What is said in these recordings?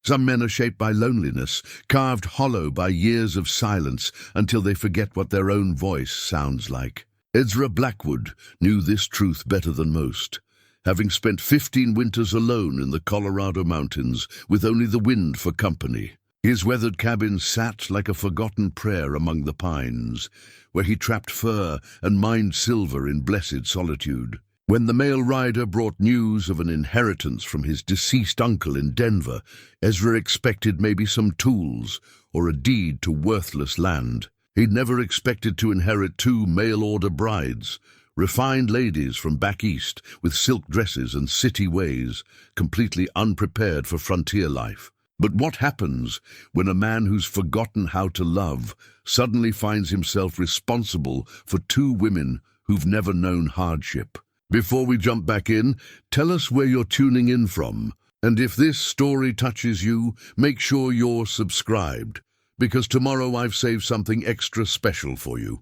Some men are shaped by loneliness, carved hollow by years of silence until they forget what their own voice sounds like. Ezra Blackwood knew this truth better than most, having spent 15 winters alone in the Colorado mountains with only the wind for company. His weathered cabin sat like a forgotten prayer among the pines, where he trapped fur and mined silver in blessed solitude. When the mail rider brought news of an inheritance from his deceased uncle in Denver, Ezra expected maybe some tools or a deed to worthless land. He'd never expected to inherit 2 mail-order brides, refined ladies from back east with silk dresses and city ways, completely unprepared for frontier life. But what happens when a man who's forgotten how to love suddenly finds himself responsible for 2 women who've never known hardship? Before we jump back in, tell us where you're tuning in from. And if this story touches you, make sure you're subscribed, because tomorrow I've saved something extra special for you.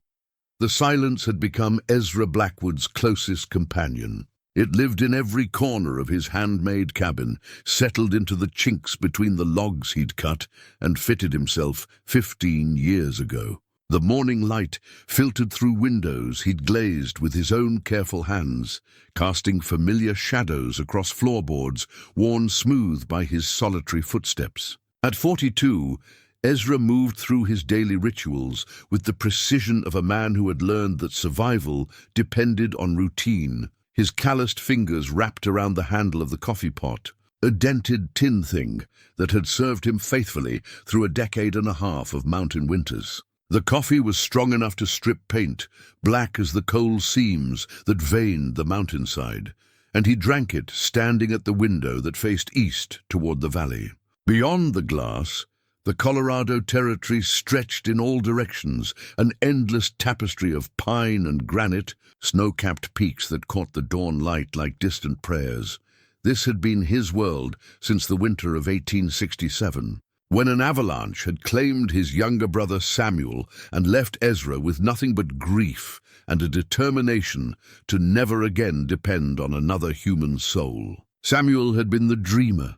The silence had become Ezra Blackwood's closest companion. It lived in every corner of his handmade cabin, settled into the chinks between the logs he'd cut and fitted himself 15 years ago. The morning light filtered through windows he'd glazed with his own careful hands, casting familiar shadows across floorboards worn smooth by his solitary footsteps. At 42, Ezra moved through his daily rituals with the precision of a man who had learned that survival depended on routine. His calloused fingers wrapped around the handle of the coffee pot, a dented tin thing that had served him faithfully through a decade and a half of mountain winters. The coffee was strong enough to strip paint, black as the coal seams that veined the mountainside, and he drank it standing at the window that faced east toward the valley. Beyond the glass, the Colorado Territory stretched in all directions, an endless tapestry of pine and granite, snow-capped peaks that caught the dawn light like distant prayers. This had been his world since the winter of 1867. When an avalanche had claimed his younger brother Samuel and left Ezra with nothing but grief and a determination to never again depend on another human soul. Samuel had been the dreamer,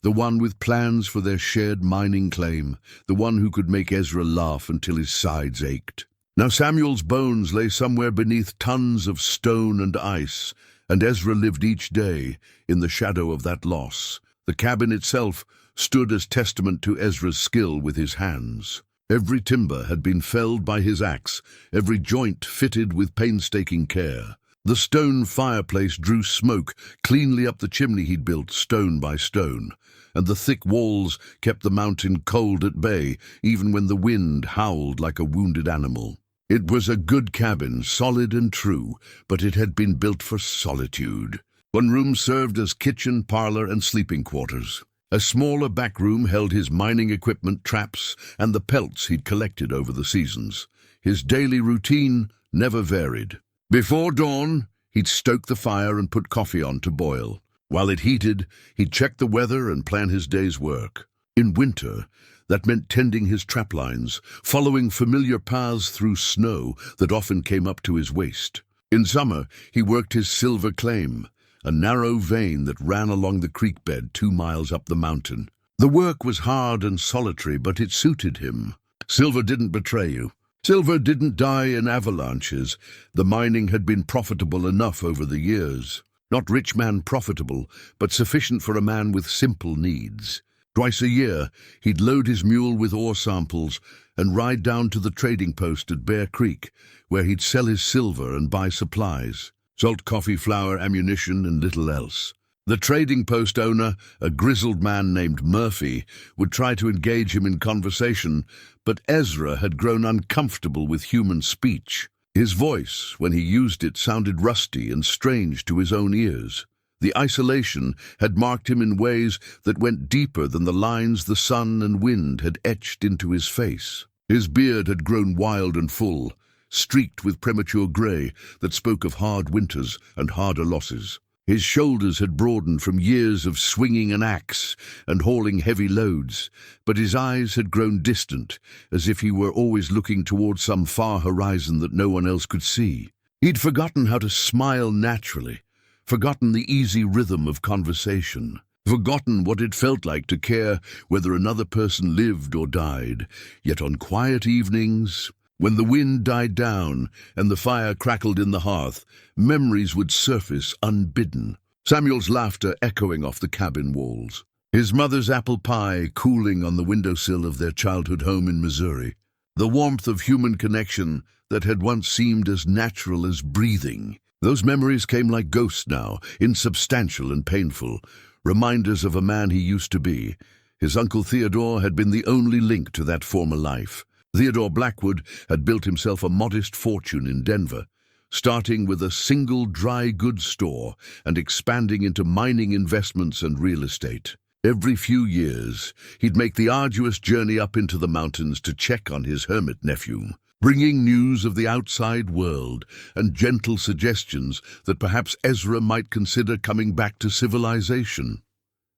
the one with plans for their shared mining claim, the one who could make Ezra laugh until his sides ached. Now Samuel's bones lay somewhere beneath tons of stone and ice, and Ezra lived each day in the shadow of that loss. The cabin itself stood as testament to Ezra's skill with his hands. Every timber had been felled by his axe, every joint fitted with painstaking care. The stone fireplace drew smoke cleanly up the chimney he'd built stone by stone, and the thick walls kept the mountain cold at bay even when the wind howled like a wounded animal. It was a good cabin, solid and true, but it had been built for solitude. One room served as kitchen, parlor, and sleeping quarters. A smaller back room held his mining equipment, traps, and the pelts he'd collected over the seasons. His daily routine never varied. Before dawn, he'd stoke the fire and put coffee on to boil. While it heated, he'd check the weather and plan his day's work. In winter, that meant tending his trap lines, following familiar paths through snow that often came up to his waist. In summer, he worked his silver claim, a narrow vein that ran along the creek bed 2 miles up the mountain. The work was hard and solitary, but it suited him. Silver didn't betray you. Silver didn't die in avalanches. The mining had been profitable enough over the years. Not rich man profitable, but sufficient for a man with simple needs. Twice a year, he'd load his mule with ore samples and ride down to the trading post at Bear Creek, where he'd sell his silver and buy supplies. Salt, coffee, flour, ammunition, and little else. The trading post owner, a grizzled man named Murphy, would try to engage him in conversation, but Ezra had grown uncomfortable with human speech. His voice, when he used it, sounded rusty and strange to his own ears. The isolation had marked him in ways that went deeper than the lines the sun and wind had etched into his face. His beard had grown wild and full, streaked with premature grey that spoke of hard winters and harder losses. His shoulders had broadened from years of swinging an axe and hauling heavy loads, but his eyes had grown distant, as if he were always looking towards some far horizon that no one else could see. He'd forgotten how to smile naturally, forgotten the easy rhythm of conversation. forgotten what it felt like to care whether another person lived or died. Yet on quiet evenings, when the wind died down and the fire crackled in the hearth, memories would surface unbidden. Samuel's laughter echoing off the cabin walls, his mother's apple pie cooling on the windowsill of their childhood home in Missouri, the warmth of human connection that had once seemed as natural as breathing. Those memories came like ghosts now, insubstantial and painful, reminders of a man he used to be. His uncle Theodore had been the only link to that former life. Theodore Blackwood had built himself a modest fortune in Denver, starting with a single dry goods store and expanding into mining investments and real estate. Every few years, he'd make the arduous journey up into the mountains to check on his hermit nephew, bringing news of the outside world and gentle suggestions that perhaps Ezra might consider coming back to civilization.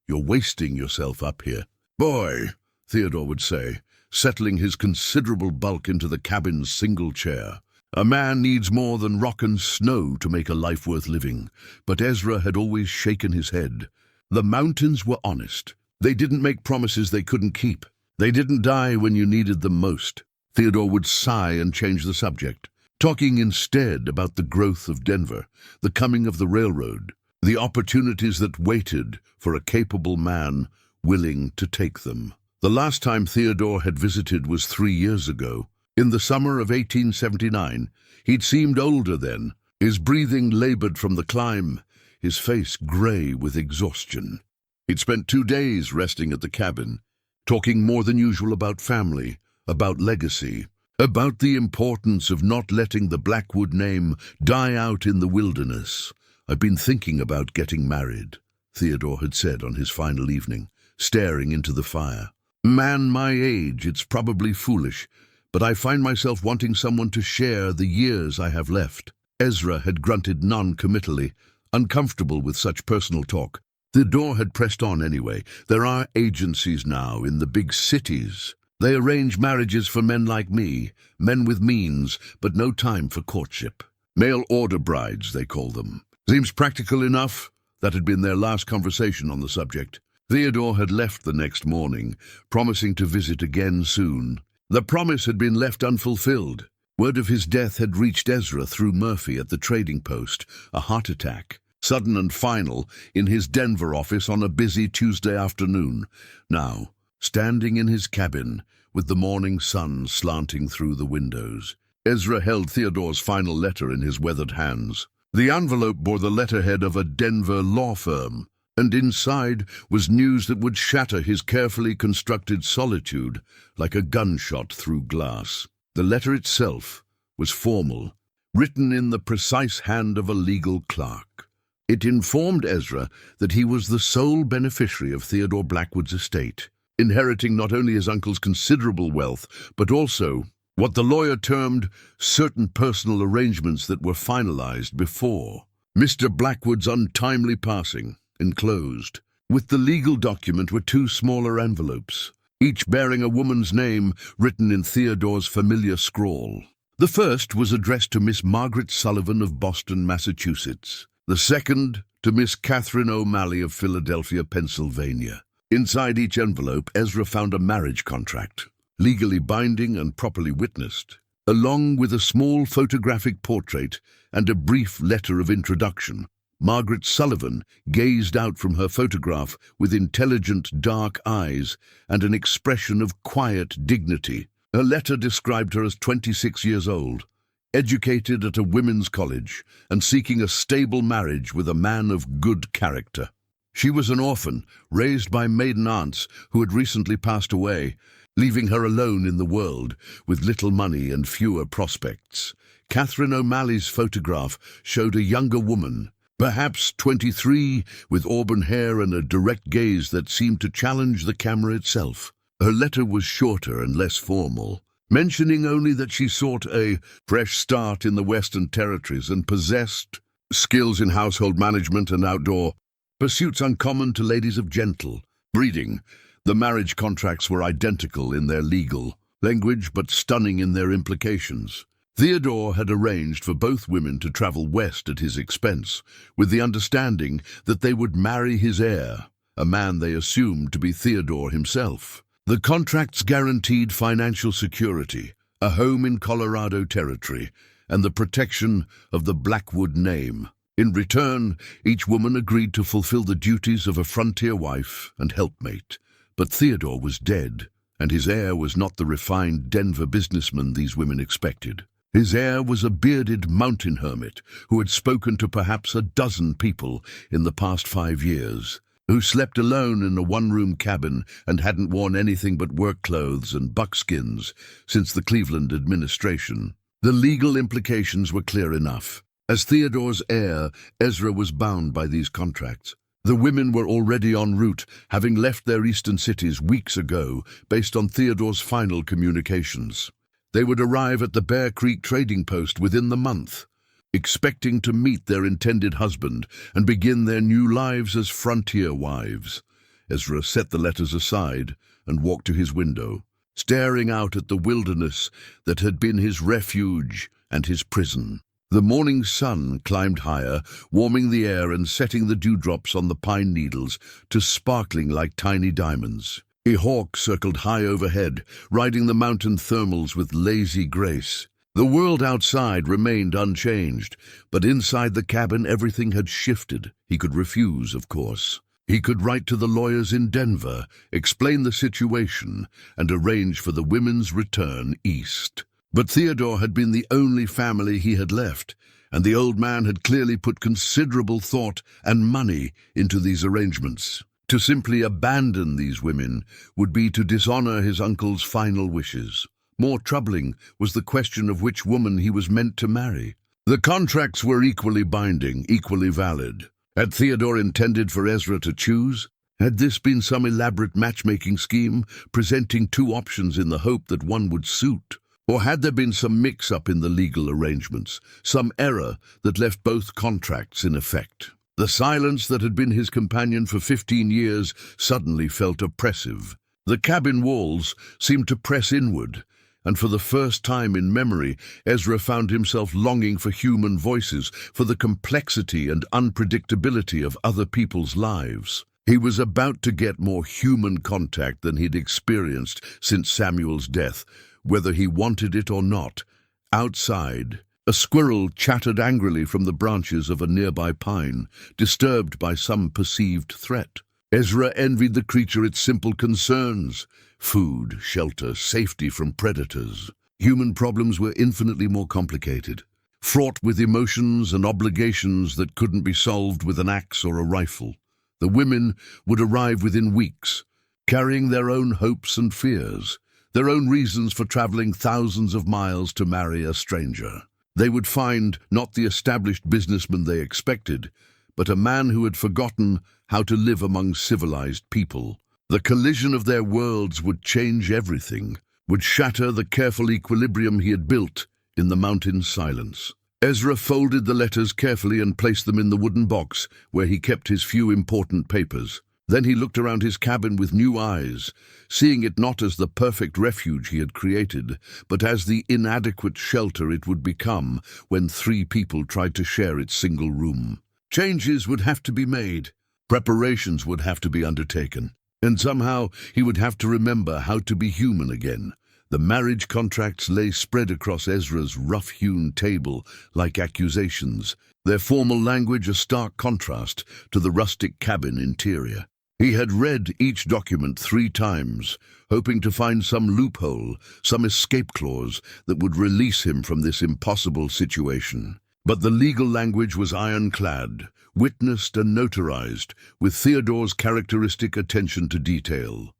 "You're wasting yourself up here." "Boy," Theodore would say, settling his considerable bulk into the cabin's single chair, "a man needs more than rock and snow to make a life worth living." But Ezra had always shaken his head. The mountains were honest. They didn't make promises they couldn't keep. They didn't die when you needed them most. Theodore would sigh and change the subject, talking instead about the growth of Denver, the coming of the railroad, the opportunities that waited for a capable man willing to take them. The last time Theodore had visited was 3 years ago. In the summer of 1879, he'd seemed older then, his breathing labored from the climb, his face gray with exhaustion. He'd spent 2 days resting at the cabin, talking more than usual about family, about legacy, about the importance of not letting the Blackwood name die out in the wilderness. "I've been thinking about getting married," Theodore had said on his final evening, staring into the fire. "Man my age, it's probably foolish, but I find myself wanting someone to share the years I have left." Ezra had grunted non-committally, uncomfortable with such personal talk. Theodore had pressed on anyway. "There are agencies now in the big cities. They arrange marriages for men like me, men with means, but no time for courtship. Mail order brides, they call them. Seems practical enough." That had been their last conversation on the subject. Theodore had left the next morning, promising to visit again soon. The promise had been left unfulfilled. Word of his death had reached Ezra through Murphy at the trading post, a heart attack, sudden and final, in his Denver office on a busy Tuesday afternoon. Now, standing in his cabin, with the morning sun slanting through the windows, Ezra held Theodore's final letter in his weathered hands. The envelope bore the letterhead of a Denver law firm, and inside was news that would shatter his carefully constructed solitude like a gunshot through glass. The letter itself was formal, written in the precise hand of a legal clerk. It informed Ezra that he was the sole beneficiary of Theodore Blackwood's estate, inheriting not only his uncle's considerable wealth, but also what the lawyer termed certain personal arrangements that were finalized before Mr. Blackwood's untimely passing. Enclosed with the legal document were 2 smaller envelopes, each bearing a woman's name written in Theodore's familiar scrawl. The first was addressed to Miss Margaret Sullivan of Boston, Massachusetts. The second to Miss Catherine O'Malley of Philadelphia, Pennsylvania. Inside each envelope, Ezra found a marriage contract, legally binding and properly witnessed, along with a small photographic portrait and a brief letter of introduction. Margaret Sullivan gazed out from her photograph with intelligent, dark eyes and an expression of quiet dignity. Her letter described her as 26 years old, educated at a women's college and seeking a stable marriage with a man of good character. She was an orphan, raised by maiden aunts who had recently passed away, leaving her alone in the world with little money and fewer prospects. Catherine O'Malley's photograph showed a younger woman, perhaps 23, with auburn hair and a direct gaze that seemed to challenge the camera itself. Her letter was shorter and less formal, mentioning only that she sought a fresh start in the Western Territories and possessed skills in household management and outdoor pursuits uncommon to ladies of gentle breeding. The marriage contracts were identical in their legal language, but stunning in their implications. Theodore had arranged for both women to travel west at his expense, with the understanding that they would marry his heir, a man they assumed to be Theodore himself. The contracts guaranteed financial security, a home in Colorado Territory, and the protection of the Blackwood name. In return, each woman agreed to fulfill the duties of a frontier wife and helpmate. But Theodore was dead, and his heir was not the refined Denver businessman these women expected. His heir was a bearded mountain hermit who had spoken to perhaps a dozen people in the past 5 years, who slept alone in a one-room cabin and hadn't worn anything but work clothes and buckskins since the Cleveland administration. The legal implications were clear enough. As Theodore's heir, Ezra was bound by these contracts. The women were already en route, having left their eastern cities weeks ago, based on Theodore's final communications. They would arrive at the Bear Creek trading post within the month, expecting to meet their intended husband and begin their new lives as frontier wives. Ezra set the letters aside and walked to his window, staring out at the wilderness that had been his refuge and his prison. The morning sun climbed higher, warming the air and setting the dewdrops on the pine needles to sparkling like tiny diamonds. A hawk circled high overhead, riding the mountain thermals with lazy grace. The world outside remained unchanged, but inside the cabin everything had shifted. He could refuse, of course. He could write to the lawyers in Denver, explain the situation, and arrange for the women's return east. But Theodore had been the only family he had left, and the old man had clearly put considerable thought and money into these arrangements. To simply abandon these women would be to dishonor his uncle's final wishes. More troubling was the question of which woman he was meant to marry. The contracts were equally binding, equally valid. Had Theodore intended for Ezra to choose? Had this been some elaborate matchmaking scheme, presenting two options in the hope that one would suit? Or had there been some mix-up in the legal arrangements, some error that left both contracts in effect? The silence that had been his companion for 15 years suddenly felt oppressive. The cabin walls seemed to press inward, and for the first time in memory, Ezra found himself longing for human voices, for the complexity and unpredictability of other people's lives. He was about to get more human contact than he'd experienced since Samuel's death, whether he wanted it or not. Outside, a squirrel chattered angrily from the branches of a nearby pine, disturbed by some perceived threat. Ezra envied the creature its simple concerns: food, shelter, safety from predators. Human problems were infinitely more complicated, fraught with emotions and obligations that couldn't be solved with an axe or a rifle. The women would arrive within weeks, carrying their own hopes and fears, their own reasons for traveling thousands of miles to marry a stranger. They would find not the established businessman they expected, but a man who had forgotten how to live among civilized people. The collision of their worlds would change everything, would shatter the careful equilibrium he had built in the mountain silence. Ezra folded the letters carefully and placed them in the wooden box where he kept his few important papers. Then he looked around his cabin with new eyes, seeing it not as the perfect refuge he had created, but as the inadequate shelter it would become when 3 people tried to share its single room. Changes would have to be made. Preparations would have to be undertaken. And somehow he would have to remember how to be human again. The marriage contracts lay spread across Ezra's rough-hewn table like accusations, their formal language a stark contrast to the rustic cabin interior. He had read each document 3 times, hoping to find some loophole, some escape clause that would release him from this impossible situation. But the legal language was ironclad, witnessed and notarized, with Theodore's characteristic attention to detail.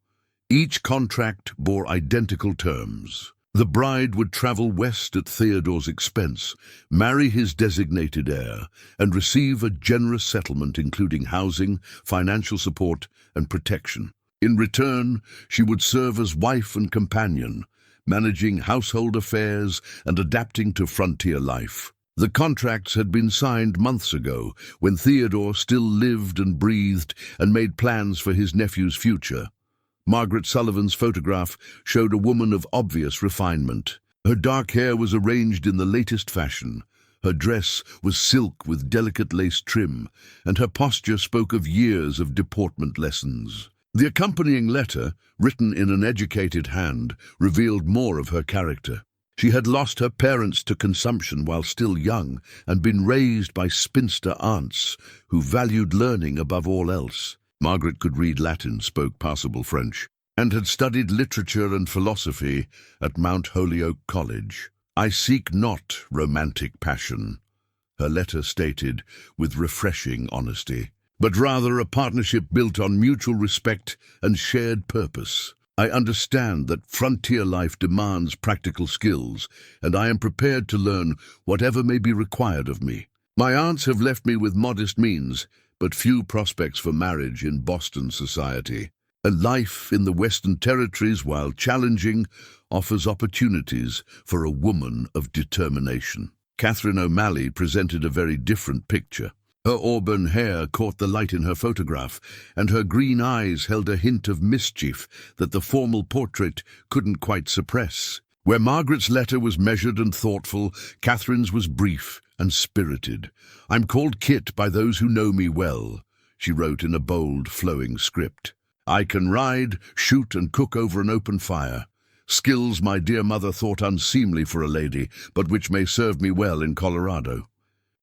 Each contract bore identical terms. The bride would travel west at Theodore's expense, marry his designated heir, and receive a generous settlement including housing, financial support, and protection. In return, she would serve as wife and companion, managing household affairs and adapting to frontier life. The contracts had been signed months ago, when Theodore still lived and breathed and made plans for his nephew's future. Margaret Sullivan's photograph showed a woman of obvious refinement. Her dark hair was arranged in the latest fashion, Her dress was silk with delicate lace trim, and her posture spoke of years of deportment lessons. The accompanying letter, written in an educated hand, revealed more of her character. She had lost her parents to consumption while still young and been raised by spinster aunts who valued learning above all else. Margaret could read Latin, spoke passable French, and had studied literature and philosophy at Mount Holyoke College. "I seek not romantic passion," her letter stated with refreshing honesty, "but rather a partnership built on mutual respect and shared purpose. I understand that frontier life demands practical skills, and I am prepared to learn whatever may be required of me. My aunts have left me with modest means, but few prospects for marriage in Boston society. A life in the Western Territories, while challenging, offers opportunities for a woman of determination." Catherine O'Malley presented a very different picture. Her auburn hair caught the light in her photograph, and her green eyes held a hint of mischief that the formal portrait couldn't quite suppress. Where Margaret's letter was measured and thoughtful, Catherine's was brief and spirited. "I'm called Kit by those who know me well," she wrote in a bold, flowing script. "I can ride, shoot, and cook over an open fire. Skills my dear mother thought unseemly for a lady, but which may serve me well in Colorado.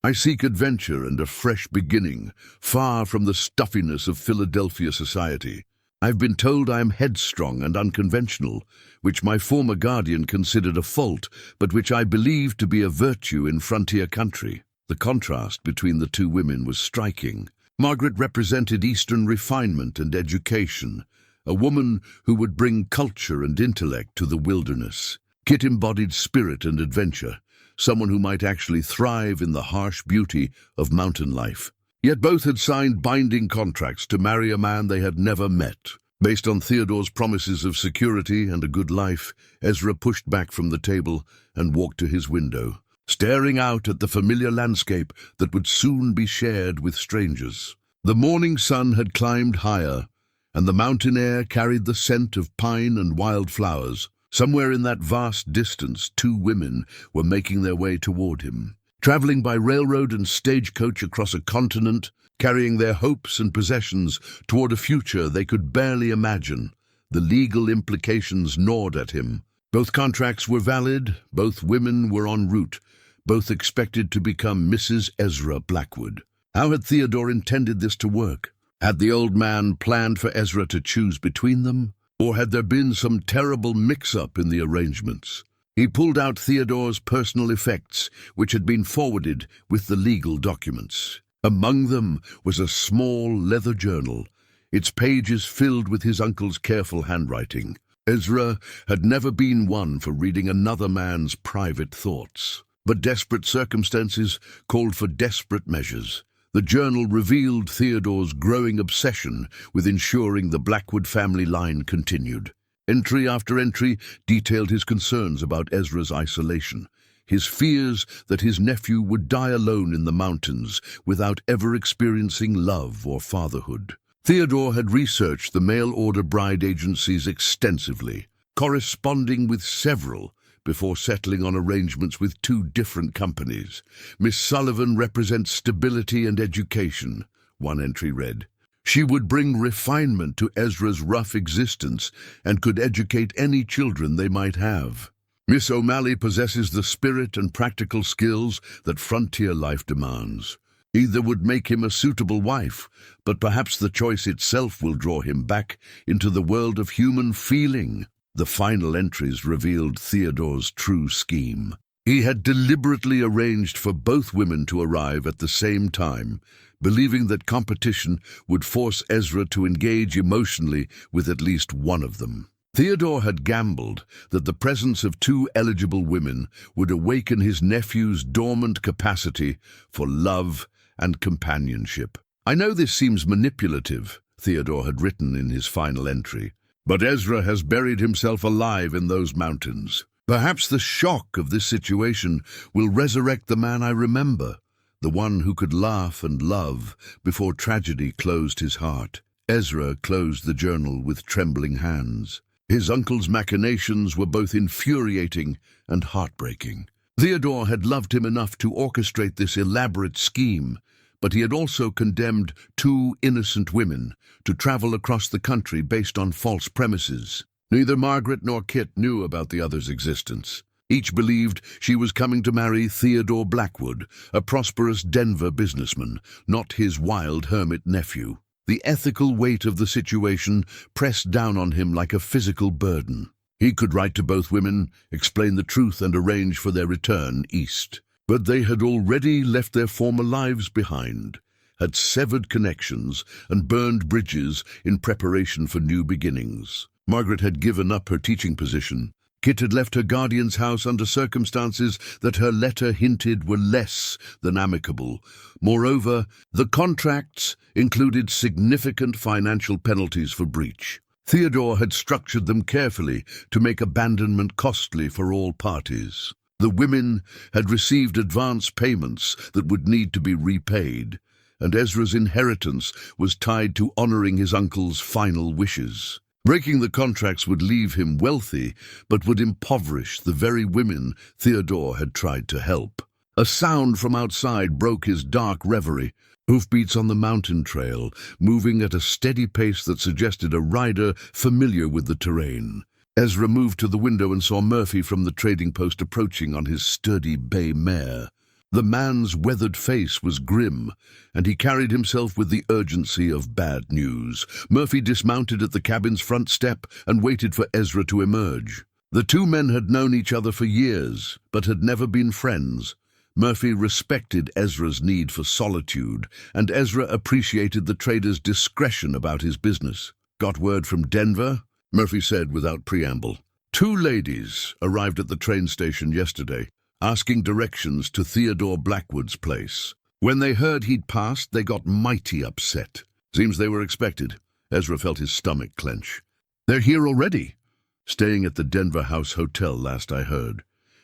I seek adventure and a fresh beginning, far from the stuffiness of Philadelphia society. I've been told I am headstrong and unconventional, which my former guardian considered a fault, but which I believe to be a virtue in frontier country." The contrast between the two women was striking. Margaret represented Eastern refinement and education, a woman who would bring culture and intellect to the wilderness. Kit embodied spirit and adventure, someone who might actually thrive in the harsh beauty of mountain life. Yet both had signed binding contracts to marry a man they had never met. Based on Theodore's promises of security and a good life, Ezra pushed back from the table and walked to his window, staring out at the familiar landscape that would soon be shared with strangers. The morning sun had climbed higher, and the mountain air carried the scent of pine and wildflowers. Somewhere in that vast distance, two women were making their way toward him, traveling by railroad and stagecoach across a continent, carrying their hopes and possessions toward a future they could barely imagine. The legal implications gnawed at him. Both contracts were valid, both women were en route, both expected to become Mrs. Ezra Blackwood. How had Theodore intended this to work? Had the old man planned for Ezra to choose between them? Or had there been some terrible mix-up in the arrangements? He pulled out Theodore's personal effects, which had been forwarded with the legal documents. Among them was a small leather journal, its pages filled with his uncle's careful handwriting. Ezra had never been one for reading another man's private thoughts. But desperate circumstances called for desperate measures. The journal revealed Theodore's growing obsession with ensuring the Blackwood family line continued. Entry after entry detailed his concerns about Ezra's isolation, his fears that his nephew would die alone in the mountains without ever experiencing love or fatherhood. Theodore had researched the mail-order bride agencies extensively, corresponding with several before settling on arrangements with two different companies. "Miss Sullivan represents stability and education," one entry read. "She would bring refinement to Ezra's rough existence and could educate any children they might have. Miss O'Malley possesses the spirit and practical skills that frontier life demands. Either would make him a suitable wife, but perhaps the choice itself will draw him back into the world of human feeling." The final entries revealed Theodore's true scheme. He had deliberately arranged for both women to arrive at the same time, believing that competition would force Ezra to engage emotionally with at least one of them. Theodore had gambled that the presence of two eligible women would awaken his nephew's dormant capacity for love and companionship. "I know this seems manipulative," Theodore had written in his final entry, "but Ezra has buried himself alive in those mountains. Perhaps the shock of this situation will resurrect the man I remember, the one who could laugh and love before tragedy closed his heart." Ezra closed the journal with trembling hands. His uncle's machinations were both infuriating and heartbreaking. Theodore had loved him enough to orchestrate this elaborate scheme, but he had also condemned two innocent women to travel across the country based on false premises. Neither Margaret nor Kit knew about the other's existence. Each believed she was coming to marry Theodore Blackwood, a prosperous Denver businessman, not his wild hermit nephew. The ethical weight of the situation pressed down on him like a physical burden. He could write to both women, explain the truth, and arrange for their return east. But they had already left their former lives behind, had severed connections, and burned bridges in preparation for new beginnings. Margaret had given up her teaching position. Kit had left her guardian's house under circumstances that her letter hinted were less than amicable. Moreover, the contracts included significant financial penalties for breach. Theodore had structured them carefully to make abandonment costly for all parties. The women had received advance payments that would need to be repaid, and Ezra's inheritance was tied to honoring his uncle's final wishes. Breaking the contracts would leave him wealthy, but would impoverish the very women Theodore had tried to help. A sound from outside broke his dark reverie. Hoofbeats on the mountain trail, moving at a steady pace that suggested a rider familiar with the terrain. Ezra moved to the window and saw Murphy from the trading post approaching on his sturdy bay mare. The man's weathered face was grim, and he carried himself with the urgency of bad news. Murphy dismounted at the cabin's front step and waited for Ezra to emerge. The two men had known each other for years, but had never been friends. Murphy respected Ezra's need for solitude, and Ezra appreciated the trader's discretion about his business. "Got word from Denver?" Murphy said without preamble. "Two ladies arrived at the train station yesterday, asking directions to Theodore Blackwood's place. When they heard he'd passed, they got mighty upset. Seems they were expected." Ezra felt his stomach clench. "They're here already?" "Staying at the Denver House Hotel, last I heard.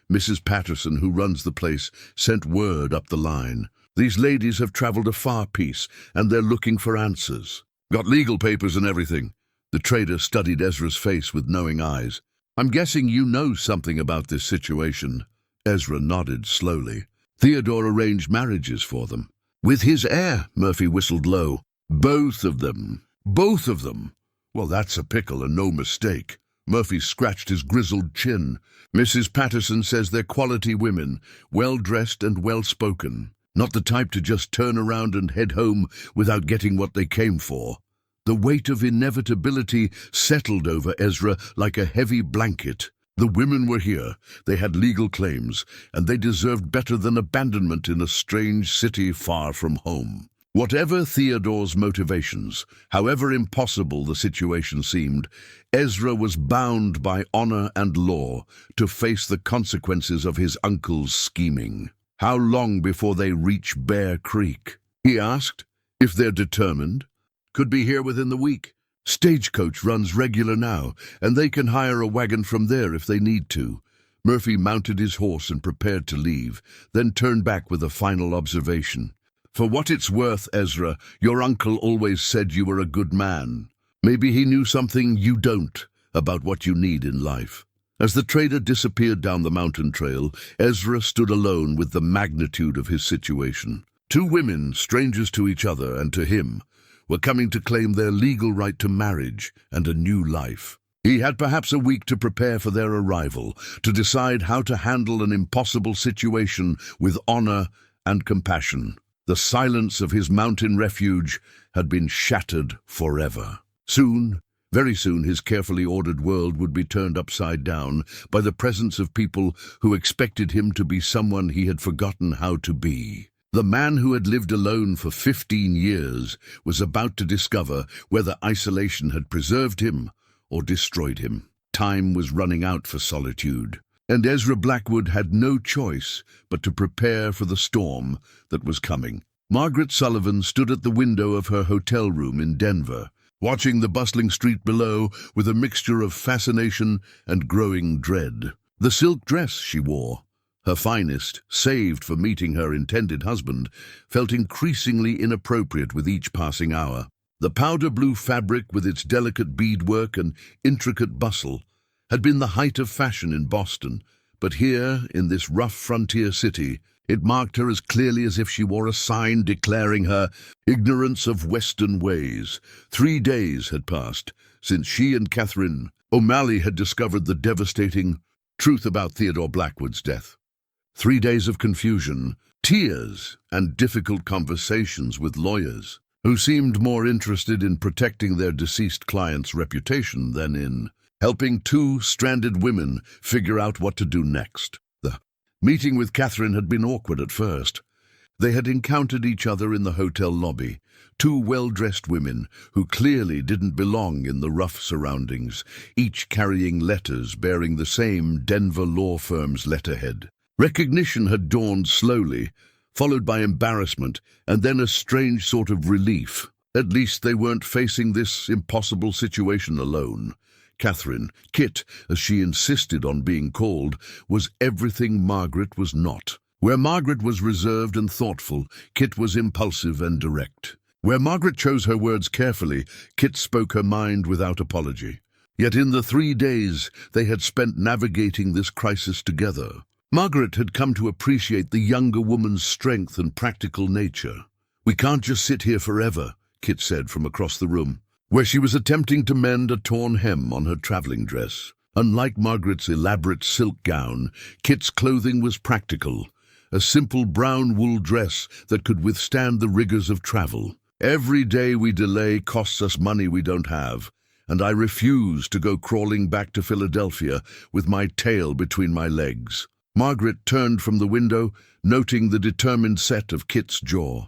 Mrs. Patterson, who runs the place, sent word up the line. These ladies have traveled a far piece, and they're looking for answers. Got legal papers and everything." The trader studied Ezra's face with knowing eyes. "I'm guessing you know something about this situation." Ezra nodded slowly. "Theodore arranged marriages for them." "With his heir," Murphy whistled low. "Both of them. Both of them. Well, that's a pickle and no mistake." Murphy scratched his grizzled chin. "Mrs. Patterson says they're quality women, well-dressed and well-spoken. Not the type to just turn around and head home without getting what they came for." The weight of inevitability settled over Ezra like a heavy blanket. The women were here, they had legal claims, and they deserved better than abandonment in a strange city far from home. Whatever Theodore's motivations, however impossible the situation seemed, Ezra was bound by honor and law to face the consequences of his uncle's scheming. "How long before they reach Bear Creek?" he asked. "If they're determined. Could be here within the week. Stagecoach runs regular now, and they can hire a wagon from there if they need to." Murphy mounted his horse and prepared to leave, then turned back with a final observation. "For what it's worth, Ezra, your uncle always said you were a good man. Maybe he knew something you don't about what you need in life." As the trader disappeared down the mountain trail, Ezra stood alone with the magnitude of his situation. Two women, strangers to each other and to him, were coming to claim their legal right to marriage and a new life. He had perhaps a week to prepare for their arrival, to decide how to handle an impossible situation with honor and compassion. The silence of his mountain refuge had been shattered forever. Soon, very soon, his carefully ordered world would be turned upside down by the presence of people who expected him to be someone he had forgotten how to be. The man who had lived alone for 15 years was about to discover whether isolation had preserved him or destroyed him. Time was running out for solitude, and Ezra Blackwood had no choice but to prepare for the storm that was coming. Margaret Sullivan stood at the window of her hotel room in Denver, watching the bustling street below with a mixture of fascination and growing dread. The silk dress she wore, her finest, saved for meeting her intended husband, felt increasingly inappropriate with each passing hour. The powder blue fabric with its delicate beadwork and intricate bustle had been the height of fashion in Boston, But here, in this rough frontier city, it marked her as clearly as if she wore a sign declaring her ignorance of Western ways. 3 days had passed since she and Catherine O'Malley had discovered the devastating truth about Theodore Blackwood's death. 3 days of confusion, tears, and difficult conversations with lawyers, who seemed more interested in protecting their deceased client's reputation than in helping two stranded women figure out what to do next. The meeting with Catherine had been awkward at first. They had encountered each other in the hotel lobby, two well-dressed women who clearly didn't belong in the rough surroundings, each carrying letters bearing the same Denver law firm's letterhead. Recognition had dawned slowly, followed by embarrassment, and then a strange sort of relief. At least they weren't facing this impossible situation alone. Catherine, Kit, as she insisted on being called, was everything Margaret was not. Where Margaret was reserved and thoughtful, Kit was impulsive and direct. Where Margaret chose her words carefully, Kit spoke her mind without apology. Yet in the 3 days they had spent navigating this crisis together, Margaret had come to appreciate the younger woman's strength and practical nature. "We can't just sit here forever," Kit said from across the room, where she was attempting to mend a torn hem on her traveling dress. Unlike Margaret's elaborate silk gown, Kit's clothing was practical, a simple brown wool dress that could withstand the rigors of travel. "Every day we delay costs us money we don't have, and I refuse to go crawling back to Philadelphia with my tail between my legs." Margaret turned from the window, noting the determined set of Kit's jaw.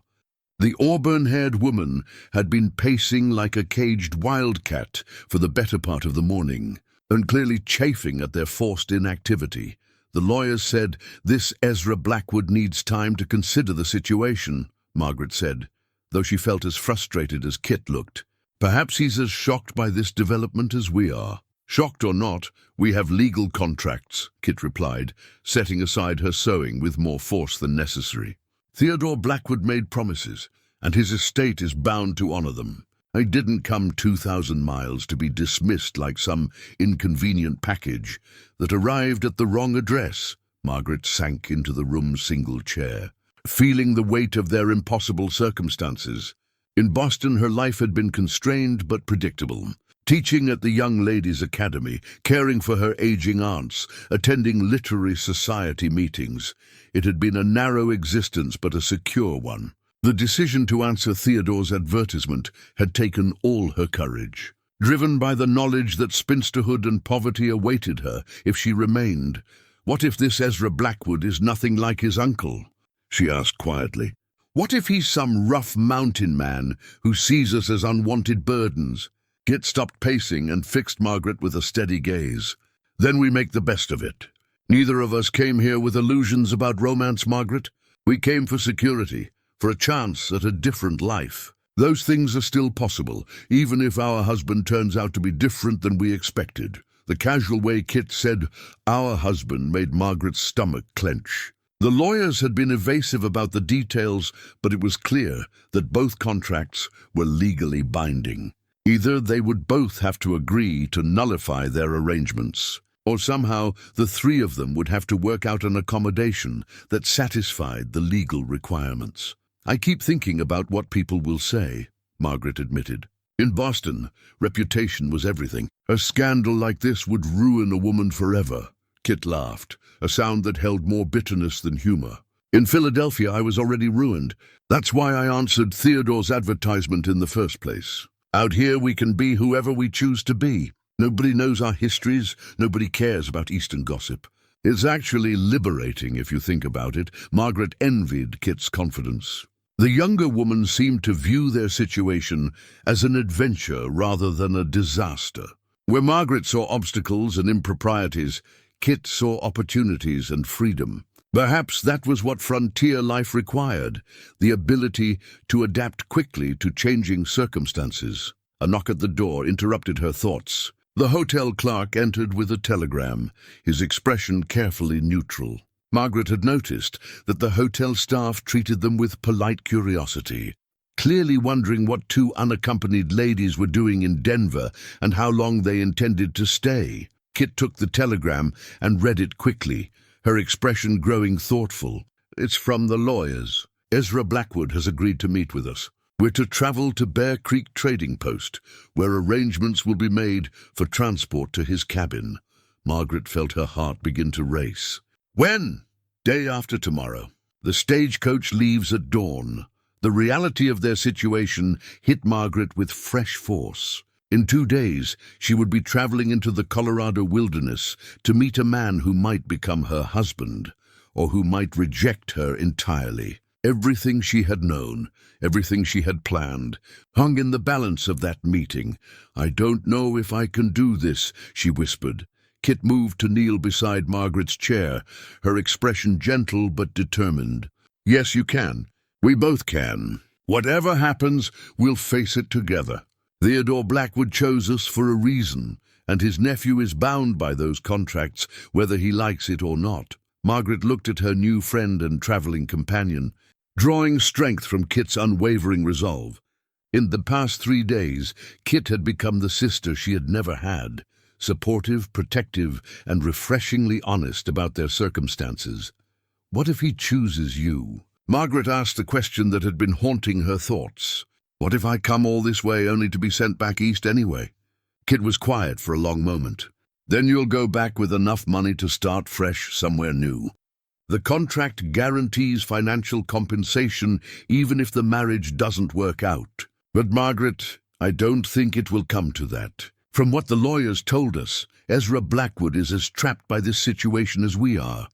The auburn-haired woman had been pacing like a caged wildcat for the better part of the morning, and clearly chafing at their forced inactivity. The lawyers said, "This Ezra Blackwood needs time to consider the situation," Margaret said, though she felt as frustrated as Kit looked. "Perhaps he's as shocked by this development as we are." "Shocked or not, we have legal contracts," Kit replied, setting aside her sewing with more force than necessary. "Theodore Blackwood made promises, and his estate is bound to honor them. I didn't come 2,000 miles to be dismissed like some inconvenient package that arrived at the wrong address." Margaret sank into the room's single chair, feeling the weight of their impossible circumstances. In Boston, her life had been constrained but predictable. Teaching at the Young Ladies' Academy, caring for her aging aunts, attending literary society meetings. It had been a narrow existence but a secure one. The decision to answer Theodore's advertisement had taken all her courage. Driven by the knowledge that spinsterhood and poverty awaited her if she remained. "What if this Ezra Blackwood is nothing like his uncle?" she asked quietly. "What if he's some rough mountain man who sees us as unwanted burdens?" Kit stopped pacing and fixed Margaret with a steady gaze. "Then we make the best of it. Neither of us came here with illusions about romance, Margaret. We came for security, for a chance at a different life. Those things are still possible, even if our husband turns out to be different than we expected." The casual way Kit said "our husband" made Margaret's stomach clench. The lawyers had been evasive about the details, but it was clear that both contracts were legally binding. Either they would both have to agree to nullify their arrangements, or somehow the three of them would have to work out an accommodation that satisfied the legal requirements. "I keep thinking about what people will say," Margaret admitted. "In Boston, reputation was everything. A scandal like this would ruin a woman forever." Kit laughed, a sound that held more bitterness than humor. "In Philadelphia, I was already ruined. That's why I answered Theodore's advertisement in the first place. Out here we can be whoever we choose to be. Nobody knows our histories, nobody cares about Eastern gossip. It's actually liberating if you think about it." Margaret envied Kit's confidence. The younger woman seemed to view their situation as an adventure rather than a disaster. Where Margaret saw obstacles and improprieties, Kit saw opportunities and freedom. Perhaps that was what frontier life required, the ability to adapt quickly to changing circumstances. A knock at the door interrupted her thoughts. The hotel clerk entered with a telegram, his expression carefully neutral. Margaret had noticed that the hotel staff treated them with polite curiosity, clearly wondering what two unaccompanied ladies were doing in Denver and how long they intended to stay. Kit took the telegram and read it quickly, her expression growing thoughtful. "It's from the lawyers. Ezra Blackwood has agreed to meet with us. We're to travel to Bear Creek Trading Post, where arrangements will be made for transport to his cabin." Margaret felt her heart begin to race. "When?" "Day after tomorrow. The stagecoach leaves at dawn." The reality of their situation hit Margaret with fresh force. In 2 days, she would be traveling into the Colorado wilderness to meet a man who might become her husband, or who might reject her entirely. Everything she had known, everything she had planned, hung in the balance of that meeting. "I don't know if I can do this," she whispered. Kit moved to kneel beside Margaret's chair, her expression gentle but determined. "Yes, you can. We both can. Whatever happens, we'll face it together. Theodore Blackwood chose us for a reason, and his nephew is bound by those contracts, whether he likes it or not." Margaret looked at her new friend and traveling companion, drawing strength from Kit's unwavering resolve. In the past 3 days, Kit had become the sister she had never had, supportive, protective, and refreshingly honest about their circumstances. "What if he chooses you?" Margaret asked the question that had been haunting her thoughts. "What if I come all this way only to be sent back east anyway?" Kit was quiet for a long moment. "Then you'll go back with enough money to start fresh somewhere new. The contract guarantees financial compensation even if the marriage doesn't work out. But Margaret, I don't think it will come to that. From what the lawyers told us, Ezra Blackwood is as trapped by this situation as we are."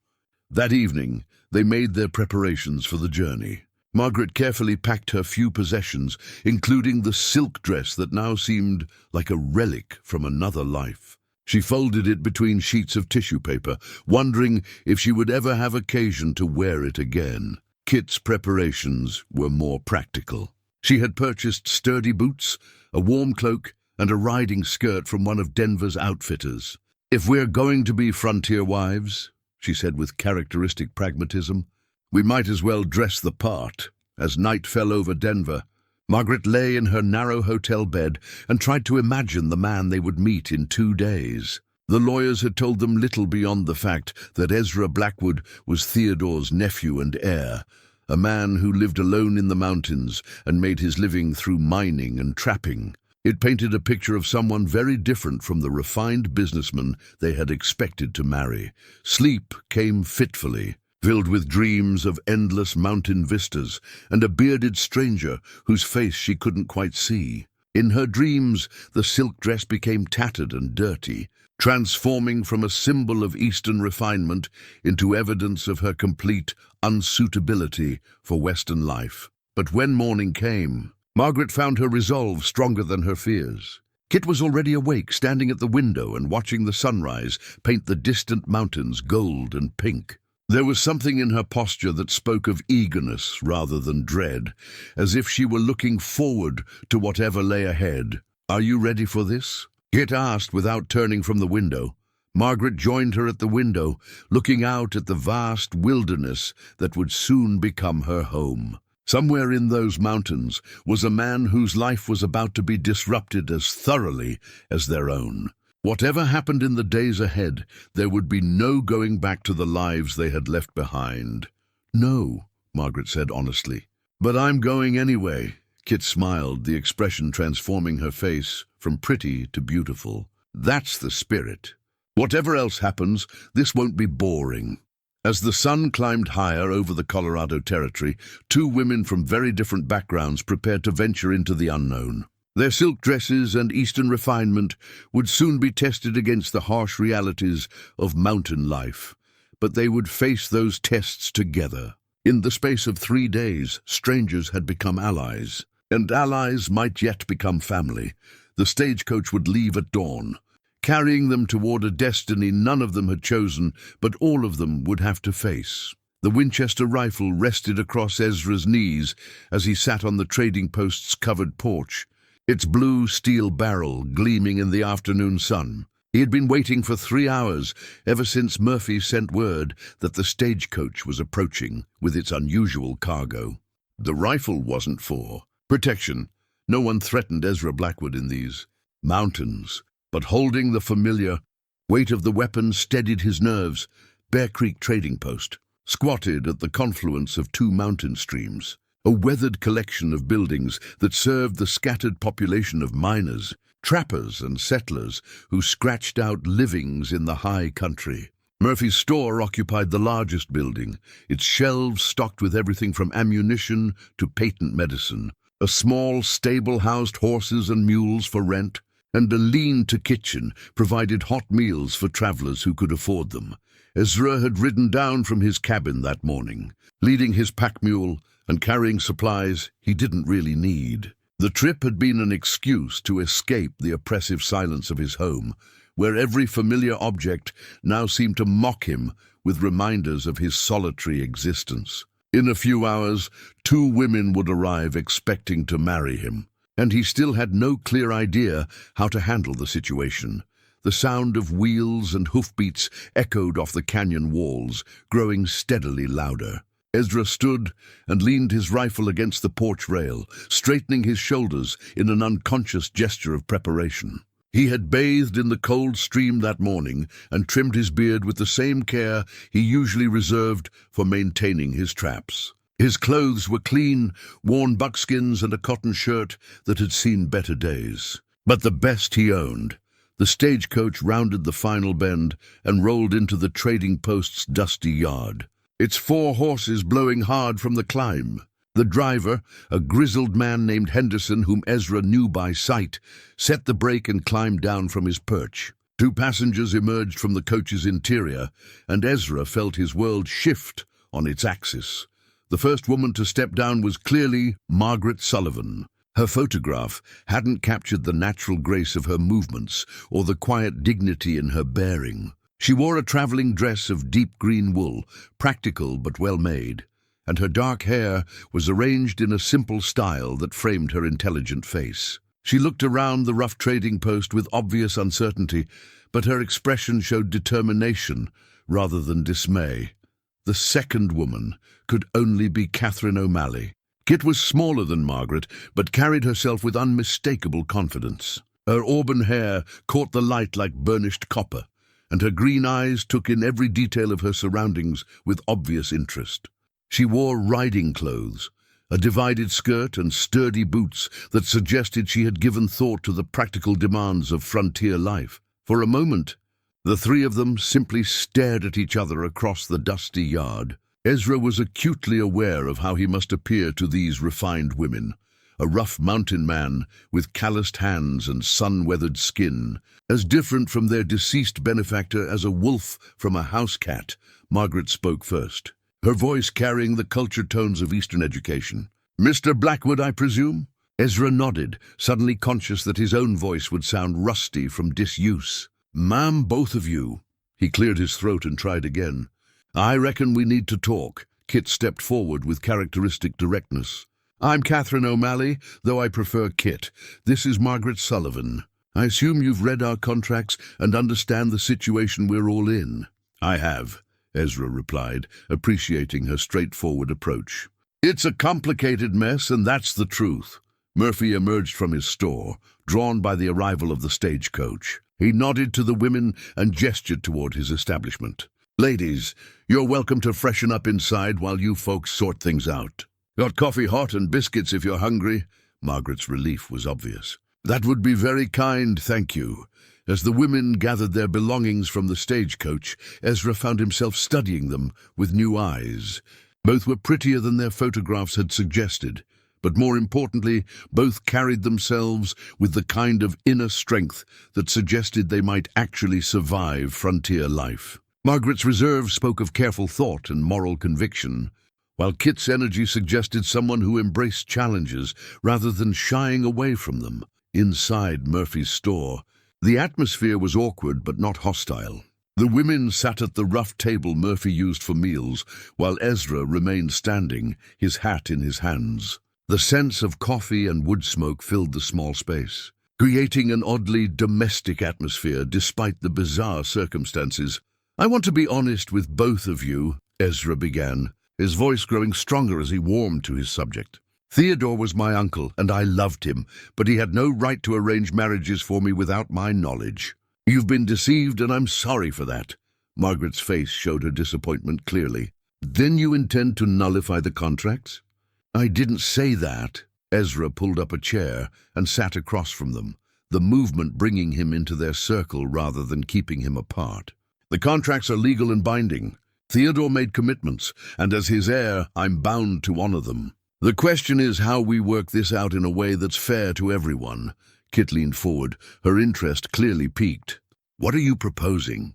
That evening, they made their preparations for the journey. Margaret carefully packed her few possessions, including the silk dress that now seemed like a relic from another life. She folded it between sheets of tissue paper, wondering if she would ever have occasion to wear it again. Kit's preparations were more practical. She had purchased sturdy boots, a warm cloak, and a riding skirt from one of Denver's outfitters. "If we're going to be frontier wives," she said with characteristic pragmatism, "we might as well dress the part." As night fell over Denver, Margaret lay in her narrow hotel bed and tried to imagine the man they would meet in 2 days. The lawyers had told them little beyond the fact that Ezra Blackwood was Theodore's nephew and heir, a man who lived alone in the mountains and made his living through mining and trapping. It painted a picture of someone very different from the refined businessman they had expected to marry. Sleep came fitfully, filled with dreams of endless mountain vistas and a bearded stranger whose face she couldn't quite see. In her dreams, the silk dress became tattered and dirty, transforming from a symbol of Eastern refinement into evidence of her complete unsuitability for Western life. But when morning came, Margaret found her resolve stronger than her fears. Kit was already awake, standing at the window and watching the sunrise paint the distant mountains gold and pink. There was something in her posture that spoke of eagerness rather than dread, as if she were looking forward to whatever lay ahead. "Are you ready for this?" Kit asked without turning from the window. Margaret joined her at the window, looking out at the vast wilderness that would soon become her home. Somewhere in those mountains was a man whose life was about to be disrupted as thoroughly as their own. Whatever happened in the days ahead, there would be no going back to the lives they had left behind. "No," Margaret said honestly. "But I'm going anyway." Kit smiled, the expression transforming her face from pretty to beautiful. "That's the spirit. Whatever else happens, this won't be boring." As the sun climbed higher over the Colorado Territory, 2 women from very different backgrounds prepared to venture into the unknown. Their silk dresses and Eastern refinement would soon be tested against the harsh realities of mountain life, but they would face those tests together. In the space of 3 days, strangers had become allies, and allies might yet become family. The stagecoach would leave at dawn, carrying them toward a destiny none of them had chosen, but all of them would have to face. The Winchester rifle rested across Ezra's knees as he sat on the trading post's covered porch, its blue steel barrel gleaming in the afternoon sun. He had been waiting for 3 hours, ever since Murphy sent word that the stagecoach was approaching with its unusual cargo. The rifle wasn't for protection. No one threatened Ezra Blackwood in these mountains, but holding the familiar Weight of the weapon steadied his nerves. Bear Creek Trading Post, squatted at the confluence of two mountain streams, a weathered collection of buildings that served the scattered population of miners, trappers and settlers who scratched out livings in the high country. Murphy's store occupied the largest building, its shelves stocked with everything from ammunition to patent medicine. A small stable housed horses and mules for rent, and a lean-to kitchen provided hot meals for travelers who could afford them. Ezra had ridden down from his cabin that morning, leading his pack mule and carrying supplies he didn't really need. The trip had been an excuse to escape the oppressive silence of his home, where every familiar object now seemed to mock him with reminders of his solitary existence. In a few hours, two women would arrive expecting to marry him, and he still had no clear idea how to handle the situation. The sound of wheels and hoofbeats echoed off the canyon walls, growing steadily louder. Ezra stood and leaned his rifle against the porch rail, straightening his shoulders in an unconscious gesture of preparation. He had bathed in the cold stream that morning and trimmed his beard with the same care he usually reserved for maintaining his traps. His clothes were clean, worn buckskins and a cotton shirt that had seen better days. But the best he owned. The stagecoach rounded the final bend and rolled into the trading post's dusty yard, its four horses blowing hard from the climb. The driver, a grizzled man named Henderson whom Ezra knew by sight, set the brake and climbed down from his perch. Two passengers emerged from the coach's interior, and Ezra felt his world shift on its axis. The first woman to step down was clearly Margaret Sullivan. Her photograph hadn't captured the natural grace of her movements or the quiet dignity in her bearing. She wore a traveling dress of deep green wool, practical but well-made, and her dark hair was arranged in a simple style that framed her intelligent face. She looked around the rough trading post with obvious uncertainty, but her expression showed determination rather than dismay. The second woman could only be Catherine O'Malley. Kit was smaller than Margaret, but carried herself with unmistakable confidence. Her auburn hair caught the light like burnished copper, and her green eyes took in every detail of her surroundings with obvious interest. She wore riding clothes, a divided skirt and sturdy boots that suggested she had given thought to the practical demands of frontier life. For a moment, the three of them simply stared at each other across the dusty yard. Ezra was acutely aware of how he must appear to these refined women, a rough mountain man with calloused hands and sun-weathered skin, as different from their deceased benefactor as a wolf from a house cat. Margaret spoke first, her voice carrying the cultured tones of Eastern education. "Mr. Blackwood, I presume?" Ezra nodded, suddenly conscious that his own voice would sound rusty from disuse. "Ma'am, both of you." He cleared his throat and tried again. "I reckon we need to talk." Kit stepped forward with characteristic directness. "I'm Catherine O'Malley, though I prefer Kit. This is Margaret Sullivan. I assume you've read our contracts and understand the situation we're all in." "I have," Ezra replied, appreciating her straightforward approach. "It's a complicated mess, and that's the truth." Murphy emerged from his store, drawn by the arrival of the stagecoach. He nodded to the women and gestured toward his establishment. "Ladies, you're welcome to freshen up inside while you folks sort things out. Got coffee hot and biscuits if you're hungry." Margaret's relief was obvious. "That would be very kind, thank you." As the women gathered their belongings from the stagecoach, Ezra found himself studying them with new eyes. Both were prettier than their photographs had suggested, but more importantly, both carried themselves with the kind of inner strength that suggested they might actually survive frontier life. Margaret's reserve spoke of careful thought and moral conviction, while Kit's energy suggested someone who embraced challenges rather than shying away from them. Inside Murphy's store, the atmosphere was awkward but not hostile. The women sat at the rough table Murphy used for meals, while Ezra remained standing, his hat in his hands. The sense of coffee and wood smoke filled the small space, creating an oddly domestic atmosphere despite the bizarre circumstances. "I want to be honest with both of you," Ezra began, his voice growing stronger as he warmed to his subject. "Theodore was my uncle, and I loved him, but he had no right to arrange marriages for me without my knowledge. You've been deceived, and I'm sorry for that. Margaret's face showed her disappointment clearly. Then you intend to nullify the contracts? I didn't say that. Ezra pulled up a chair and sat across from them, the movement bringing him into their circle rather than keeping him apart. The contracts are legal and binding. Theodore made commitments, and as his heir, I'm bound to honor them. The question is how we work this out in a way that's fair to everyone. Kit leaned forward, her interest clearly piqued. What are you proposing?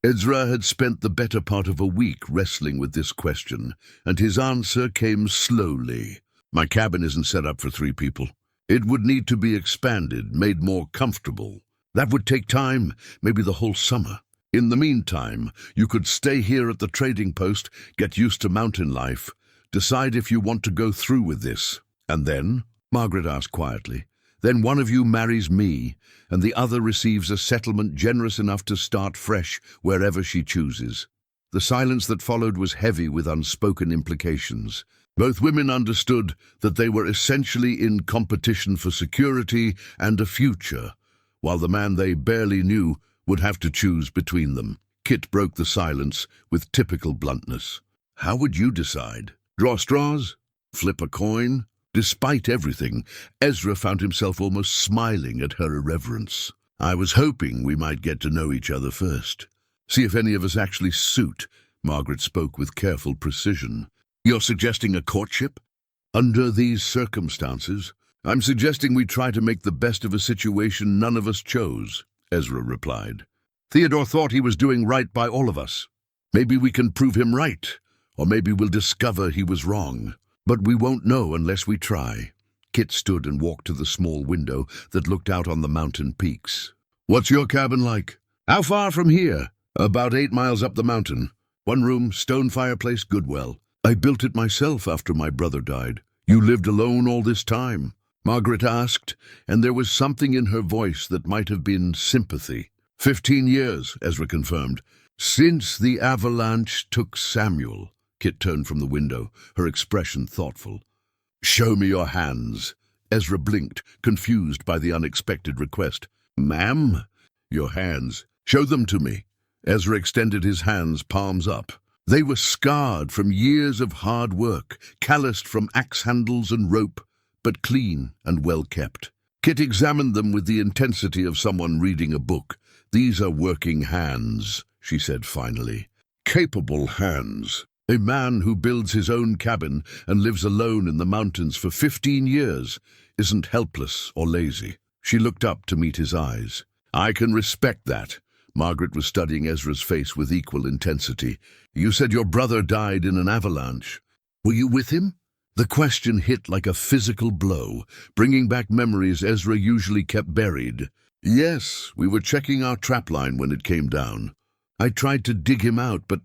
Ezra had spent the better part of a week wrestling with this question, and his answer came slowly. My cabin isn't set up for 3 people. It would need to be expanded, made more comfortable. That would take time, maybe the whole summer. In the meantime, you could stay here at the trading post, get used to mountain life, decide if you want to go through with this. And then, Margaret asked quietly, then one of you marries me, and the other receives a settlement generous enough to start fresh wherever she chooses. The silence that followed was heavy with unspoken implications. Both women understood that they were essentially in competition for security and a future, while the man they barely knew would have to choose between them. Kit broke the silence with typical bluntness. How would you decide? Draw straws? Flip a coin? Despite everything, Ezra found himself almost smiling at her irreverence. I was hoping we might get to know each other first. See if any of us actually suit. Margaret spoke with careful precision. You're suggesting a courtship? Under these circumstances, I'm suggesting we try to make the best of a situation none of us chose, Ezra replied. Theodore thought he was doing right by all of us. Maybe we can prove him right, or maybe we'll discover he was wrong. But we won't know unless we try. Kit stood and walked to the small window that looked out on the mountain peaks. What's your cabin like? How far from here? About 8 miles up the mountain. 1 room, stone fireplace, good well. I built it myself after my brother died. You lived alone all this time? Margaret asked, and there was something in her voice that might have been sympathy. 15 years, Ezra confirmed. Since the avalanche took Samuel. Kit turned from the window, her expression thoughtful. Show me your hands. Ezra blinked, confused by the unexpected request. Ma'am? Your hands. Show them to me. Ezra extended his hands, palms up. They were scarred from years of hard work, calloused from axe handles and rope, but clean and well kept. Kit examined them with the intensity of someone reading a book. These are working hands, she said finally. Capable hands. A man who builds his own cabin and lives alone in the mountains for 15 years isn't helpless or lazy. She looked up to meet his eyes. I can respect that. Margaret was studying Ezra's face with equal intensity. You said your brother died in an avalanche. Were you with him? The question hit like a physical blow, bringing back memories Ezra usually kept buried. Yes, we were checking our trapline when it came down. I tried to dig him out, but...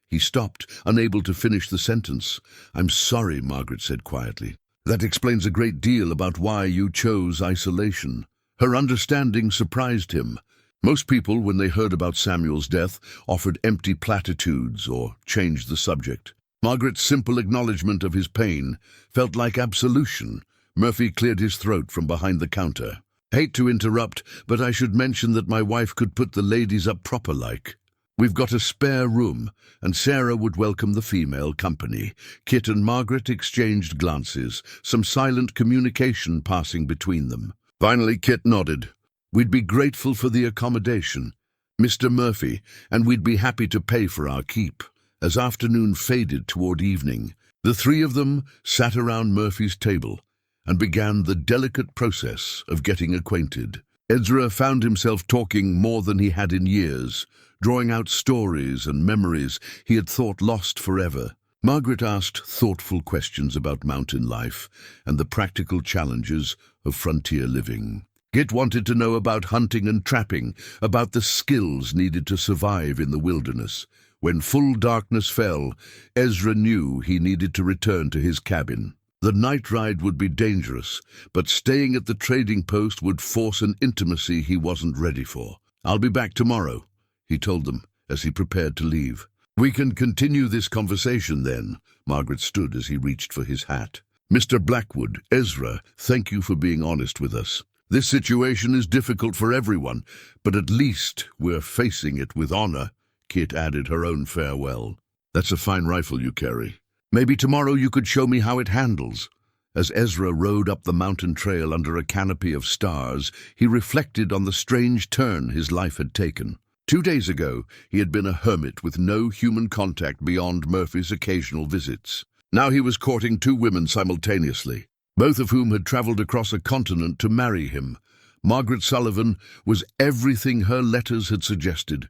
He stopped, unable to finish the sentence. I'm sorry, Margaret said quietly. That explains a great deal about why you chose isolation. Her understanding surprised him. Most people, when they heard about Samuel's death, offered empty platitudes or changed the subject. Margaret's simple acknowledgement of his pain felt like absolution. Murphy cleared his throat from behind the counter. Hate to interrupt, but I should mention that my wife could put the ladies up proper-like. We've got a spare room, and Sarah would welcome the female company. Kit and Margaret exchanged glances, some silent communication passing between them. Finally, Kit nodded. We'd be grateful for the accommodation, Mr. Murphy, and we'd be happy to pay for our keep. As afternoon faded toward evening, the 3 of them sat around Murphy's table and began the delicate process of getting acquainted. Ezra found himself talking more than he had in years, drawing out stories and memories he had thought lost forever. Margaret asked thoughtful questions about mountain life and the practical challenges of frontier living. Kit wanted to know about hunting and trapping, about the skills needed to survive in the wilderness. When full darkness fell, Ezra knew he needed to return to his cabin. The night ride would be dangerous, but staying at the trading post would force an intimacy he wasn't ready for. I'll be back tomorrow, he told them as he prepared to leave. We can continue this conversation then. Margaret stood as he reached for his hat. Mr. Blackwood, Ezra, thank you for being honest with us. This situation is difficult for everyone, but at least we're facing it with honor, Kit added her own farewell. That's a fine rifle you carry. Maybe tomorrow you could show me how it handles. As Ezra rode up the mountain trail under a canopy of stars, he reflected on the strange turn his life had taken. 2 days ago, he had been a hermit with no human contact beyond Murphy's occasional visits. Now he was courting 2 women simultaneously, both of whom had traveled across a continent to marry him. Margaret Sullivan was everything her letters had suggested.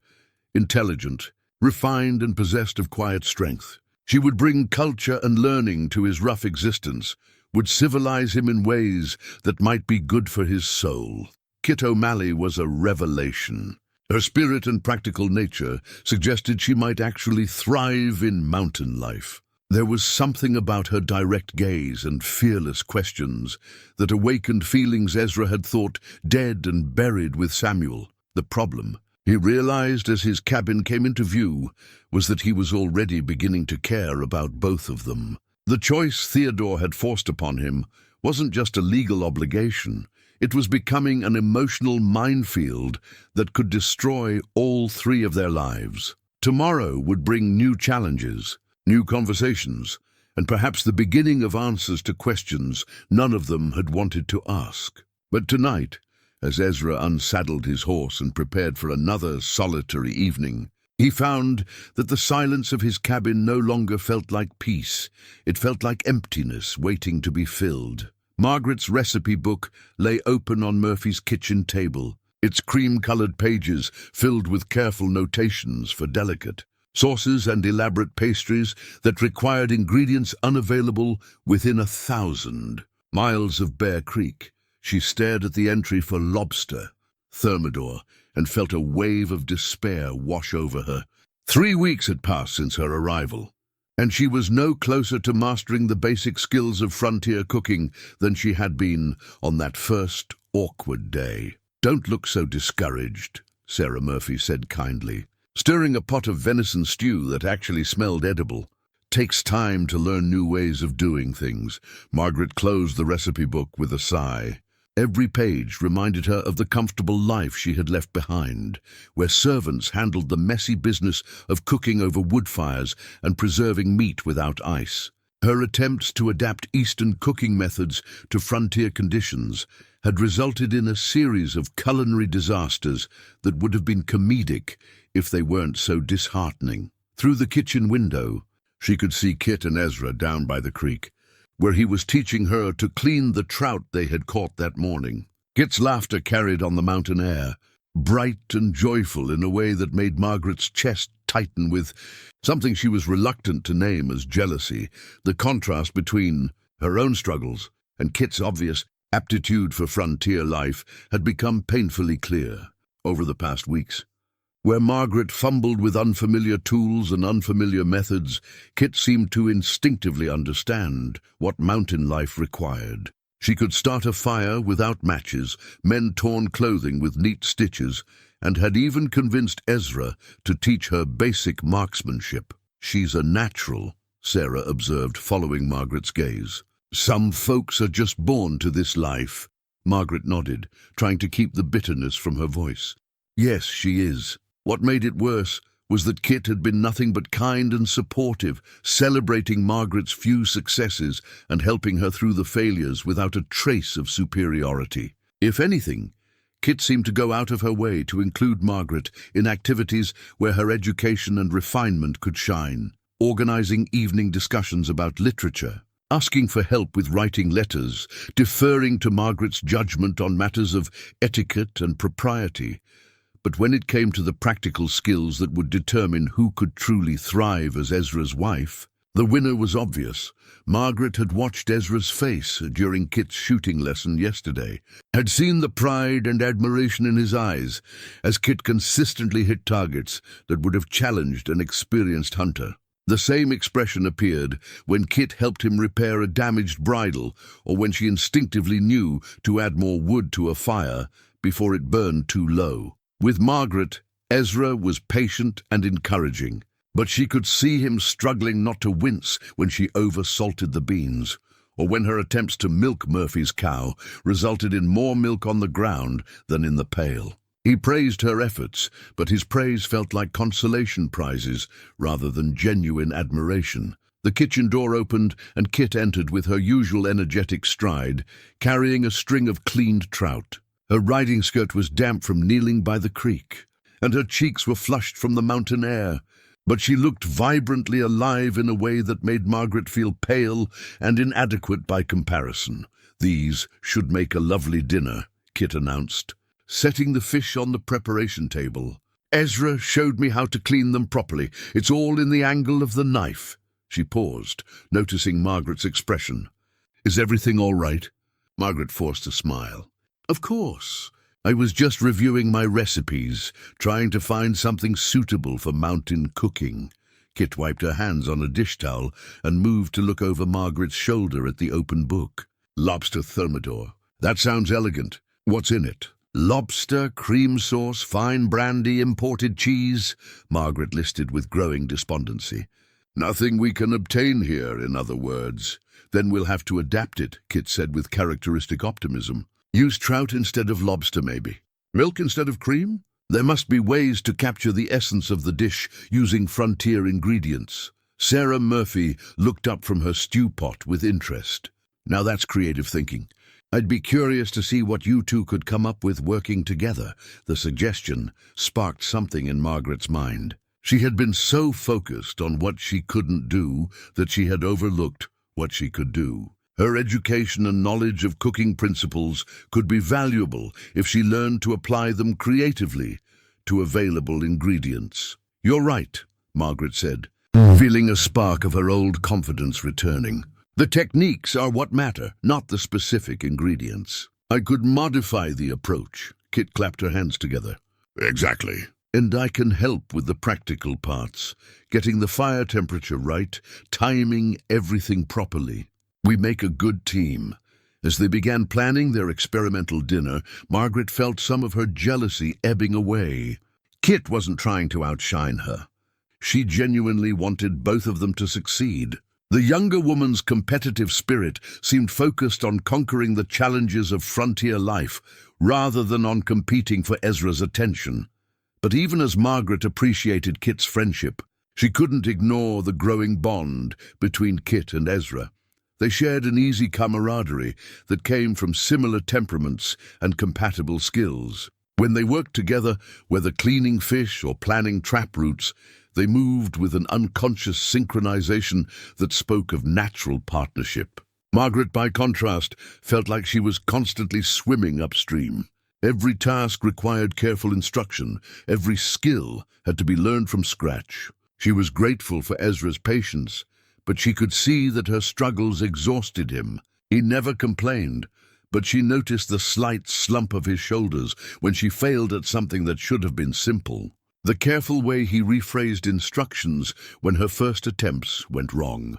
Intelligent, refined, and possessed of quiet strength. She would bring culture and learning to his rough existence, would civilize him in ways that might be good for his soul. Kit O'Malley was a revelation. Her spirit and practical nature suggested she might actually thrive in mountain life. There was something about her direct gaze and fearless questions that awakened feelings Ezra had thought dead and buried with Samuel. The problem, he realized as his cabin came into view, was that he was already beginning to care about both of them. The choice Theodore had forced upon him wasn't just a legal obligation. It was becoming an emotional minefield that could destroy all 3 of their lives. Tomorrow would bring new challenges, new conversations, and perhaps the beginning of answers to questions none of them had wanted to ask. But tonight, as Ezra unsaddled his horse and prepared for another solitary evening, he found that the silence of his cabin no longer felt like peace. It felt like emptiness waiting to be filled. Margaret's recipe book lay open on Murphy's kitchen table, its cream-colored pages filled with careful notations for delicate sauces and elaborate pastries that required ingredients unavailable within 1,000 miles of Bear Creek. She stared at the entry for lobster, Thermidor, and felt a wave of despair wash over her. 3 weeks had passed since her arrival, and she was no closer to mastering the basic skills of frontier cooking than she had been on that first awkward day. "Don't look so discouraged," Sarah Murphy said kindly, stirring a pot of venison stew that actually smelled edible. "Takes time to learn new ways of doing things." Margaret closed the recipe book with a sigh. Every page reminded her of the comfortable life she had left behind, where servants handled the messy business of cooking over wood fires and preserving meat without ice. Her attempts to adapt Eastern cooking methods to frontier conditions had resulted in a series of culinary disasters that would have been comedic if they weren't so disheartening. Through the kitchen window, she could see Kit and Ezra down by the creek, where he was teaching her to clean the trout they had caught that morning. Kit's laughter carried on the mountain air, bright and joyful in a way that made Margaret's chest tighten with something she was reluctant to name as jealousy. The contrast between her own struggles and Kit's obvious aptitude for frontier life had become painfully clear over the past weeks. Where Margaret fumbled with unfamiliar tools and unfamiliar methods, Kit seemed to instinctively understand what mountain life required. She could start a fire without matches, mend torn clothing with neat stitches, and had even convinced Ezra to teach her basic marksmanship. "She's a natural," Sarah observed, following Margaret's gaze. "Some folks are just born to this life." Margaret nodded, trying to keep the bitterness from her voice. "Yes, she is." What made it worse was that Kit had been nothing but kind and supportive, celebrating Margaret's few successes and helping her through the failures without a trace of superiority. If anything, Kit seemed to go out of her way to include Margaret in activities where her education and refinement could shine, organizing evening discussions about literature, asking for help with writing letters, deferring to Margaret's judgment on matters of etiquette and propriety. But when it came to the practical skills that would determine who could truly thrive as Ezra's wife, the winner was obvious. Margaret had watched Ezra's face during Kit's shooting lesson yesterday, had seen the pride and admiration in his eyes as Kit consistently hit targets that would have challenged an experienced hunter. The same expression appeared when Kit helped him repair a damaged bridle, or when she instinctively knew to add more wood to a fire before it burned too low. With Margaret, Ezra was patient and encouraging, but she could see him struggling not to wince when she over-salted the beans, or when her attempts to milk Murphy's cow resulted in more milk on the ground than in the pail. He praised her efforts, but his praise felt like consolation prizes rather than genuine admiration. The kitchen door opened and Kit entered with her usual energetic stride, carrying a string of cleaned trout. Her riding skirt was damp from kneeling by the creek, and her cheeks were flushed from the mountain air. But she looked vibrantly alive in a way that made Margaret feel pale and inadequate by comparison. "These should make a lovely dinner," Kit announced, setting the fish on the preparation table. "Ezra showed me how to clean them properly. It's all in the angle of the knife." She paused, noticing Margaret's expression. "Is everything all right?" Margaret forced a smile. "Of course. I was just reviewing my recipes, trying to find something suitable for mountain cooking." Kit wiped her hands on a dish towel and moved to look over Margaret's shoulder at the open book. "Lobster Thermidor. That sounds elegant. What's in it?" "Lobster, cream sauce, fine brandy, imported cheese," Margaret listed with growing despondency. "Nothing we can obtain here, in other words. Then we'll have to adapt it," Kit said with characteristic optimism. "Use trout instead of lobster, maybe. Milk instead of cream? There must be ways to capture the essence of the dish using frontier ingredients." Sarah Murphy looked up from her stew pot with interest. "Now that's creative thinking. I'd be curious to see what you two could come up with working together." The suggestion sparked something in Margaret's mind. She had been so focused on what she couldn't do that she had overlooked what she could do. Her education and knowledge of cooking principles could be valuable if she learned to apply them creatively to available ingredients. "You're right," Margaret said, feeling a spark of her old confidence returning. "The techniques are what matter, not the specific ingredients." "I could modify the approach." Kit clapped her hands together. "Exactly. And I can help with the practical parts, getting the fire temperature right, timing everything properly. We make a good team." As they began planning their experimental dinner, Margaret felt some of her jealousy ebbing away. Kit wasn't trying to outshine her. She genuinely wanted both of them to succeed. The younger woman's competitive spirit seemed focused on conquering the challenges of frontier life rather than on competing for Ezra's attention. But even as Margaret appreciated Kit's friendship, she couldn't ignore the growing bond between Kit and Ezra. They shared an easy camaraderie that came from similar temperaments and compatible skills. When they worked together, whether cleaning fish or planning trap routes, they moved with an unconscious synchronization that spoke of natural partnership. Margaret, by contrast, felt like she was constantly swimming upstream. Every task required careful instruction. Every skill had to be learned from scratch. She was grateful for Ezra's patience, but she could see that her struggles exhausted him. He never complained, but she noticed the slight slump of his shoulders when she failed at something that should have been simple. The careful way he rephrased instructions when her first attempts went wrong.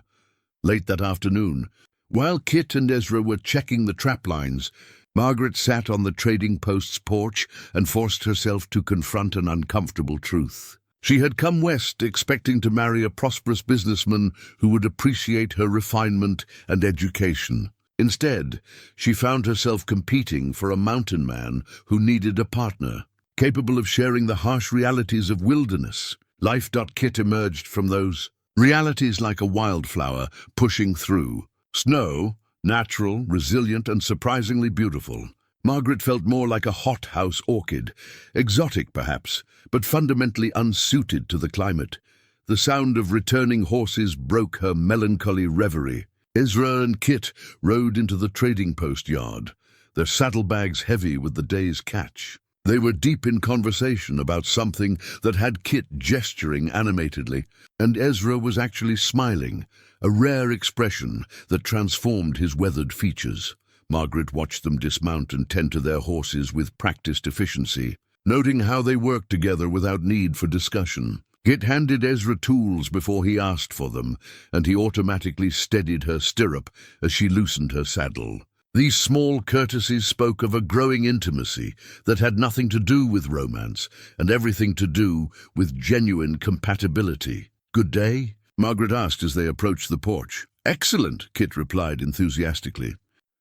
Late that afternoon, while Kit and Ezra were checking the trap lines, Margaret sat on the trading post's porch and forced herself to confront an uncomfortable truth. She had come west expecting to marry a prosperous businessman who would appreciate her refinement and education. Instead, she found herself competing for a mountain man who needed a partner, capable of sharing the harsh realities of wilderness. Life. Kit emerged from those realities like a wildflower pushing through. Snow, natural, resilient, and surprisingly beautiful. Margaret felt more like a hothouse orchid, exotic perhaps, but fundamentally unsuited to the climate. The sound of returning horses broke her melancholy reverie. Ezra and Kit rode into the trading post yard, their saddlebags heavy with the day's catch. They were deep in conversation about something that had Kit gesturing animatedly, and Ezra was actually smiling, a rare expression that transformed his weathered features. Margaret watched them dismount and tend to their horses with practiced efficiency, noting how they worked together without need for discussion. Kit handed Ezra tools before he asked for them, and he automatically steadied her stirrup as she loosened her saddle. These small courtesies spoke of a growing intimacy that had nothing to do with romance and everything to do with genuine compatibility. "Good day?" Margaret asked as they approached the porch. Excellent, Kit replied enthusiastically.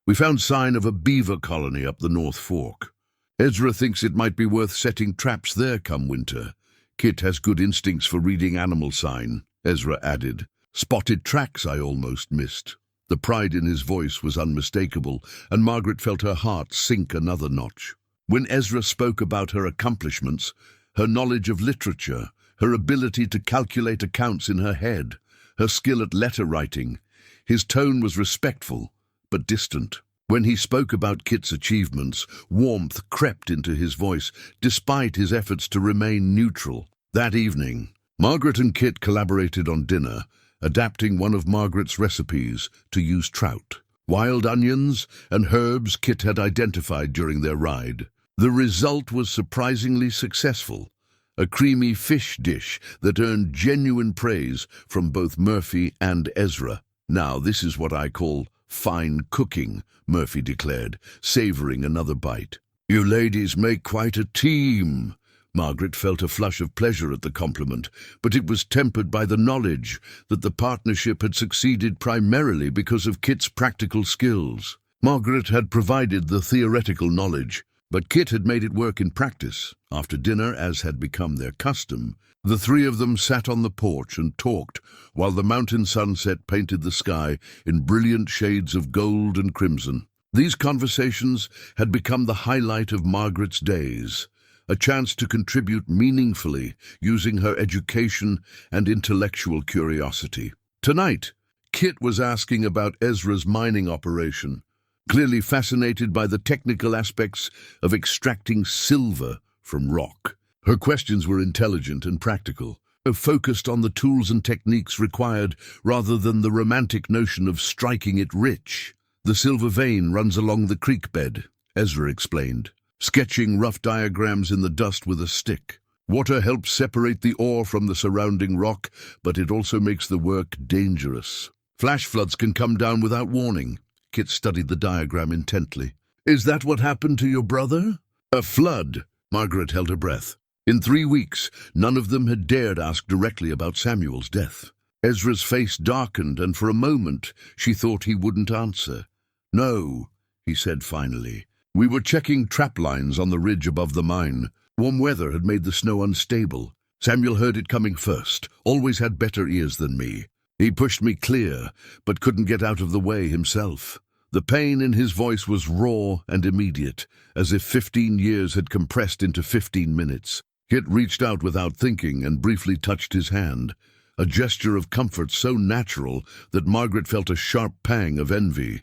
We found sign of a beaver colony up the North Fork. Ezra thinks it might be worth setting traps there come winter. Kit has good instincts for reading animal sign, Ezra added. Spotted tracks I almost missed. The pride in his voice was unmistakable, and Margaret felt her heart sink another notch. When Ezra spoke about her accomplishments, her knowledge of literature, her ability to calculate accounts in her head, her skill at letter writing, his tone was respectful, but distant. When he spoke about Kit's achievements, warmth crept into his voice, despite his efforts to remain neutral. That evening, Margaret and Kit collaborated on dinner, adapting one of Margaret's recipes to use trout, wild onions, and herbs Kit had identified during their ride. The result was surprisingly successful, a creamy fish dish that earned genuine praise from both Murphy and Ezra. Now, this is what I call fine cooking, Murphy declared, savoring another bite. You ladies make quite a team. Margaret felt a flush of pleasure at the compliment, but it was tempered by the knowledge that the partnership had succeeded primarily because of Kit's practical skills. Margaret had provided the theoretical knowledge, but Kit had made it work in practice. After dinner, as had become their custom, the three of them sat on the porch and talked while the mountain sunset painted the sky in brilliant shades of gold and crimson. These conversations had become the highlight of Margaret's days, a chance to contribute meaningfully using her education and intellectual curiosity. Tonight, Kit was asking about Ezra's mining operation, clearly fascinated by the technical aspects of extracting silver from rock. Her questions were intelligent and practical, focused on the tools and techniques required rather than the romantic notion of striking it rich. The silver vein runs along the creek bed, Ezra explained, sketching rough diagrams in the dust with a stick. Water helps separate the ore from the surrounding rock, but it also makes the work dangerous. Flash floods can come down without warning. Kit studied the diagram intently. Is that what happened to your brother? A flood. Margaret held her breath. In 3 weeks, none of them had dared ask directly about Samuel's death. Ezra's face darkened, and for a moment she thought he wouldn't answer. No, he said finally. We were checking trap lines on the ridge above the mine. Warm weather had made the snow unstable. Samuel heard it coming first, always had better ears than me. He pushed me clear, but couldn't get out of the way himself. The pain in his voice was raw and immediate, as if 15 years had compressed into 15 minutes. Kit reached out without thinking and briefly touched his hand, a gesture of comfort so natural that Margaret felt a sharp pang of envy.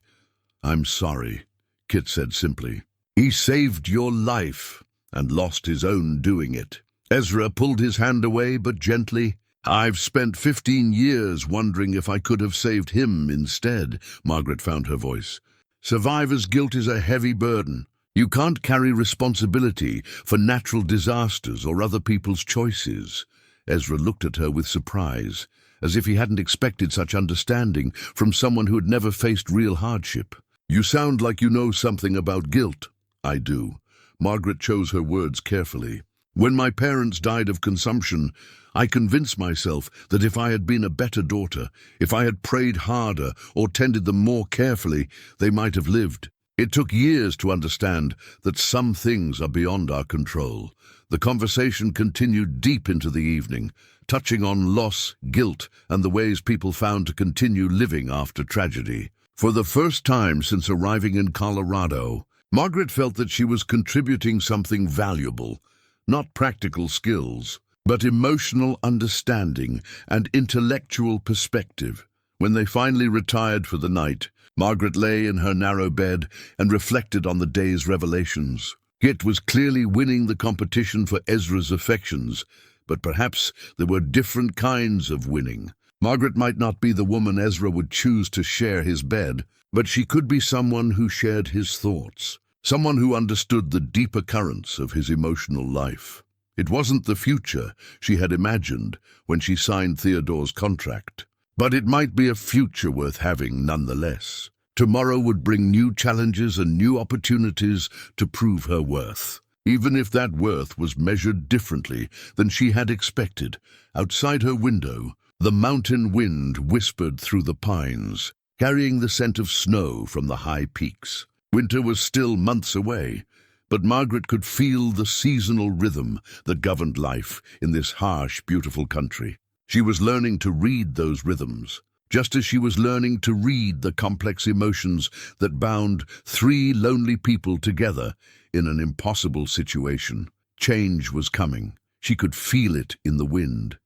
I'm sorry, Kit said simply. He saved your life and lost his own doing it. Ezra pulled his hand away, but gently. I've spent 15 years wondering if I could have saved him instead, Margaret found her voice. Survivor's guilt is a heavy burden. You can't carry responsibility for natural disasters or other people's choices. Ezra looked at her with surprise, as if he hadn't expected such understanding from someone who had never faced real hardship. You sound like you know something about guilt. I do. Margaret chose her words carefully. When my parents died of consumption, I convinced myself that if I had been a better daughter, if I had prayed harder or tended them more carefully, they might have lived. It took years to understand that some things are beyond our control. The conversation continued deep into the evening, touching on loss, guilt, and the ways people found to continue living after tragedy. For the first time since arriving in Colorado, Margaret felt that she was contributing something valuable, not practical skills, but emotional understanding and intellectual perspective. When they finally retired for the night, Margaret lay in her narrow bed and reflected on the day's revelations. Kit was clearly winning the competition for Ezra's affections, but perhaps there were different kinds of winning. Margaret might not be the woman Ezra would choose to share his bed, but she could be someone who shared his thoughts, someone who understood the deeper currents of his emotional life. It wasn't the future she had imagined when she signed Theodore's contract, but it might be a future worth having nonetheless. Tomorrow would bring new challenges and new opportunities to prove her worth, even if that worth was measured differently than she had expected. Outside her window, The mountain wind whispered through the pines, carrying the scent of snow from the high peaks. Winter was still months away, but Margaret could feel the seasonal rhythm that governed life in this harsh, beautiful country. She was learning to read those rhythms, just as she was learning to read the complex emotions that bound three lonely people together in an impossible situation. Change was coming. She could feel it in the wind.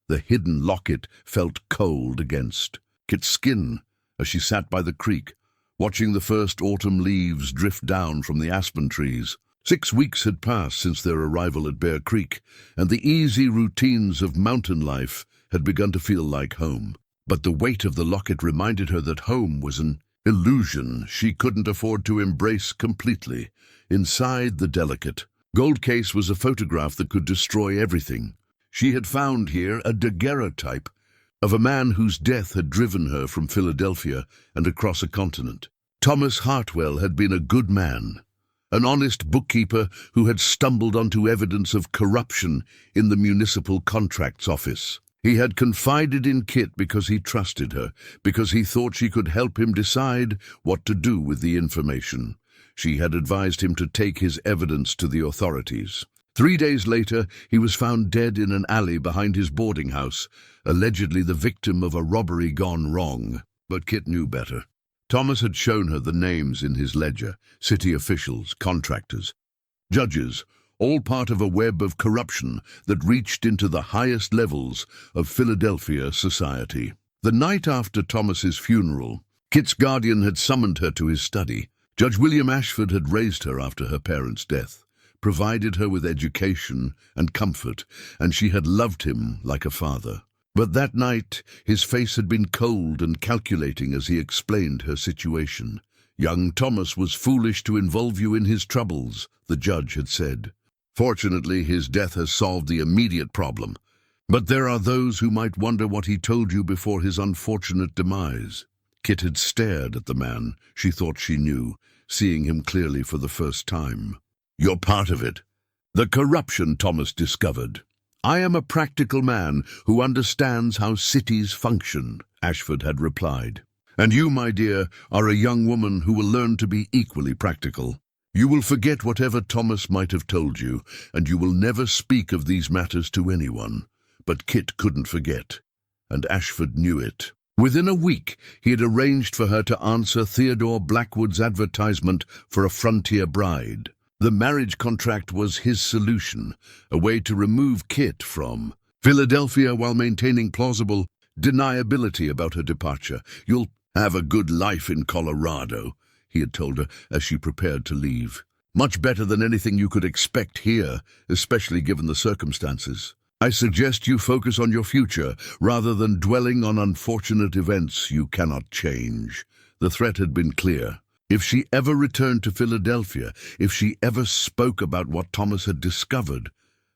The hidden locket felt cold against Kit's skin as she sat by the creek, watching the first autumn leaves drift down from the aspen trees. 6 weeks had passed since their arrival at Bear Creek, and the easy routines of mountain life had begun to feel like home. But the weight of the locket reminded her that home was an illusion she couldn't afford to embrace completely. Inside the delicate gold case was a photograph that could destroy everything. She had found here a daguerreotype of a man whose death had driven her from Philadelphia and across a continent. Thomas Hartwell had been a good man, an honest bookkeeper who had stumbled onto evidence of corruption in the municipal contracts office. He had confided in Kit because he trusted her, because he thought she could help him decide what to do with the information. She had advised him to take his evidence to the authorities. 3 days later, he was found dead in an alley behind his boarding house, allegedly the victim of a robbery gone wrong. But Kit knew better. Thomas had shown her the names in his ledger: city officials, contractors, judges, all part of a web of corruption that reached into the highest levels of Philadelphia society. The night after Thomas's funeral, Kit's guardian had summoned her to his study. Judge William Ashford had raised her after her parents' death, provided her with education and comfort, and she had loved him like a father. But that night, his face had been cold and calculating as he explained her situation. "Young Thomas was foolish to involve you in his troubles," the judge had said. "Fortunately, his death has solved the immediate problem. But there are those who might wonder what he told you before his unfortunate demise." Kit had stared at the man she thought she knew, seeing him clearly for the first time. "You're part of it. The corruption," Thomas discovered. "I am a practical man who understands how cities function," Ashford had replied. "And you, my dear, are a young woman who will learn to be equally practical. You will forget whatever Thomas might have told you, and you will never speak of these matters to anyone." But Kit couldn't forget, and Ashford knew it. Within a week, he had arranged for her to answer Theodore Blackwood's advertisement for a frontier bride. The marriage contract was his solution, a way to remove Kit from Philadelphia while maintaining plausible deniability about her departure. "You'll have a good life in Colorado," he had told her as she prepared to leave. "Much better than anything you could expect here, especially given the circumstances. I suggest you focus on your future rather than dwelling on unfortunate events you cannot change." The threat had been clear. If she ever returned to Philadelphia, if she ever spoke about what Thomas had discovered,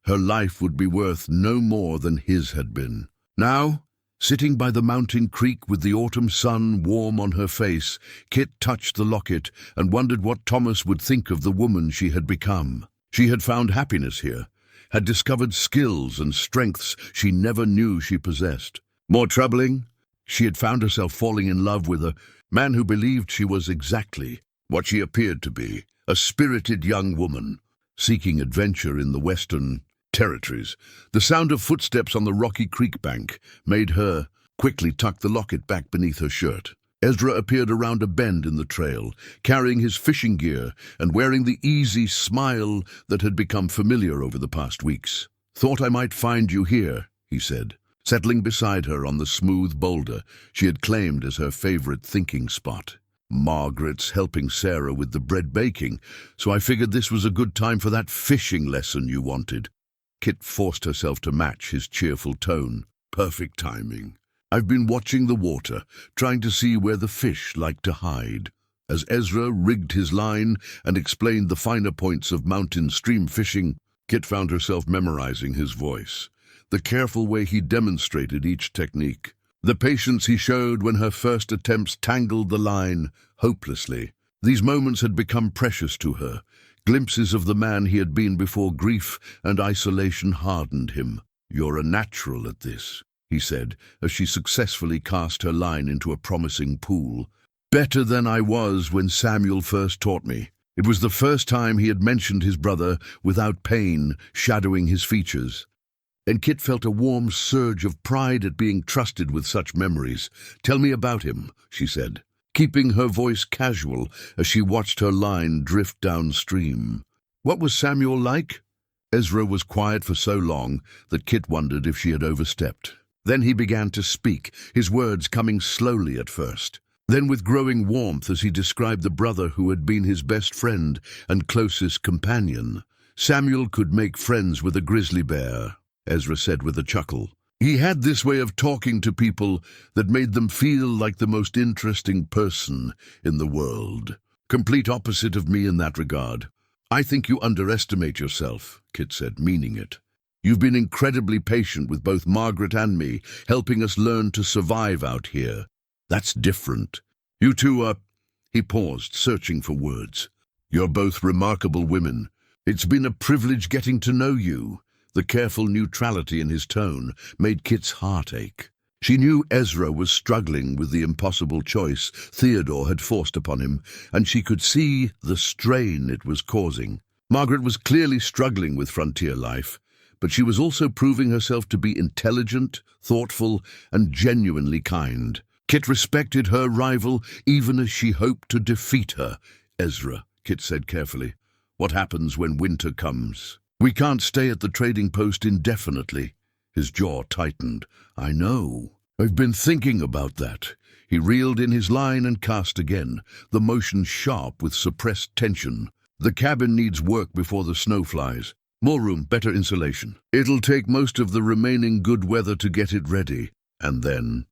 her life would be worth no more than his had been. Now, sitting by the mountain creek with the autumn sun warm on her face, Kit touched the locket and wondered what Thomas would think of the woman she had become. She had found happiness here, had discovered skills and strengths she never knew she possessed. More troubling, she had found herself falling in love with a man who believed she was exactly what she appeared to be, a spirited young woman seeking adventure in the western territories. The sound of footsteps on the rocky creek bank made her quickly tuck the locket back beneath her shirt. Ezra appeared around a bend in the trail, carrying his fishing gear and wearing the easy smile that had become familiar over the past weeks. "Thought I might find you here," he said, settling beside her on the smooth boulder she had claimed as her favorite thinking spot. "Margaret's helping Sarah with the bread baking, so I figured this was a good time for that fishing lesson you wanted." Kit forced herself to match his cheerful tone. "Perfect timing. I've been watching the water, trying to see where the fish like to hide." As Ezra rigged his line and explained the finer points of mountain stream fishing, Kit found herself memorizing his voice, the careful way he demonstrated each technique, the patience he showed when her first attempts tangled the line hopelessly. These moments had become precious to her, glimpses of the man he had been before grief and isolation hardened him. "You're a natural at this," he said, as she successfully cast her line into a promising pool. Better than I was when Samuel first taught me. It was the first time he had mentioned his brother without pain shadowing his features. And Kit felt a warm surge of pride at being trusted with such memories. "Tell me about him," she said, keeping her voice casual as she watched her line drift downstream. "What was Samuel like?" Ezra was quiet for so long that Kit wondered if she had overstepped. Then he began to speak, his words coming slowly at first, then with growing warmth as he described the brother who had been his best friend and closest companion. "Samuel could make friends with a grizzly bear," Ezra said with a chuckle. "He had this way of talking to people that made them feel like the most interesting person in the world. Complete opposite of me in that regard." "I think you underestimate yourself," Kit said, meaning it. "You've been incredibly patient with both Margaret and me, helping us learn to survive out here. That's different. You two are—" He paused, searching for words. "You're both remarkable women. It's been a privilege getting to know you." The careful neutrality in his tone made Kit's heart ache. She knew Ezra was struggling with the impossible choice Theodore had forced upon him, and she could see the strain it was causing. Margaret was clearly struggling with frontier life, but she was also proving herself to be intelligent, thoughtful, and genuinely kind. Kit respected her rival even as she hoped to defeat her. "Ezra," Kit said carefully, "what happens when winter comes? We can't stay at the trading post indefinitely." His jaw tightened. "I know. I've been thinking about that." He reeled in his line and cast again, the motion sharp with suppressed tension. "The cabin needs work before the snow flies. More room, better insulation. It'll take most of the remaining good weather to get it ready. And then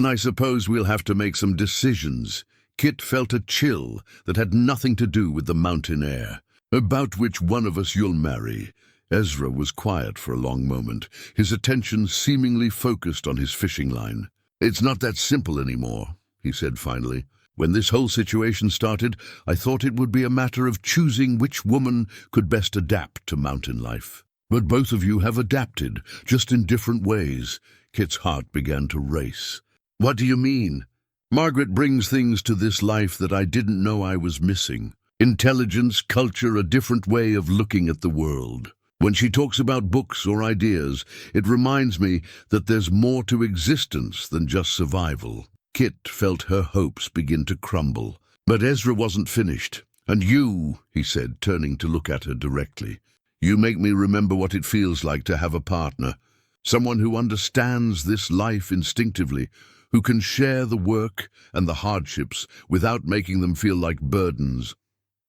I suppose we'll have to make some decisions." Kit felt a chill that had nothing to do with the mountain air. "About which one of us you'll marry." Ezra was quiet for a long moment, his attention seemingly focused on his fishing line. "It's not that simple anymore," he said finally. "When this whole situation started, I thought it would be a matter of choosing which woman could best adapt to mountain life. But both of you have adapted, just in different ways." Kit's heart began to race. "What do you mean?" "Margaret brings things to this life that I didn't know I was missing. Intelligence, culture, a different way of looking at the world. When she talks about books or ideas, it reminds me that there's more to existence than just survival." Kit felt her hopes begin to crumble. But Ezra wasn't finished. "And you," he said, turning to look at her directly, "you make me remember what it feels like to have a partner. Someone who understands this life instinctively, who can share the work and the hardships without making them feel like burdens."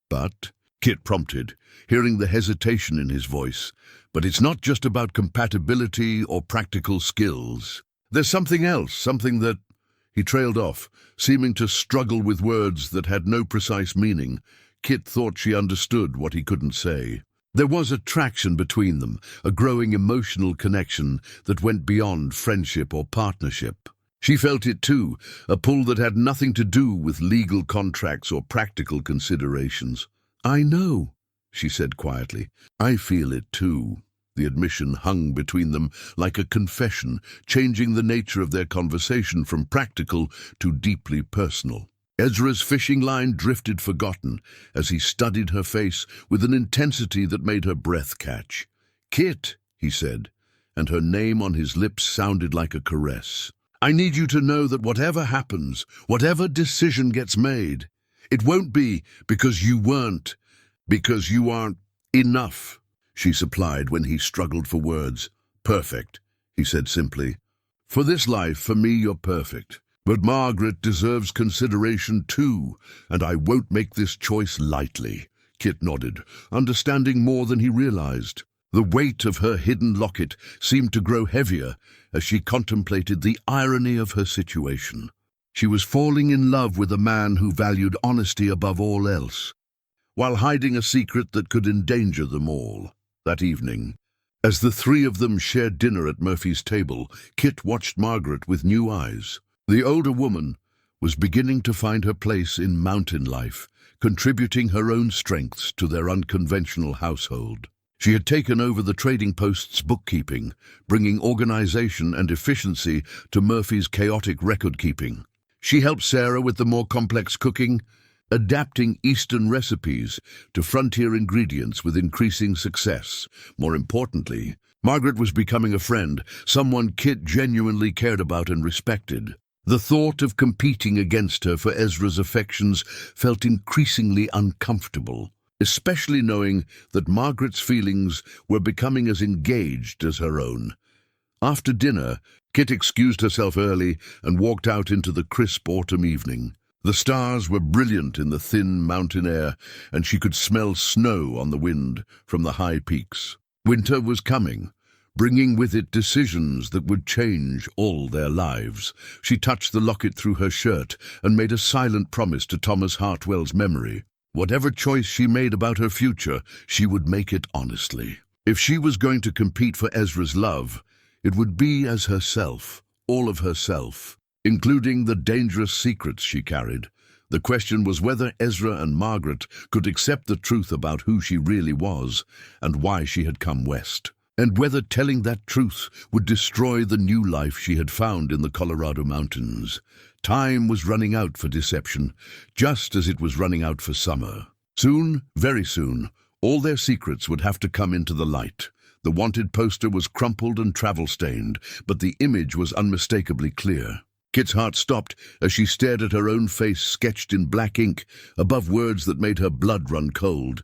"But," Kit prompted, hearing the hesitation in his voice, "but it's not just about compatibility or practical skills. There's something else, something that—" He trailed off, seeming to struggle with words that had no precise meaning. Kit thought she understood what he couldn't say. There was attraction between them, a growing emotional connection that went beyond friendship or partnership. She felt it too, a pull that had nothing to do with legal contracts or practical considerations. "I know," she said quietly. "I feel it too." The admission hung between them like a confession, changing the nature of their conversation from practical to deeply personal. Ezra's fishing line drifted forgotten as he studied her face with an intensity that made her breath catch. "Kit," he said, and her name on his lips sounded like a caress. "I need you to know that whatever happens, whatever decision gets made, it won't be because you aren't enough," she supplied when he struggled for words. "Perfect," he said simply. "For this life, for me, you're perfect. But Margaret deserves consideration too, and I won't make this choice lightly." Kit nodded, understanding more than he realized. The weight of her hidden locket seemed to grow heavier as she contemplated the irony of her situation. She was falling in love with a man who valued honesty above all else, while hiding a secret that could endanger them all. That evening, as the three of them shared dinner at Murphy's table, Kit watched Margaret with new eyes. The older woman was beginning to find her place in mountain life, contributing her own strengths to their unconventional household. She had taken over the trading post's bookkeeping, bringing organization and efficiency to Murphy's chaotic record-keeping. She helped Sarah with the more complex cooking, adapting Eastern recipes to frontier ingredients with increasing success. More importantly, Margaret was becoming a friend, someone Kit genuinely cared about and respected. The thought of competing against her for Ezra's affections felt increasingly uncomfortable, especially knowing that Margaret's feelings were becoming as engaged as her own. After dinner, Kit excused herself early and walked out into the crisp autumn evening. The stars were brilliant in the thin mountain air, and she could smell snow on the wind from the high peaks. Winter was coming, bringing with it decisions that would change all their lives. She touched the locket through her shirt and made a silent promise to Thomas Hartwell's memory. Whatever choice she made about her future, she would make it honestly. If she was going to compete for Ezra's love, it would be as herself, all of herself, including the dangerous secrets she carried. The question was whether Ezra and Margaret could accept the truth about who she really was and why she had come west, and whether telling that truth would destroy the new life she had found in the Colorado mountains. Time was running out for deception, just as it was running out for summer. Soon, very soon, all their secrets would have to come into the light. The wanted poster was crumpled and travel-stained, but the image was unmistakably clear. Kit's heart stopped as she stared at her own face sketched in black ink above words that made her blood run cold.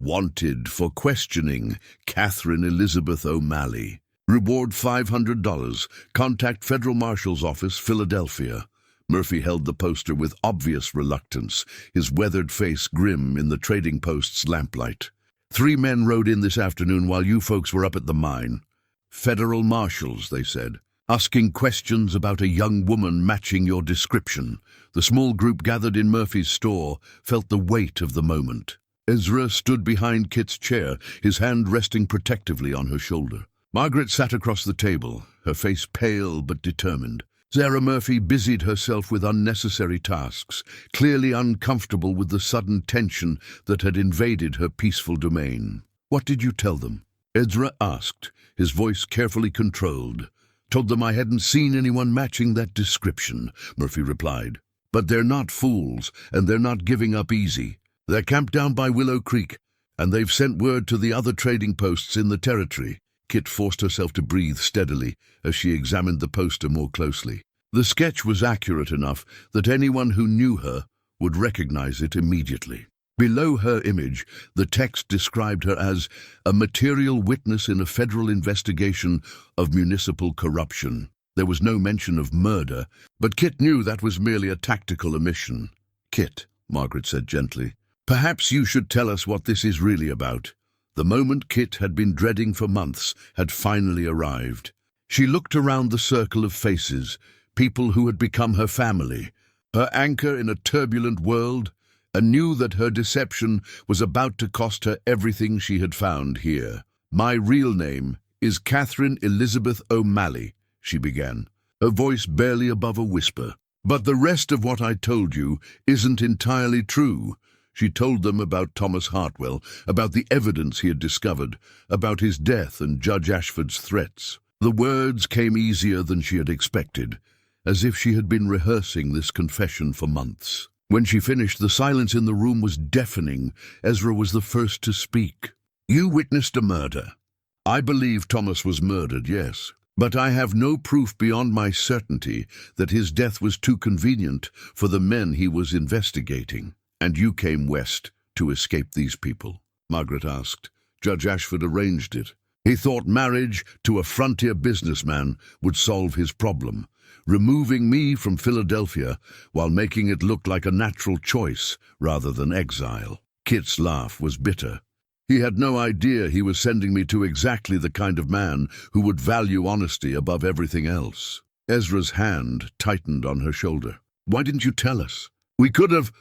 Wanted for questioning Catherine Elizabeth O'Malley. Reward $500. Contact Federal Marshal's Office, Philadelphia. Murphy held the poster with obvious reluctance, his weathered face grim in the trading post's lamplight. 3 men rode in this afternoon while you folks were up at the mine. Federal Marshals, they said, asking questions about a young woman matching your description. The small group gathered in Murphy's store felt the weight of the moment. Ezra stood behind Kit's chair, his hand resting protectively on her shoulder. Margaret sat across the table, her face pale but determined. Sarah Murphy busied herself with unnecessary tasks, clearly uncomfortable with the sudden tension that had invaded her peaceful domain. What did you tell them? Ezra asked, his voice carefully controlled. Told them I hadn't seen anyone matching that description, Murphy replied. But they're not fools, and they're not giving up easy. They're camped down by Willow Creek, and they've sent word to the other trading posts in the territory. Kit forced herself to breathe steadily as she examined the poster more closely. The sketch was accurate enough that anyone who knew her would recognize it immediately. Below her image, the text described her as a material witness in a federal investigation of municipal corruption. There was no mention of murder, but Kit knew that was merely a tactical omission. Kit, Margaret said gently, perhaps you should tell us what this is really about. The moment Kit had been dreading for months had finally arrived. She looked around the circle of faces, people who had become her family, her anchor in a turbulent world, and knew that her deception was about to cost her everything she had found here. My real name is Catherine Elizabeth O'Malley, she began, her voice barely above a whisper. But the rest of what I told you isn't entirely true. She told them about Thomas Hartwell, about the evidence he had discovered, about his death and Judge Ashford's threats. The words came easier than she had expected, as if she had been rehearsing this confession for months. When she finished, the silence in the room was deafening. Ezra was the first to speak. You witnessed a murder. I believe Thomas was murdered, yes. But I have no proof beyond my certainty that his death was too convenient for the men he was investigating. And you came west to escape these people? Margaret asked. Judge Ashford arranged it. He thought marriage to a frontier businessman would solve his problem, removing me from Philadelphia while making it look like a natural choice rather than exile. Kit's laugh was bitter. He had no idea he was sending me to exactly the kind of man who would value honesty above everything else. Ezra's hand tightened on her shoulder. Why didn't you tell us? We could have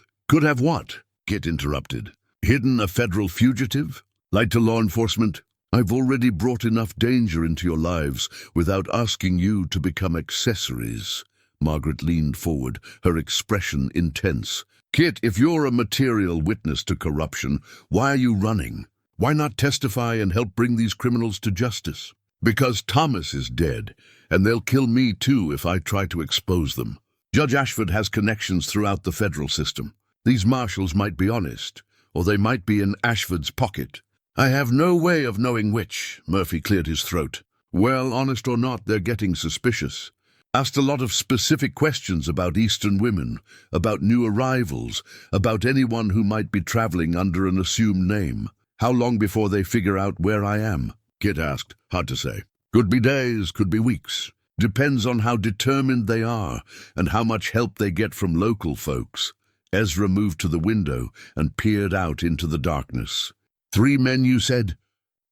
what? Kit interrupted. Hidden a federal fugitive? Lied to law enforcement? I've already brought enough danger into your lives without asking you to become accessories. Margaret leaned forward, her expression intense. Kit, if you're a material witness to corruption, why are you running? Why not testify and help bring these criminals to justice? Because Thomas is dead, and they'll kill me too if I try to expose them. Judge Ashford has connections throughout the federal system. These marshals might be honest, or they might be in Ashford's pocket. I have no way of knowing which. Murphy cleared his throat. Well, honest or not, they're getting suspicious. Asked a lot of specific questions about Eastern women, about new arrivals, about anyone who might be traveling under an assumed name. How long before they figure out where I am? Kit asked. Hard to say. Could be days, could be weeks. Depends on how determined they are and how much help they get from local folks. Ezra moved to the window and peered out into the darkness. 3 men, you said?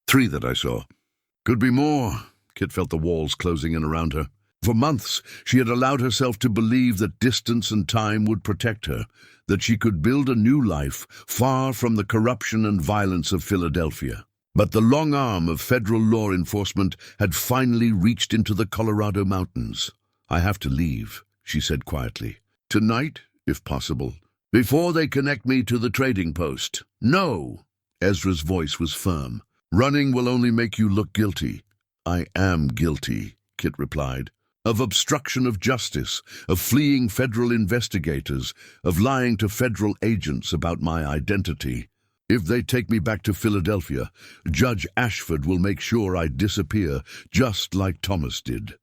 3 that I saw. Could be more. Kit felt the walls closing in around her. For months, she had allowed herself to believe that distance and time would protect her, that she could build a new life far from the corruption and violence of Philadelphia. But the long arm of federal law enforcement had finally reached into the Colorado mountains. I have to leave, she said quietly. Tonight, if possible. Before they connect me to the trading post. No! Ezra's voice was firm. Running will only make you look guilty. I am guilty, Kit replied. Of obstruction of justice, of fleeing federal investigators, of lying to federal agents about my identity. If they take me back to Philadelphia, Judge Ashford will make sure I disappear, just like Thomas did.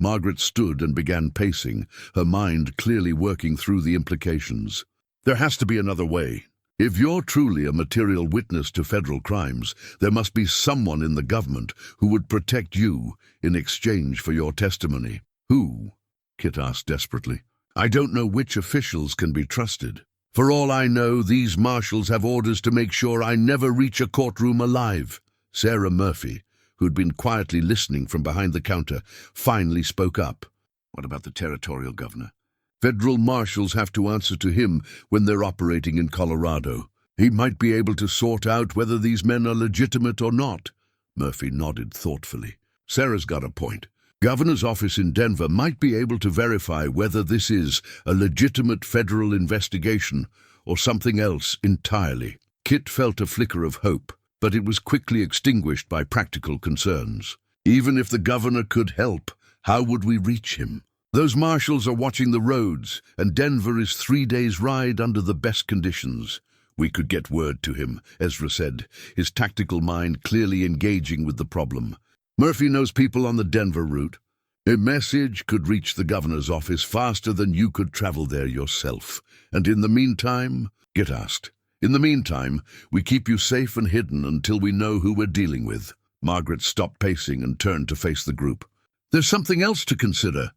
Margaret stood and began pacing, her mind clearly working through the implications. There has to be another way. If you're truly a material witness to federal crimes, there must be someone in the government who would protect you in exchange for your testimony. Who? Kit asked desperately. I don't know which officials can be trusted. For all I know, these marshals have orders to make sure I never reach a courtroom alive. Sarah Murphy, who'd been quietly listening from behind the counter, finally spoke up. What about the territorial governor? Federal marshals have to answer to him when they're operating in Colorado. He might be able to sort out whether these men are legitimate or not. Murphy nodded thoughtfully. Sarah's got a point. Governor's office in Denver might be able to verify whether this is a legitimate federal investigation or something else entirely. Kit felt a flicker of hope, but it was quickly extinguished by practical concerns. Even if the governor could help, how would we reach him? Those marshals are watching the roads, and Denver is 3 days' ride under the best conditions. We could get word to him, Ezra said, his tactical mind clearly engaging with the problem. Murphy knows people on the Denver route. A message could reach the governor's office faster than you could travel there yourself. And in the meantime, Kit asked, in the meantime, we keep you safe and hidden until we know who we're dealing with. Margaret stopped pacing and turned to face the group. There's something else to consider.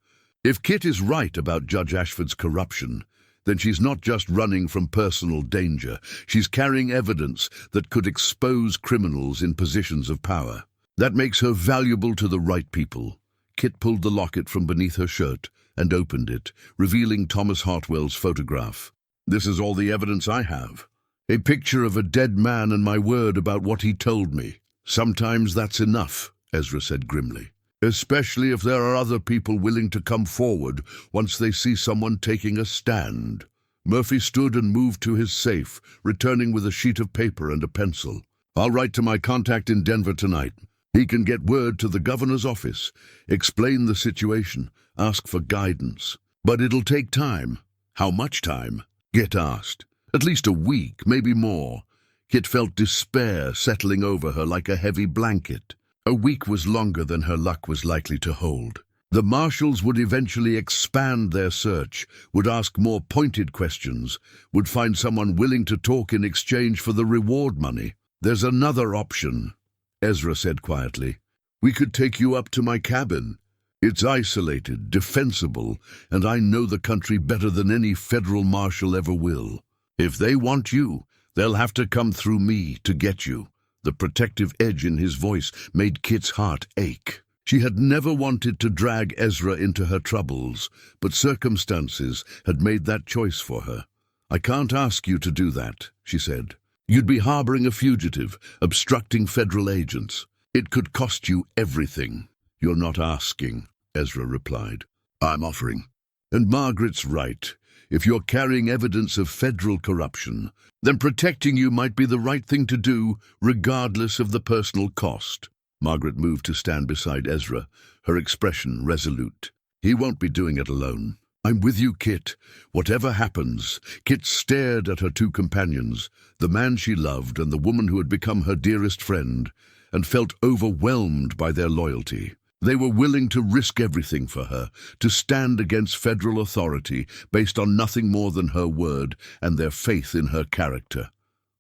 If Kit is right about Judge Ashford's corruption, then she's not just running from personal danger. She's carrying evidence that could expose criminals in positions of power. That makes her valuable to the right people. Kit pulled the locket from beneath her shirt and opened it, revealing Thomas Hartwell's photograph. This is all the evidence I have. A picture of a dead man and my word about what he told me. Sometimes that's enough, Ezra said grimly. Especially if there are other people willing to come forward once they see someone taking a stand. Murphy stood and moved to his safe, returning with a sheet of paper and a pencil. I'll write to my contact in Denver tonight. He can get word to the governor's office, explain the situation, ask for guidance. But it'll take time. How much time? Kit asked. At least a week, maybe more. Kit felt despair settling over her like a heavy blanket. A week was longer than her luck was likely to hold. The marshals would eventually expand their search, would ask more pointed questions, would find someone willing to talk in exchange for the reward money. There's another option, Ezra said quietly. We could take you up to my cabin. It's isolated, defensible, and I know the country better than any federal marshal ever will. If they want you, they'll have to come through me to get you. The protective edge in his voice made Kit's heart ache. She had never wanted to drag Ezra into her troubles, but circumstances had made that choice for her. I can't ask you to do that, she said. You'd be harboring a fugitive, obstructing federal agents. It could cost you everything. You're not asking, Ezra replied. I'm offering. And Margaret's right. If you're carrying evidence of federal corruption, then protecting you might be the right thing to do, regardless of the personal cost." Margaret moved to stand beside Ezra, her expression resolute. "He won't be doing it alone. I'm with you, Kit. Whatever happens." Kit stared at her two companions, the man she loved and the woman who had become her dearest friend, and felt overwhelmed by their loyalty. They were willing to risk everything for her, to stand against federal authority based on nothing more than her word and their faith in her character.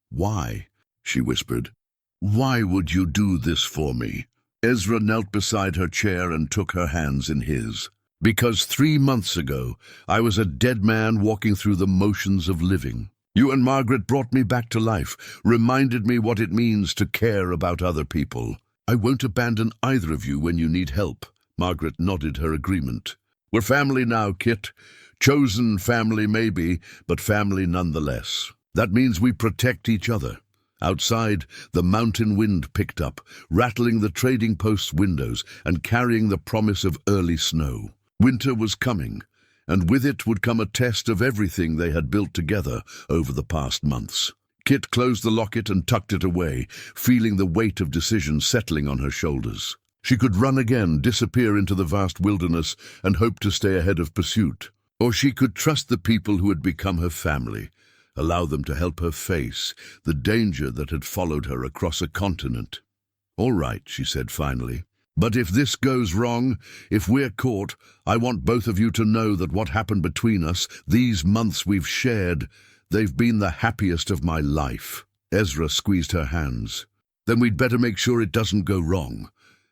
"Why?" she whispered. "Why would you do this for me?" Ezra knelt beside her chair and took her hands in his. "Because 3 months ago, I was a dead man walking through the motions of living. You and Margaret brought me back to life, reminded me what it means to care about other people. I won't abandon either of you when you need help." Margaret nodded her agreement. "We're family now, Kit. Chosen family maybe, but family nonetheless. That means we protect each other." Outside, the mountain wind picked up, rattling the trading post's windows and carrying the promise of early snow. Winter was coming, and with it would come a test of everything they had built together over the past months. Kit closed the locket and tucked it away, feeling the weight of decision settling on her shoulders. She could run again, disappear into the vast wilderness, and hope to stay ahead of pursuit. Or she could trust the people who had become her family, allow them to help her face the danger that had followed her across a continent. "All right," she said finally. "But if this goes wrong, if we're caught, I want both of you to know that what happened between us, these months we've shared, they've been the happiest of my life." Ezra squeezed her hands. "Then we'd better make sure it doesn't go wrong."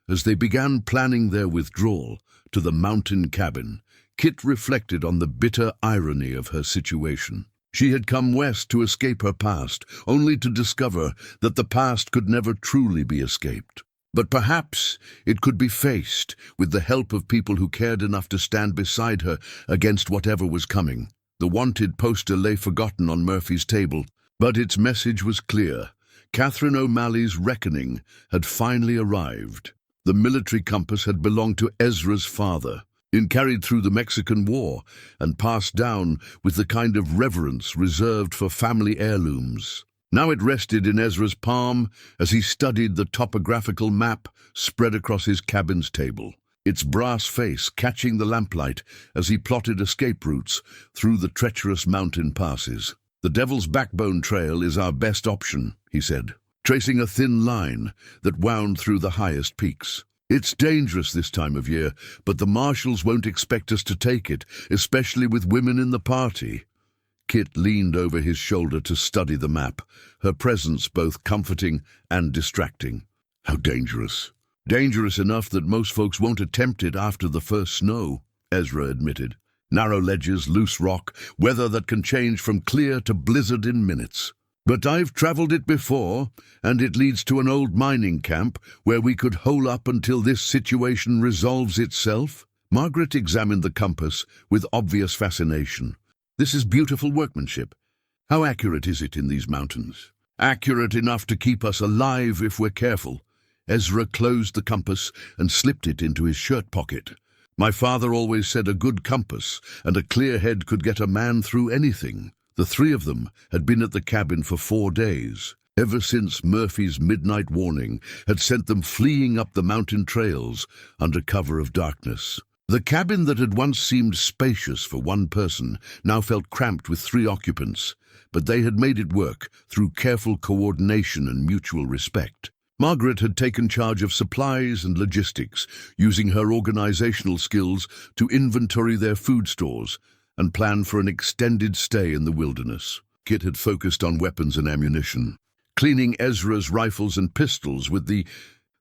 As they began planning their withdrawal to the mountain cabin, Kit reflected on the bitter irony of her situation. She had come west to escape her past, only to discover that the past could never truly be escaped. But perhaps it could be faced with the help of people who cared enough to stand beside her against whatever was coming. The wanted poster lay forgotten on Murphy's table, but its message was clear. Catherine O'Malley's reckoning had finally arrived. The military compass had belonged to Ezra's father, carried through the Mexican War and passed down with the kind of reverence reserved for family heirlooms. Now it rested in Ezra's palm as he studied the topographical map spread across his cabin's table, its brass face catching the lamplight as he plotted escape routes through the treacherous mountain passes. "The Devil's Backbone Trail is our best option," he said, tracing a thin line that wound through the highest peaks. "It's dangerous this time of year, but the marshals won't expect us to take it, especially with women in the party." Kit leaned over his shoulder to study the map, her presence both comforting and distracting. "How dangerous?" "Dangerous enough that most folks won't attempt it after the first snow," Ezra admitted. "Narrow ledges, loose rock, weather that can change from clear to blizzard in minutes. But I've traveled it before, and it leads to an old mining camp where we could hole up until this situation resolves itself." Margaret examined the compass with obvious fascination. "This is beautiful workmanship. How accurate is it in these mountains?" "Accurate enough to keep us alive if we're careful." Ezra closed the compass and slipped it into his shirt pocket. "My father always said a good compass and a clear head could get a man through anything." The three of them had been at the cabin for 4 days, ever since Murphy's midnight warning had sent them fleeing up the mountain trails under cover of darkness. The cabin that had once seemed spacious for one person now felt cramped with 3 occupants, but they had made it work through careful coordination and mutual respect. Margaret had taken charge of supplies and logistics, using her organizational skills to inventory their food stores and plan for an extended stay in the wilderness. Kit had focused on weapons and ammunition, cleaning Ezra's rifles and pistols with the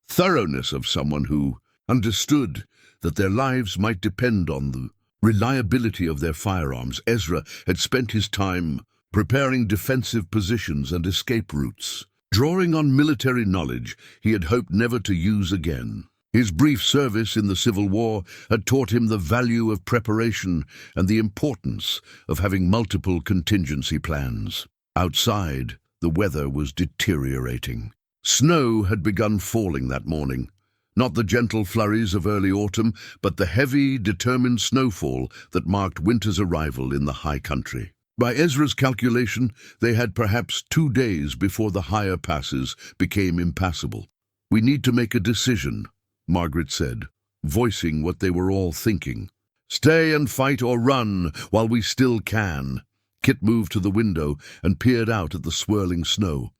thoroughness of someone who understood that their lives might depend on the reliability of their firearms. Ezra had spent his time preparing defensive positions and escape routes, drawing on military knowledge he had hoped never to use again. His brief service in the Civil War had taught him the value of preparation and the importance of having multiple contingency plans. Outside, the weather was deteriorating. Snow had begun falling that morning, Not the gentle flurries of early autumn, but the heavy, determined snowfall that marked winter's arrival in the high country. By Ezra's calculation, they had perhaps 2 days before the higher passes became impassable. "We need to make a decision," Margaret said, voicing what they were all thinking. "Stay and fight or run while we still can." Kit moved to the window and peered out at the swirling snow.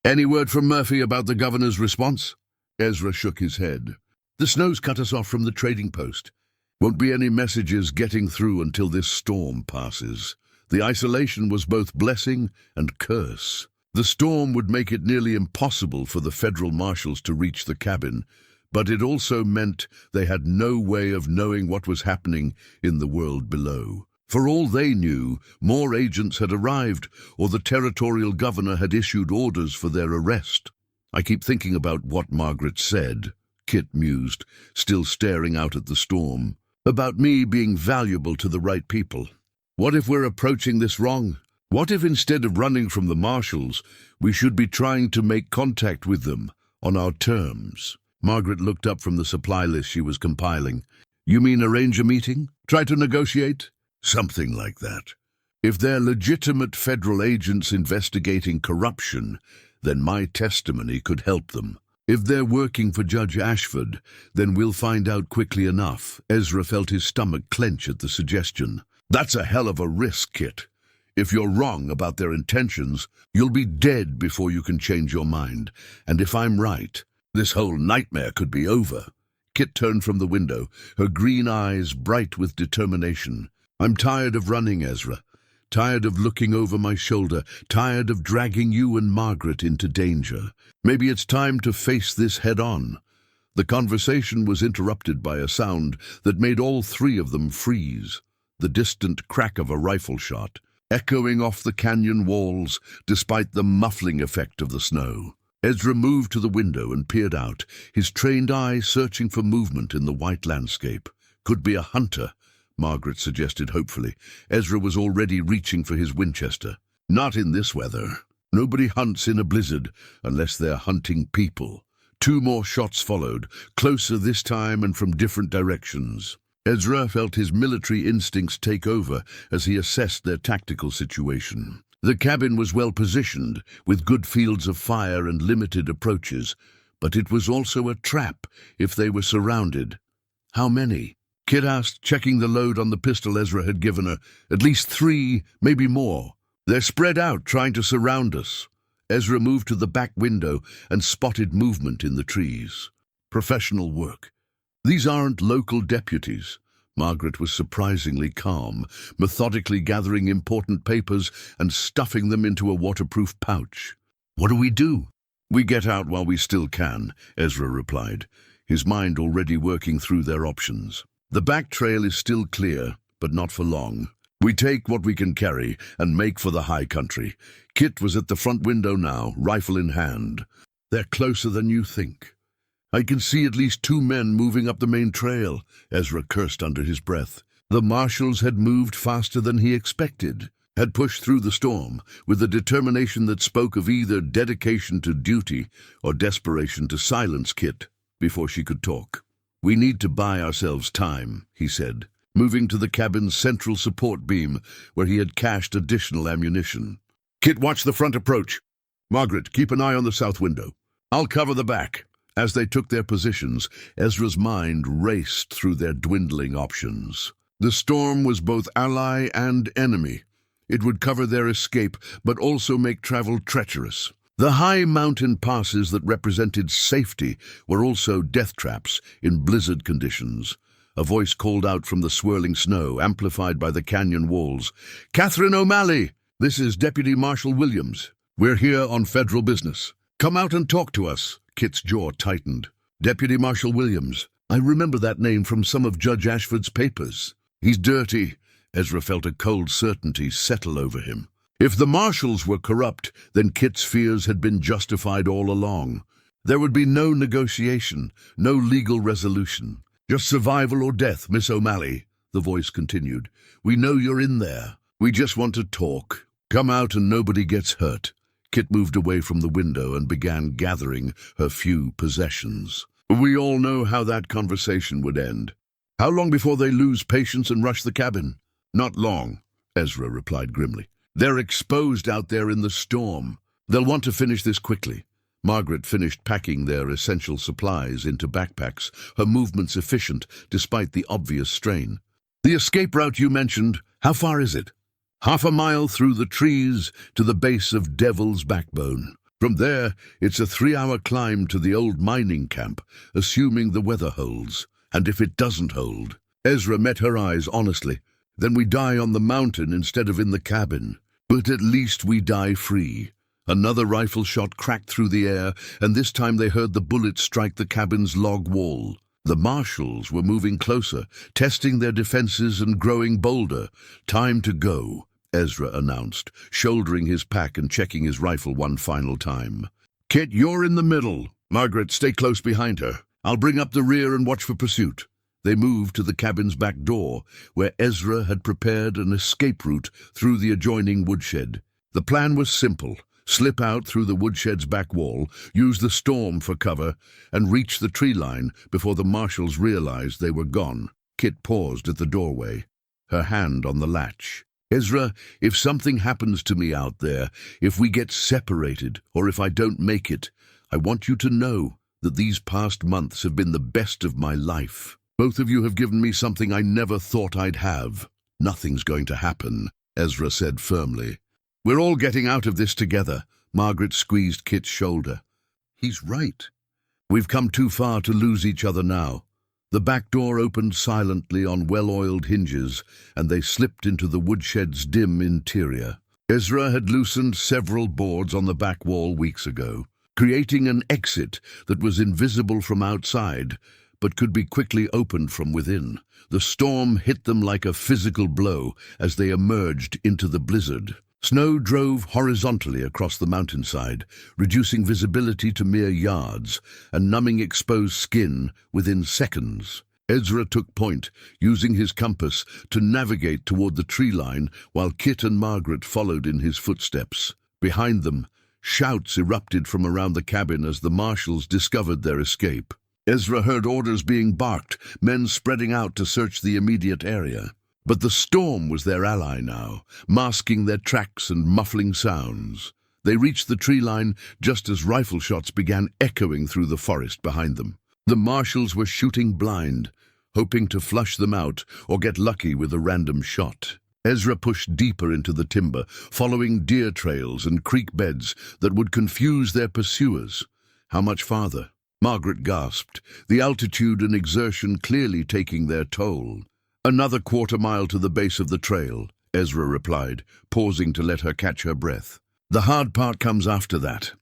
"Any word from Murphy about the governor's response?" Ezra shook his head. "The snow's cut us off from the trading post. Won't be any messages getting through until this storm passes." The isolation was both blessing and curse. The storm would make it nearly impossible for the federal marshals to reach the cabin, but it also meant they had no way of knowing what was happening in the world below. For all they knew, more agents had arrived, or the territorial governor had issued orders for their arrest. "I keep thinking about what Margaret said," Kit mused, still staring out at the storm. "About me being valuable to the right people. What if we're approaching this wrong? What if instead of running from the marshals, we should be trying to make contact with them on our terms?" Margaret looked up from the supply list she was compiling. "You mean arrange a meeting? Try to negotiate?" "Something like that. If they're legitimate federal agents investigating corruption, then my testimony could help them. If they're working for Judge Ashford, then we'll find out quickly enough." Ezra felt his stomach clench at the suggestion. "That's a hell of a risk, Kit. If you're wrong about their intentions, you'll be dead before you can change your mind. And if I'm right, this whole nightmare could be over." Kit turned from the window, her green eyes bright with determination. "I'm tired of running, Ezra. Tired of looking over my shoulder. Tired of dragging you and Margaret into danger. Maybe it's time to face this head-on." The conversation was interrupted by a sound that made all 3 of them freeze. The distant crack of a rifle shot, echoing off the canyon walls despite the muffling effect of the snow. Ezra moved to the window and peered out, his trained eye searching for movement in the white landscape. "Could be a hunter," Margaret suggested hopefully. Ezra was already reaching for his Winchester. "Not in this weather. Nobody hunts in a blizzard unless they're hunting people." 2 more shots followed, closer this time and from different directions. Ezra felt his military instincts take over as he assessed their tactical situation. The cabin was well positioned, with good fields of fire and limited approaches, but it was also a trap if they were surrounded. "How many?" Kit asked, checking the load on the pistol Ezra had given her. "At least 3, maybe more. They're spread out, trying to surround us." Ezra moved to the back window and spotted movement in the trees. Professional work. "These aren't local deputies." Margaret was surprisingly calm, methodically gathering important papers and stuffing them into a waterproof pouch. "What do we do?" "We get out while we still can," Ezra replied, his mind already working through their options. "The back trail is still clear, but not for long. We take what we can carry and make for the high country." Kit was at the front window now, rifle in hand. "They're closer than you think." "I can see at least 2 men moving up the main trail," Ezra cursed under his breath. The marshals had moved faster than he expected, had pushed through the storm with a determination that spoke of either dedication to duty or desperation to silence Kit before she could talk. "We need to buy ourselves time," he said, moving to the cabin's central support beam where he had cached additional ammunition. "Kit, watch the front approach. Margaret, keep an eye on the south window. I'll cover the back." As they took their positions, Ezra's mind raced through their dwindling options. The storm was both ally and enemy. It would cover their escape, but also make travel treacherous. The high mountain passes that represented safety were also death traps in blizzard conditions. A voice called out from the swirling snow, amplified by the canyon walls. "Catherine O'Malley! This is Deputy Marshal Williams. We're here on federal business. Come out and talk to us." Kit's jaw tightened. "Deputy Marshal Williams. I remember that name from some of Judge Ashford's papers. He's dirty." Ezra felt a cold certainty settle over him. If the marshals were corrupt, then Kit's fears had been justified all along. There would be no negotiation, no legal resolution. "Just survival or death, Miss O'Malley," the voice continued. "We know you're in there. We just want to talk. Come out and nobody gets hurt." Kit moved away from the window and began gathering her few possessions. We all know how that conversation would end. How long before they lose patience and rush the cabin? Not long, Ezra replied grimly. They're exposed out there in the storm. They'll want to finish this quickly. Margaret finished packing their essential supplies into backpacks, her movements efficient despite the obvious strain. The escape route you mentioned, how far is it? Half a mile through the trees to the base of Devil's Backbone. From there, it's a 3-hour climb to the old mining camp, assuming the weather holds. And if it doesn't hold, Ezra met her eyes honestly, then we die on the mountain instead of in the cabin. But at least we die free. Another rifle shot cracked through the air, and this time they heard the bullet strike the cabin's log wall. The marshals were moving closer, testing their defenses and growing bolder. Time to go, Ezra announced, shouldering his pack and checking his rifle one final time. Kit, you're in the middle. Margaret, stay close behind her. I'll bring up the rear and watch for pursuit. They moved to the cabin's back door, where Ezra had prepared an escape route through the adjoining woodshed. The plan was simple. Slip out through the woodshed's back wall, use the storm for cover, and reach the tree line before the marshals realized they were gone. Kit paused at the doorway, her hand on the latch. Ezra, if something happens to me out there, if we get separated, or if I don't make it, I want you to know that these past months have been the best of my life. Both of you have given me something I never thought I'd have. Nothing's going to happen, Ezra said firmly. We're all getting out of this together. Margaret squeezed Kit's shoulder. He's right. We've come too far to lose each other now. The back door opened silently on well-oiled hinges, and they slipped into the woodshed's dim interior. Ezra had loosened several boards on the back wall weeks ago, creating an exit that was invisible from outside, but could be quickly opened from within. The storm hit them like a physical blow as they emerged into the blizzard. Snow drove horizontally across the mountainside, reducing visibility to mere yards and numbing exposed skin within seconds. Ezra took point, using his compass to navigate toward the tree line while Kit and Margaret followed in his footsteps. Behind them, shouts erupted from around the cabin as the marshals discovered their escape. Ezra heard orders being barked, men spreading out to search the immediate area. But the storm was their ally now, masking their tracks and muffling sounds. They reached the tree line just as rifle shots began echoing through the forest behind them. The marshals were shooting blind, hoping to flush them out or get lucky with a random shot. Ezra pushed deeper into the timber, following deer trails and creek beds that would confuse their pursuers. How much farther? Margaret gasped, the altitude and exertion clearly taking their toll. Another quarter-mile to the base of the trail, Ezra replied, pausing to let her catch her breath. The hard part comes after that.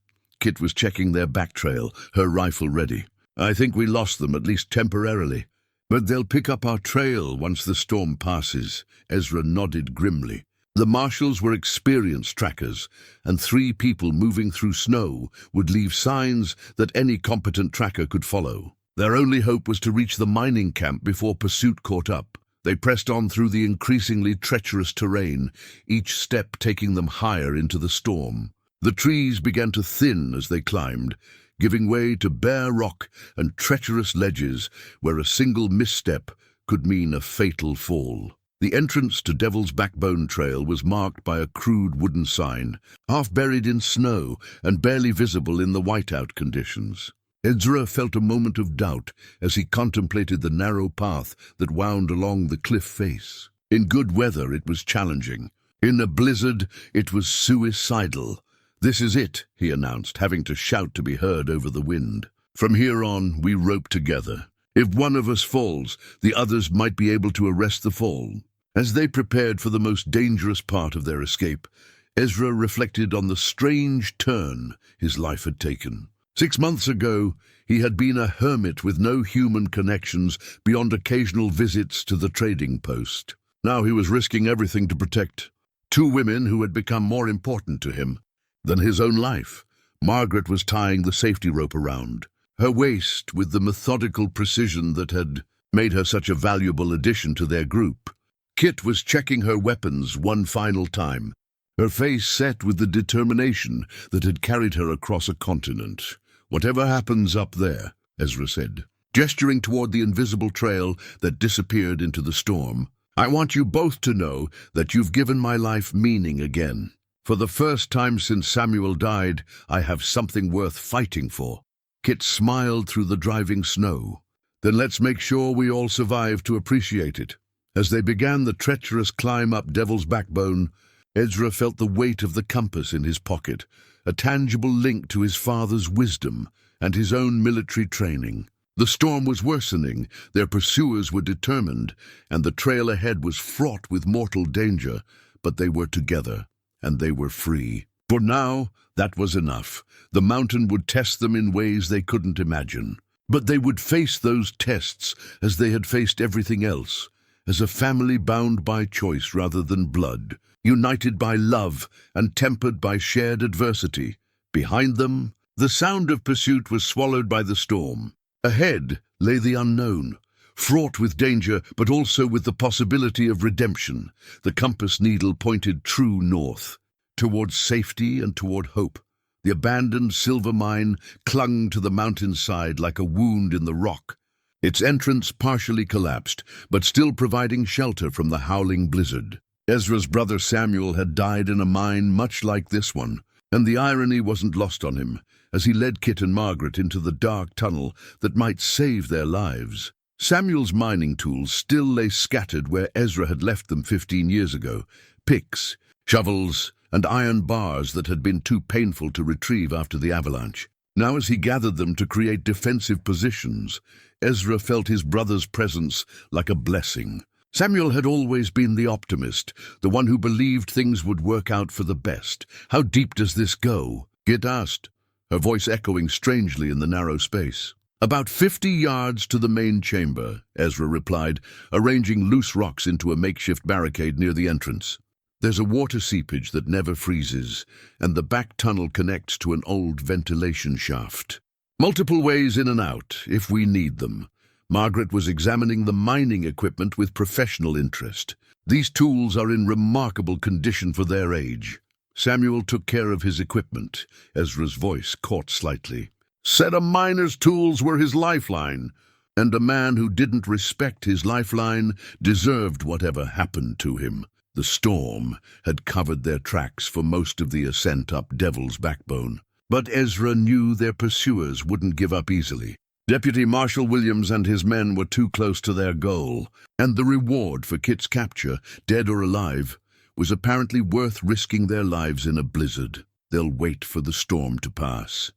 Kit was checking their back trail, her rifle ready. I think we lost them, at least temporarily. But they'll pick up our trail once the storm passes, Ezra nodded grimly. The marshals were experienced trackers, and 3 people moving through snow would leave signs that any competent tracker could follow. Their only hope was to reach the mining camp before pursuit caught up. They pressed on through the increasingly treacherous terrain, each step taking them higher into the storm. The trees began to thin as they climbed, giving way to bare rock and treacherous ledges where a single misstep could mean a fatal fall. The entrance to Devil's Backbone Trail was marked by a crude wooden sign, half buried in snow and barely visible in the whiteout conditions. Ezra felt a moment of doubt as he contemplated the narrow path that wound along the cliff face. In good weather, it was challenging. In a blizzard, it was suicidal. This is it, he announced, having to shout to be heard over the wind. From here on, we rope together. If one of us falls, the others might be able to arrest the fall. As they prepared for the most dangerous part of their escape, Ezra reflected on the strange turn his life had taken. 6 months ago, he had been a hermit with no human connections beyond occasional visits to the trading post. Now he was risking everything to protect 2 women who had become more important to him than his own life. Margaret was tying the safety rope around her waist with the methodical precision that had made her such a valuable addition to their group. Kit was checking her weapons one final time, her face set with the determination that had carried her across a continent. Whatever happens up there, Ezra said, gesturing toward the invisible trail that disappeared into the storm. "I want you both to know that you've given my life meaning again. For the first time since Samuel died, I have something worth fighting for." Kit smiled through the driving snow. "Then let's make sure we all survive to appreciate it." As they began the treacherous climb up Devil's Backbone, Ezra felt the weight of the compass in his pocket, a tangible link to his father's wisdom and his own military training. The storm was worsening, their pursuers were determined, and the trail ahead was fraught with mortal danger, but they were together, and they were free. For now, that was enough. The mountain would test them in ways they couldn't imagine. But they would face those tests as they had faced everything else, as a family bound by choice rather than blood, united by love and tempered by shared adversity. Behind them, the sound of pursuit was swallowed by the storm. Ahead lay the unknown, fraught with danger but also with the possibility of redemption. The compass needle pointed true north, towards safety and toward hope. The abandoned silver mine clung to the mountainside like a wound in the rock, its entrance partially collapsed, but still providing shelter from the howling blizzard. Ezra's brother Samuel had died in a mine much like this one, and the irony wasn't lost on him as he led Kit and Margaret into the dark tunnel that might save their lives. Samuel's mining tools still lay scattered where Ezra had left them 15 years ago, picks, shovels, and iron bars that had been too painful to retrieve after the avalanche. Now as he gathered them to create defensive positions, Ezra felt his brother's presence like a blessing. Samuel had always been the optimist, the one who believed things would work out for the best. "How deep does this go?" Kit asked, her voice echoing strangely in the narrow space. "About 50 yards to the main chamber," Ezra replied, arranging loose rocks into a makeshift barricade near the entrance. "There's a water seepage that never freezes, and the back tunnel connects to an old ventilation shaft. Multiple ways in and out, if we need them." Margaret was examining the mining equipment with professional interest. "These tools are in remarkable condition for their age." Samuel took care of his equipment. Ezra's voice caught slightly. "Said a miner's tools were his lifeline, and a man who didn't respect his lifeline deserved whatever happened to him." The storm had covered their tracks for most of the ascent up Devil's Backbone. But Ezra knew their pursuers wouldn't give up easily. Deputy Marshal Williams and his men were too close to their goal, and the reward for Kit's capture, dead or alive, was apparently worth risking their lives in a blizzard. "They'll wait for the storm to pass,"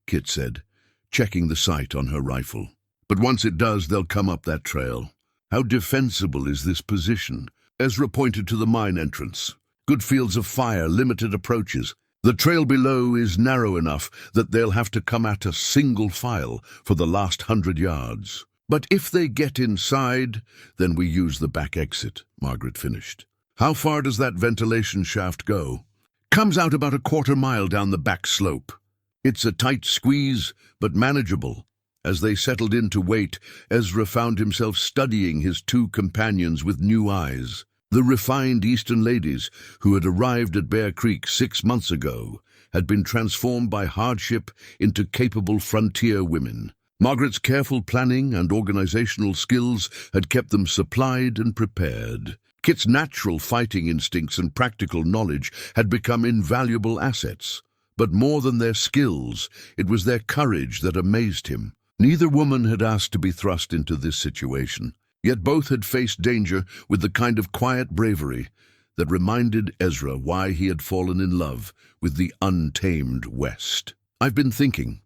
Kit said, checking the sight on her rifle. "But once it does, they'll come up that trail." "How defensible is this position?" Ezra pointed to the mine entrance. "Good fields of fire, limited approaches. The trail below is narrow enough that they'll have to come at us single file for the last 100 yards. But if they get inside, then we use the back exit," Margaret finished. "How far does that ventilation shaft go?" "Comes out about a quarter-mile down the back slope. It's a tight squeeze, but manageable." As they settled in to wait, Ezra found himself studying his two companions with new eyes. The refined Eastern ladies who had arrived at Bear Creek 6 months ago had been transformed by hardship into capable frontier women. Margaret's careful planning and organizational skills had kept them supplied and prepared. Kit's natural fighting instincts and practical knowledge had become invaluable assets. But more than their skills, it was their courage that amazed him. Neither woman had asked to be thrust into this situation. Yet both had faced danger with the kind of quiet bravery that reminded Ezra why he had fallen in love with the untamed West. "I've been thinking,"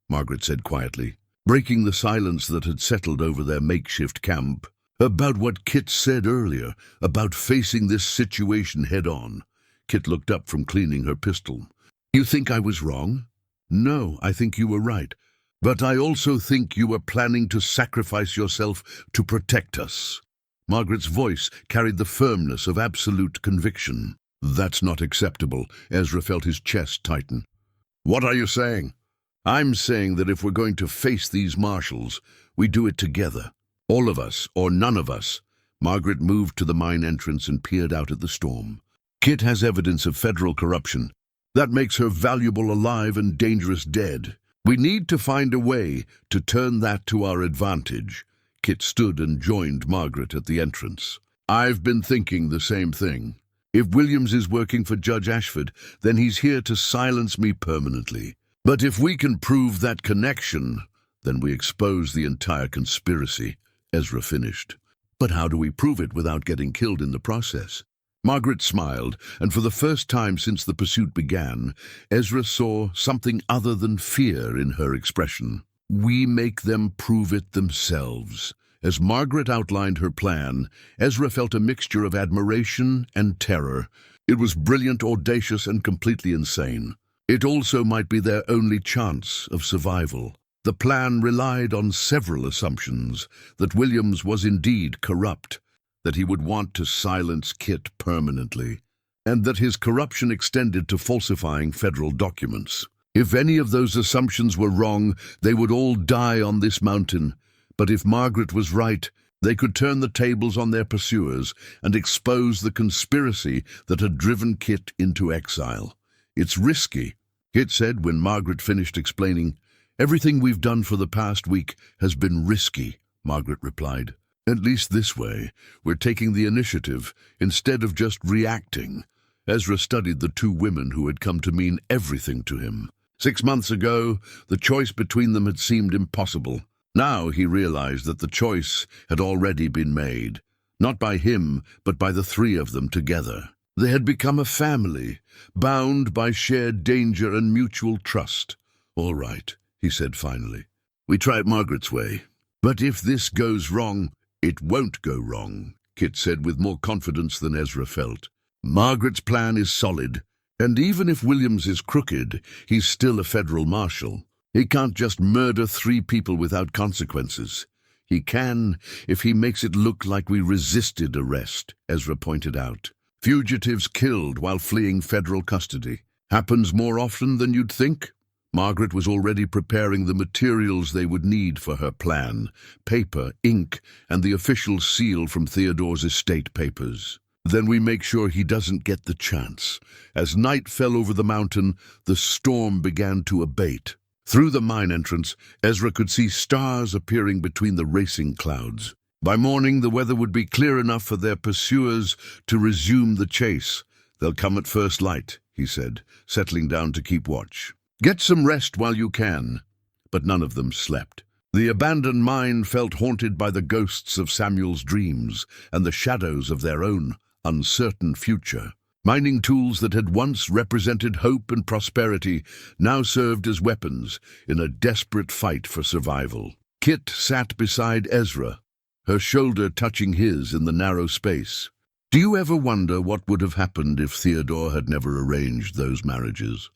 Margaret said quietly, breaking the silence that had settled over their makeshift camp, "about what Kit said earlier, about facing this situation head-on." Kit looked up from cleaning her pistol. "You think I was wrong?" "No, I think you were right. But I also think you were planning to sacrifice yourself to protect us." Margaret's voice carried the firmness of absolute conviction. "That's not acceptable." Ezra felt his chest tighten. "What are you saying?" "I'm saying that if we're going to face these marshals, we do it together. All of us, or none of us." Margaret moved to the mine entrance and peered out at the storm. "Kit has evidence of federal corruption. That makes her valuable alive and dangerous dead. We need to find a way to turn that to our advantage. Kit stood and joined Margaret at the entrance. I've been thinking the same thing. If Williams is working for Judge Ashford, then he's here to silence me permanently. But if we can prove that connection, then we expose the entire conspiracy, Ezra finished. But how do we prove it without getting killed in the process? Margaret smiled, and for the first time since the pursuit began, Ezra saw something other than fear in her expression. We make them prove it themselves. As Margaret outlined her plan, Ezra felt a mixture of admiration and terror. It was brilliant, audacious, and completely insane. It also might be their only chance of survival. The plan relied on several assumptions: that Williams was indeed corrupt, that he would want to silence Kit permanently, and that his corruption extended to falsifying federal documents. If any of those assumptions were wrong, they would all die on this mountain. But if Margaret was right, they could turn the tables on their pursuers and expose the conspiracy that had driven Kit into exile. It's risky, Kit said when Margaret finished explaining. Everything we've done for the past week has been risky, Margaret replied. At least this way, we're taking the initiative instead of just reacting. Ezra studied the two women who had come to mean everything to him. 6 months ago, the choice between them had seemed impossible. Now he realized that the choice had already been made, not by him, but by the three of them together. They had become a family, bound by shared danger and mutual trust. All right, he said finally. We try it Margaret's way. But if this goes wrong, it won't go wrong, Kit said with more confidence than Ezra felt. Margaret's plan is solid, and even if Williams is crooked, he's still a federal marshal. He can't just murder 3 people without consequences. He can if he makes it look like we resisted arrest, Ezra pointed out. Fugitives killed while fleeing federal custody. Happens more often than you'd think. Margaret was already preparing the materials they would need for her plan: paper, ink, and the official seal from Theodore's estate papers. Then we make sure he doesn't get the chance. As night fell over the mountain, the storm began to abate. Through the mine entrance, Ezra could see stars appearing between the racing clouds. By morning, the weather would be clear enough for their pursuers to resume the chase. They'll come at first light, he said, settling down to keep watch. Get some rest while you can. But none of them slept. The abandoned mine felt haunted by the ghosts of Samuel's dreams and the shadows of their own uncertain future. Mining tools that had once represented hope and prosperity now served as weapons in a desperate fight for survival. Kit sat beside Ezra, her shoulder touching his in the narrow space. Do you ever wonder what would have happened if Theodore had never arranged those marriages?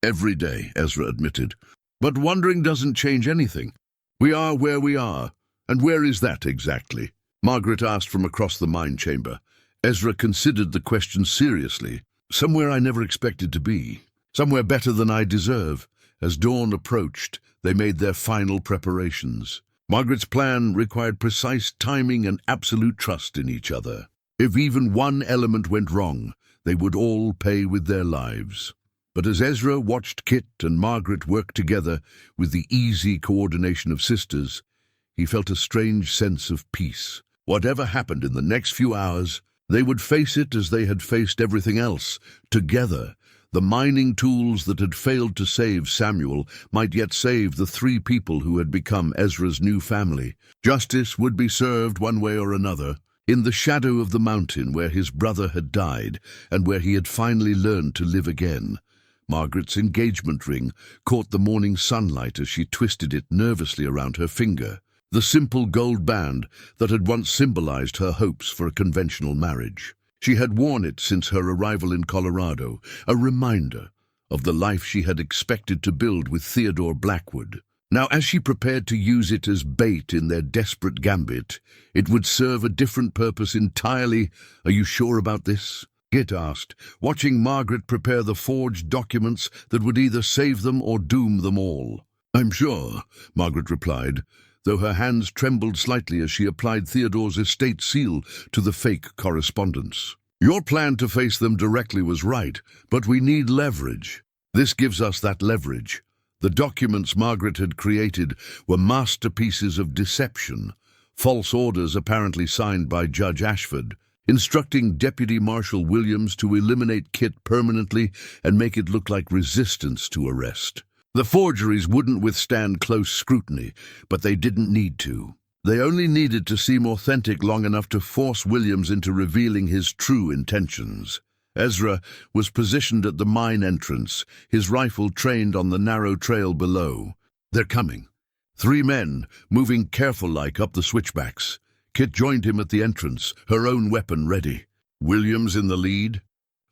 Every day, Ezra admitted. But wondering doesn't change anything. We are where we are. And where is that exactly? Margaret asked from across the mine chamber. Ezra considered the question seriously. Somewhere I never expected to be. Somewhere better than I deserve. As dawn approached, they made their final preparations. Margaret's plan required precise timing and absolute trust in each other. If even one element went wrong, they would all pay with their lives. But as Ezra watched Kit and Margaret work together with the easy coordination of sisters, he felt a strange sense of peace. Whatever happened in the next few hours, they would face it as they had faced everything else, together. The mining tools that had failed to save Samuel might yet save the 3 people who had become Ezra's new family. Justice would be served one way or another. In the shadow of the mountain where his brother had died and where he had finally learned to live again, Margaret's engagement ring caught the morning sunlight as she twisted it nervously around her finger, the simple gold band that had once symbolized her hopes for a conventional marriage. She had worn it since her arrival in Colorado, a reminder of the life she had expected to build with Theodore Blackwood. Now, as she prepared to use it as bait in their desperate gambit, it would serve a different purpose entirely. Are you sure about this? Kit asked, watching Margaret prepare the forged documents that would either save them or doom them all. I'm sure, Margaret replied, though her hands trembled slightly as she applied Theodore's estate seal to the fake correspondence. Your plan to face them directly was right, but we need leverage. This gives us that leverage. The documents Margaret had created were masterpieces of deception, false orders apparently signed by Judge Ashford, instructing Deputy Marshal Williams to eliminate Kit permanently and make it look like resistance to arrest. The forgeries wouldn't withstand close scrutiny, but they didn't need to. They only needed to seem authentic long enough to force Williams into revealing his true intentions. Ezra was positioned at the mine entrance, his rifle trained on the narrow trail below. "They're coming." 3 men, moving careful-like up the switchbacks. Kit joined him at the entrance, her own weapon ready. Williams in the lead?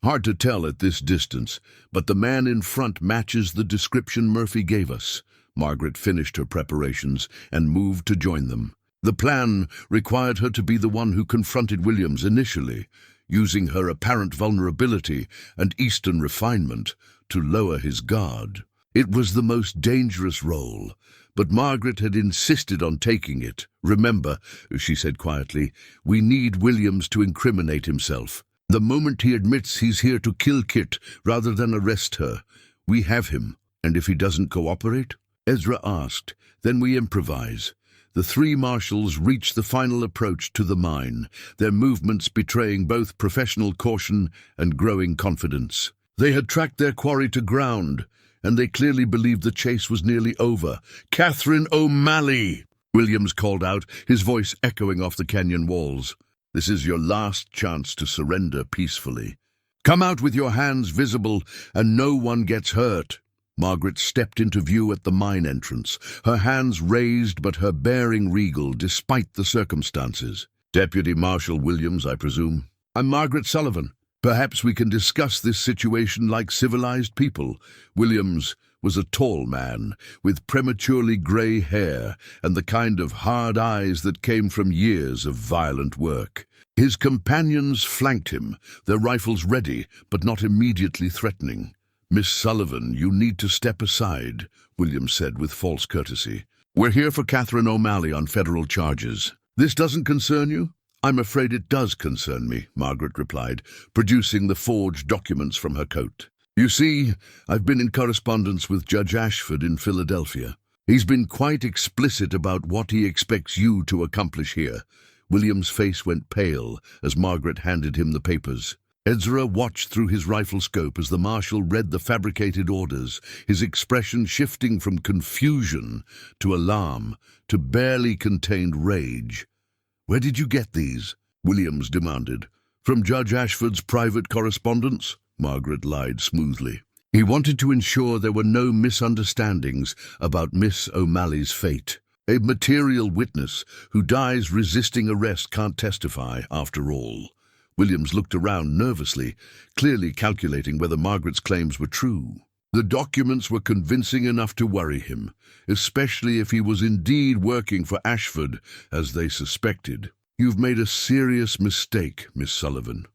Hard to tell at this distance, but the man in front matches the description Murphy gave us. Margaret finished her preparations and moved to join them. The plan required her to be the one who confronted Williams initially, using her apparent vulnerability and Eastern refinement to lower his guard. It was the most dangerous role, but Margaret had insisted on taking it. "Remember," she said quietly, "we need Williams to incriminate himself. The moment he admits he's here to kill Kit rather than arrest her, we have him. And if he doesn't cooperate?" Ezra asked. "Then we improvise." The 3 marshals reached the final approach to the mine, their movements betraying both professional caution and growing confidence. They had tracked their quarry to ground, and they clearly believed the chase was nearly over. "Catherine O'Malley!" Williams called out, his voice echoing off the canyon walls. "This is your last chance to surrender peacefully. Come out with your hands visible and no one gets hurt." Margaret stepped into view at the mine entrance, her hands raised but her bearing regal despite the circumstances. "Deputy Marshal Williams, I presume?" "I'm Margaret Sullivan. Perhaps we can discuss this situation like civilized people." Williams was a tall man, with prematurely grey hair and the kind of hard eyes that came from years of violent work. His companions flanked him, their rifles ready, but not immediately threatening. "Miss Sullivan, you need to step aside," Williams said with false courtesy. "We're here for Catherine O'Malley on federal charges." "This doesn't concern you?" "I'm afraid it does concern me," Margaret replied, producing the forged documents from her coat. "You see, I've been in correspondence with Judge Ashford in Philadelphia. He's been quite explicit about what he expects you to accomplish here." William's face went pale as Margaret handed him the papers. Ezra watched through his rifle scope as the marshal read the fabricated orders, his expression shifting from confusion to alarm to barely contained rage. "Where did you get these?" Williams demanded. "From Judge Ashford's private correspondence," Margaret lied smoothly. "He wanted to ensure there were no misunderstandings about Miss O'Malley's fate. A material witness who dies resisting arrest can't testify, after all." Williams looked around nervously, clearly calculating whether Margaret's claims were true. The documents were convincing enough to worry him, especially if he was indeed working for Ashford, as they suspected. "You've made a serious mistake, Miss Sullivan,"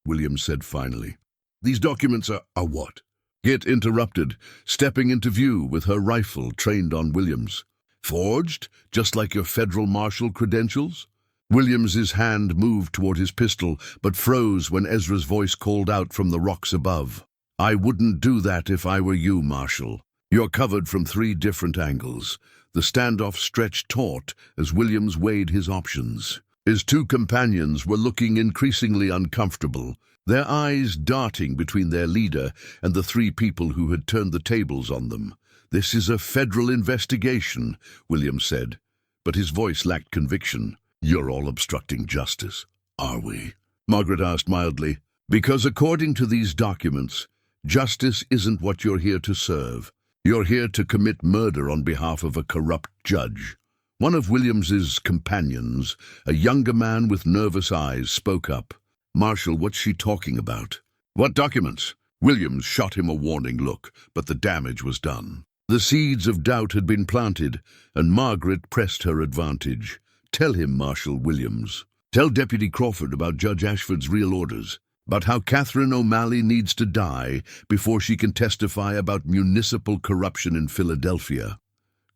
Williams said finally. "These documents are what?" Kit interrupted, stepping into view with her rifle trained on Williams. "Forged, just like your federal marshal credentials?" Williams's hand moved toward his pistol, but froze when Ezra's voice called out from the rocks above. "I wouldn't do that if I were you, Marshal. You're covered from 3 different angles." The standoff stretched taut as Williams weighed his options. His 2 companions were looking increasingly uncomfortable, their eyes darting between their leader and the 3 people who had turned the tables on them. "This is a federal investigation," Williams said, but his voice lacked conviction. "You're all obstructing justice, are we?" Margaret asked mildly. "Because according to these documents, justice isn't what you're here to serve. You're here to commit murder on behalf of a corrupt judge." One of Williams's companions, a younger man with nervous eyes, spoke up. "Marshal, what's she talking about?" "What documents?" Williams shot him a warning look, but the damage was done. The seeds of doubt had been planted, and Margaret pressed her advantage. "Tell him, Marshal Williams. Tell Deputy Crawford about Judge Ashford's real orders, about how Catherine O'Malley needs to die before she can testify about municipal corruption in Philadelphia."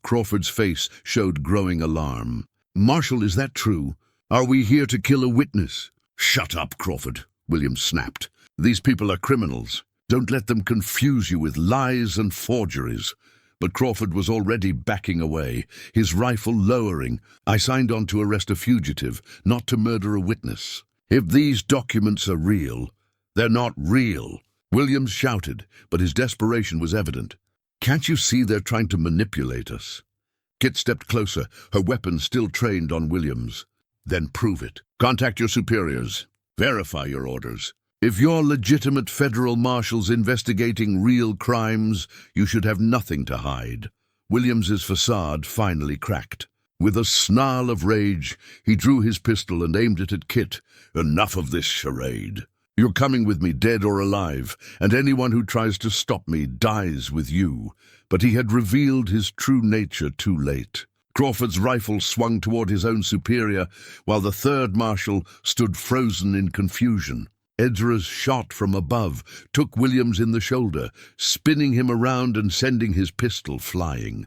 Crawford's face showed growing alarm. "Marshal, is that true? Are we here to kill a witness?" "Shut up, Crawford," Williams snapped. "These people are criminals. Don't let them confuse you with lies and forgeries." but Crawford was already backing away, his rifle lowering. "I signed on to arrest a fugitive, not to murder a witness. If these documents are real, they're not real," Williams shouted, but his desperation was evident. "Can't you see they're trying to manipulate us?" Kit stepped closer, her weapon still trained on Williams. "Then prove it. Contact your superiors. Verify your orders. If you're legitimate federal marshals investigating real crimes, you should have nothing to hide." Williams's facade finally cracked. With a snarl of rage, he drew his pistol and aimed it at Kit. "Enough of this charade. You're coming with me, dead or alive, and anyone who tries to stop me dies with you." But he had revealed his true nature too late. Crawford's rifle swung toward his own superior, while the third marshal stood frozen in confusion. Ezra's shot from above took Williams in the shoulder, spinning him around and sending his pistol flying.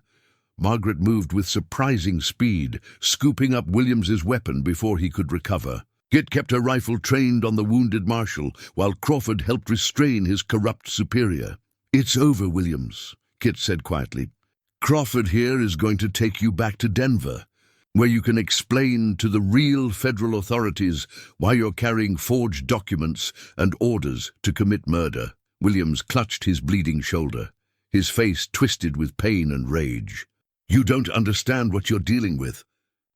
Margaret moved with surprising speed, scooping up Williams's weapon before he could recover. Kit kept her rifle trained on the wounded marshal, while Crawford helped restrain his corrupt superior. "It's over, Williams," Kit said quietly. "Crawford here is going to take you back to Denver, where you can explain to the real federal authorities why you're carrying forged documents and orders to commit murder." Williams clutched his bleeding shoulder, his face twisted with pain and rage. "You don't understand what you're dealing with.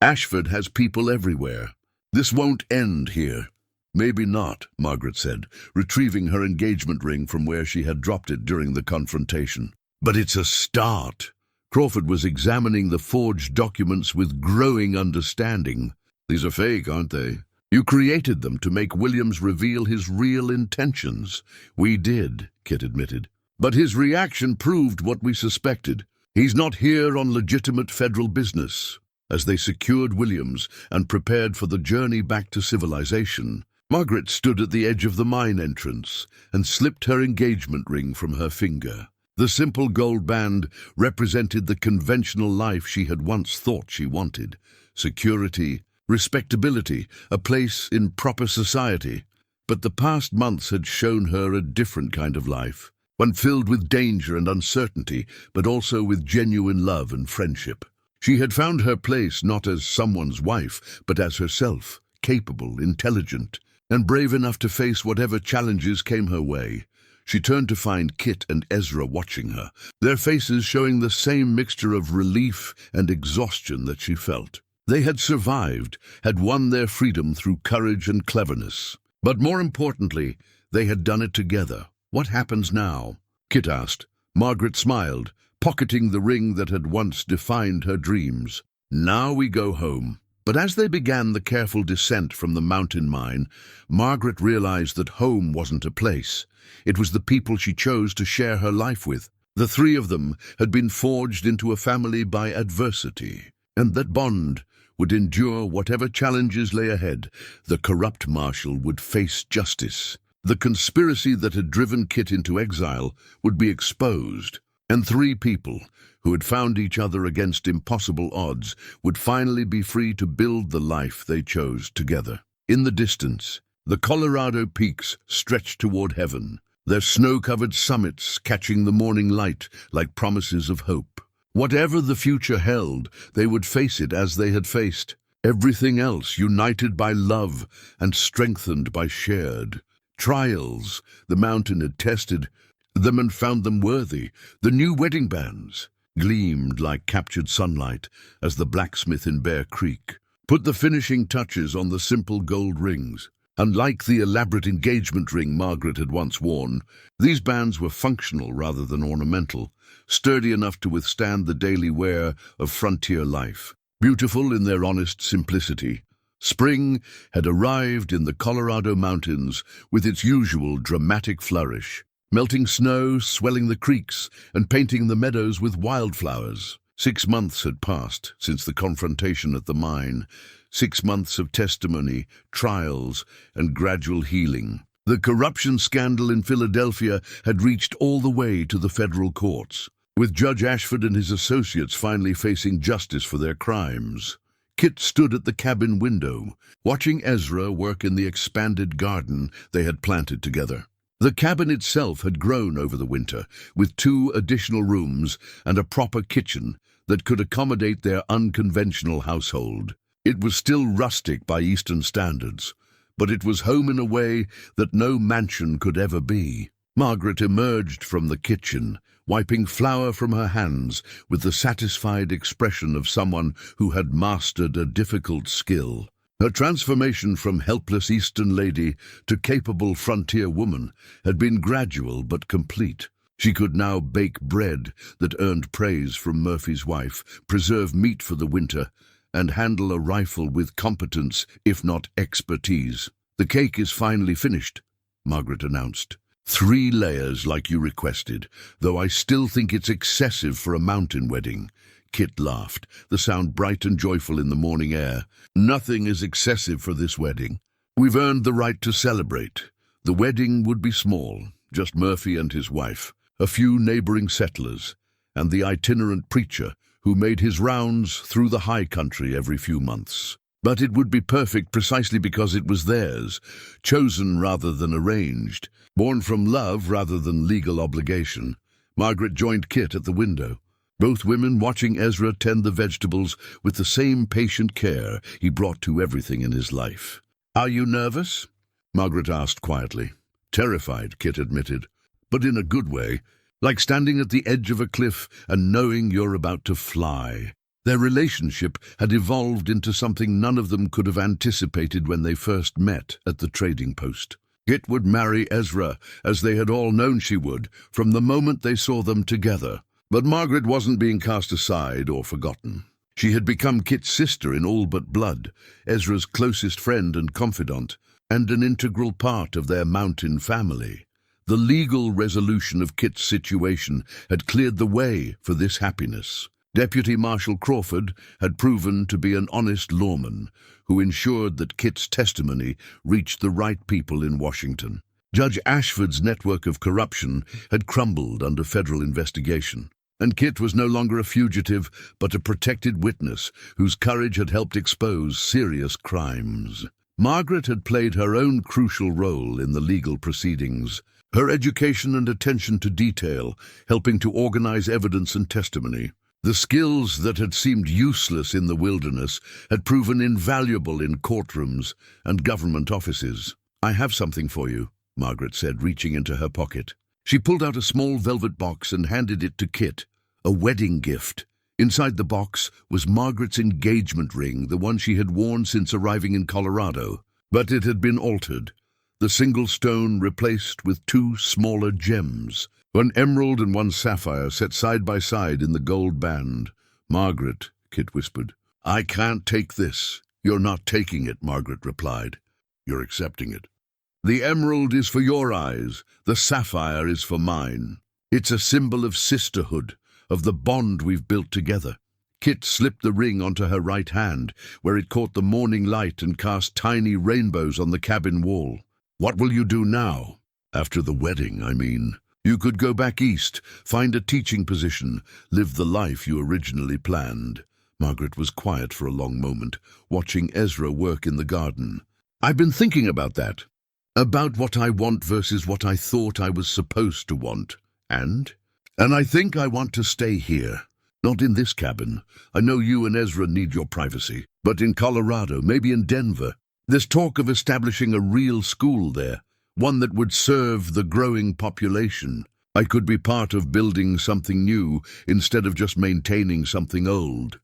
Ashford has people everywhere. This won't end here." "Maybe not," Margaret said, retrieving her engagement ring from where she had dropped it during the confrontation. "But it's a start." Crawford was examining the forged documents with growing understanding. "These are fake, aren't they? You created them to make Williams reveal his real intentions." "We did," Kit admitted. "But his reaction proved what we suspected. He's not here on legitimate federal business." As they secured Williams and prepared for the journey back to civilization, Margaret stood at the edge of the mine entrance and slipped her engagement ring from her finger. The simple gold band represented the conventional life she had once thought she wanted: security, respectability, a place in proper society. But the past months had shown her a different kind of life, one filled with danger and uncertainty, but also with genuine love and friendship. She had found her place not as someone's wife, but as herself, capable, intelligent, and brave enough to face whatever challenges came her way. She turned to find Kit and Ezra watching her, their faces showing the same mixture of relief and exhaustion that she felt. They had survived, had won their freedom through courage and cleverness. But more importantly, they had done it together. "What happens now?" Kit asked. Margaret smiled, pocketing the ring that had once defined her dreams. "Now we go home." But as they began the careful descent from the mountain mine, Margaret realized that home wasn't a place. It was the people she chose to share her life with. The three of them had been forged into a family by adversity, and that bond would endure whatever challenges lay ahead. The corrupt marshal would face justice. The conspiracy that had driven Kit into exile would be exposed, and three people who had found each other against impossible odds would finally be free to build the life they chose together. In the distance, the Colorado peaks stretched toward heaven, their snow-covered summits catching the morning light like promises of hope. Whatever the future held, they would face it as they had faced everything else, united by love and strengthened by shared trials. The mountain had tested them and found them worthy. The new wedding bands gleamed like captured sunlight as the blacksmith in Bear Creek put the finishing touches on the simple gold rings. Unlike the elaborate engagement ring Margaret had once worn, these bands were functional rather than ornamental, sturdy enough to withstand the daily wear of frontier life. Beautiful in their honest simplicity, spring had arrived in the Colorado mountains with its usual dramatic flourish. Melting snow, swelling the creeks, and painting the meadows with wildflowers. 6 months had passed since the confrontation at the mine. 6 months of testimony, trials, and gradual healing. The corruption scandal in Philadelphia had reached all the way to the federal courts, with Judge Ashford and his associates finally facing justice for their crimes. Kit stood at the cabin window, watching Ezra work in the expanded garden they had planted together. The cabin itself had grown over the winter, with 2 additional rooms and a proper kitchen that could accommodate their unconventional household. It was still rustic by Eastern standards, but it was home in a way that no mansion could ever be. Margaret emerged from the kitchen, wiping flour from her hands with the satisfied expression of someone who had mastered a difficult skill. Her transformation from helpless Eastern lady to capable frontier woman had been gradual but complete. She could now bake bread that earned praise from Murphy's wife, preserve meat for the winter, and handle a rifle with competence, if not expertise. "The cake is finally finished," Margaret announced. 3 layers like you requested, though I still think it's excessive for a mountain wedding." Kit laughed, the sound bright and joyful in the morning air. "Nothing is excessive for this wedding. We've earned the right to celebrate. The wedding would be small, just Murphy and his wife, a few neighboring settlers, and the itinerant preacher who made his rounds through the high country every few months. But it would be perfect precisely because it was theirs, chosen rather than arranged, born from love rather than legal obligation." Margaret joined Kit at the window, both women watching Ezra tend the vegetables with the same patient care he brought to everything in his life. "Are you nervous?" Margaret asked quietly. "Terrified," Kit admitted, "but in a good way, like standing at the edge of a cliff and knowing you're about to fly." Their relationship had evolved into something none of them could have anticipated when they first met at the trading post. Kit would marry Ezra, as they had all known she would, from the moment they saw them together. But Margaret wasn't being cast aside or forgotten. She had become Kit's sister in all but blood, Ezra's closest friend and confidant, and an integral part of their mountain family. The legal resolution of Kit's situation had cleared the way for this happiness. Deputy Marshal Crawford had proven to be an honest lawman who ensured that Kit's testimony reached the right people in Washington. Judge Ashford's network of corruption had crumbled under federal investigation, and Kit was no longer a fugitive but a protected witness whose courage had helped expose serious crimes. Margaret had played her own crucial role in the legal proceedings, her education and attention to detail helping to organize evidence and testimony. The skills that had seemed useless in the wilderness had proven invaluable in courtrooms and government offices. "I have something for you," Margaret said, reaching into her pocket. She pulled out a small velvet box and handed it to Kit, a wedding gift. Inside the box was Margaret's engagement ring, the one she had worn since arriving in Colorado. But it had been altered, the single stone replaced with 2 smaller gems, one emerald and one sapphire set side by side in the gold band. "Margaret," Kit whispered, "I can't take this." "You're not taking it," Margaret replied. "You're accepting it. The emerald is for your eyes, the sapphire is for mine. It's a symbol of sisterhood, of the bond we've built together." Kit slipped the ring onto her right hand, where it caught the morning light and cast tiny rainbows on the cabin wall. "What will you do now? After the wedding, I mean. You could go back east, find a teaching position, live the life you originally planned." Margaret was quiet for a long moment, watching Ezra work in the garden. "I've been thinking about that. About what I want versus what I thought I was supposed to want. And I think I want to stay here. Not in this cabin. I know you and Ezra need your privacy. But in Colorado, maybe in Denver. There's talk of establishing a real school there, one that would serve the growing population. I could be part of building something new instead of just maintaining something old."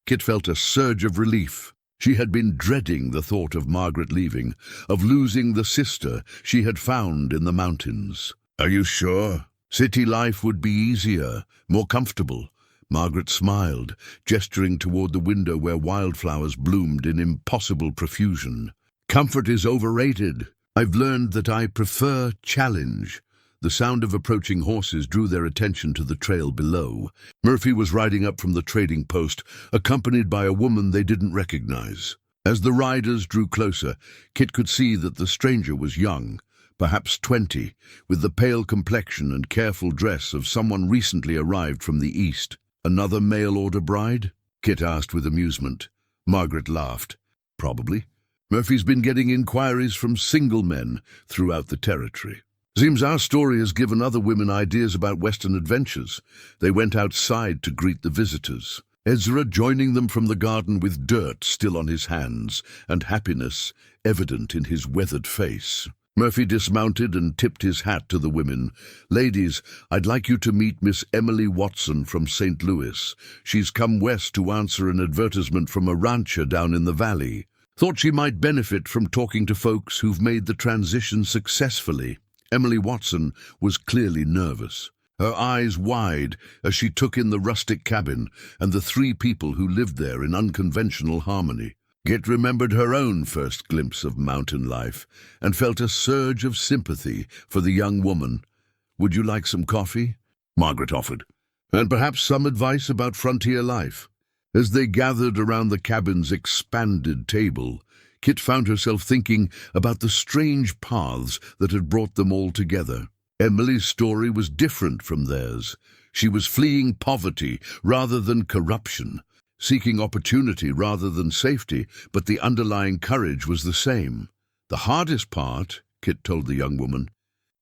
Kit felt a surge of relief. She had been dreading the thought of Margaret leaving, of losing the sister she had found in the mountains. "Are you sure? City life would be easier, more comfortable." Margaret smiled, gesturing toward the window where wildflowers bloomed in impossible profusion. "Comfort is overrated. I've learned that I prefer challenge." The sound of approaching horses drew their attention to the trail below. Murphy was riding up from the trading post, accompanied by a woman they didn't recognize. As the riders drew closer, Kit could see that the stranger was young, perhaps 20, with the pale complexion and careful dress of someone recently arrived from the east. "Another mail-order bride?" Kit asked with amusement. Margaret laughed. "Probably. Murphy's been getting inquiries from single men throughout the territory." Seems our story has given other women ideas about Western adventures. They went outside to greet the visitors, Ezra joining them from the garden with dirt still on his hands and happiness evident in his weathered face. Murphy dismounted and tipped his hat to the women. "Ladies, I'd like you to meet Miss Emily Watson from St. Louis. She's come west to answer an advertisement from a rancher down in the valley. Thought she might benefit from talking to folks who've made the transition successfully." Emily Watson was clearly nervous, her eyes wide as she took in the rustic cabin and the 3 people who lived there in unconventional harmony. Kit remembered her own first glimpse of mountain life and felt a surge of sympathy for the young woman. "Would you like some coffee?" Margaret offered, "and perhaps some advice about frontier life." As they gathered around the cabin's expanded table, Kit found herself thinking about the strange paths that had brought them all together. Emily's story was different from theirs. She was fleeing poverty rather than corruption, seeking opportunity rather than safety, but the underlying courage was the same. "The hardest part," Kit told the young woman,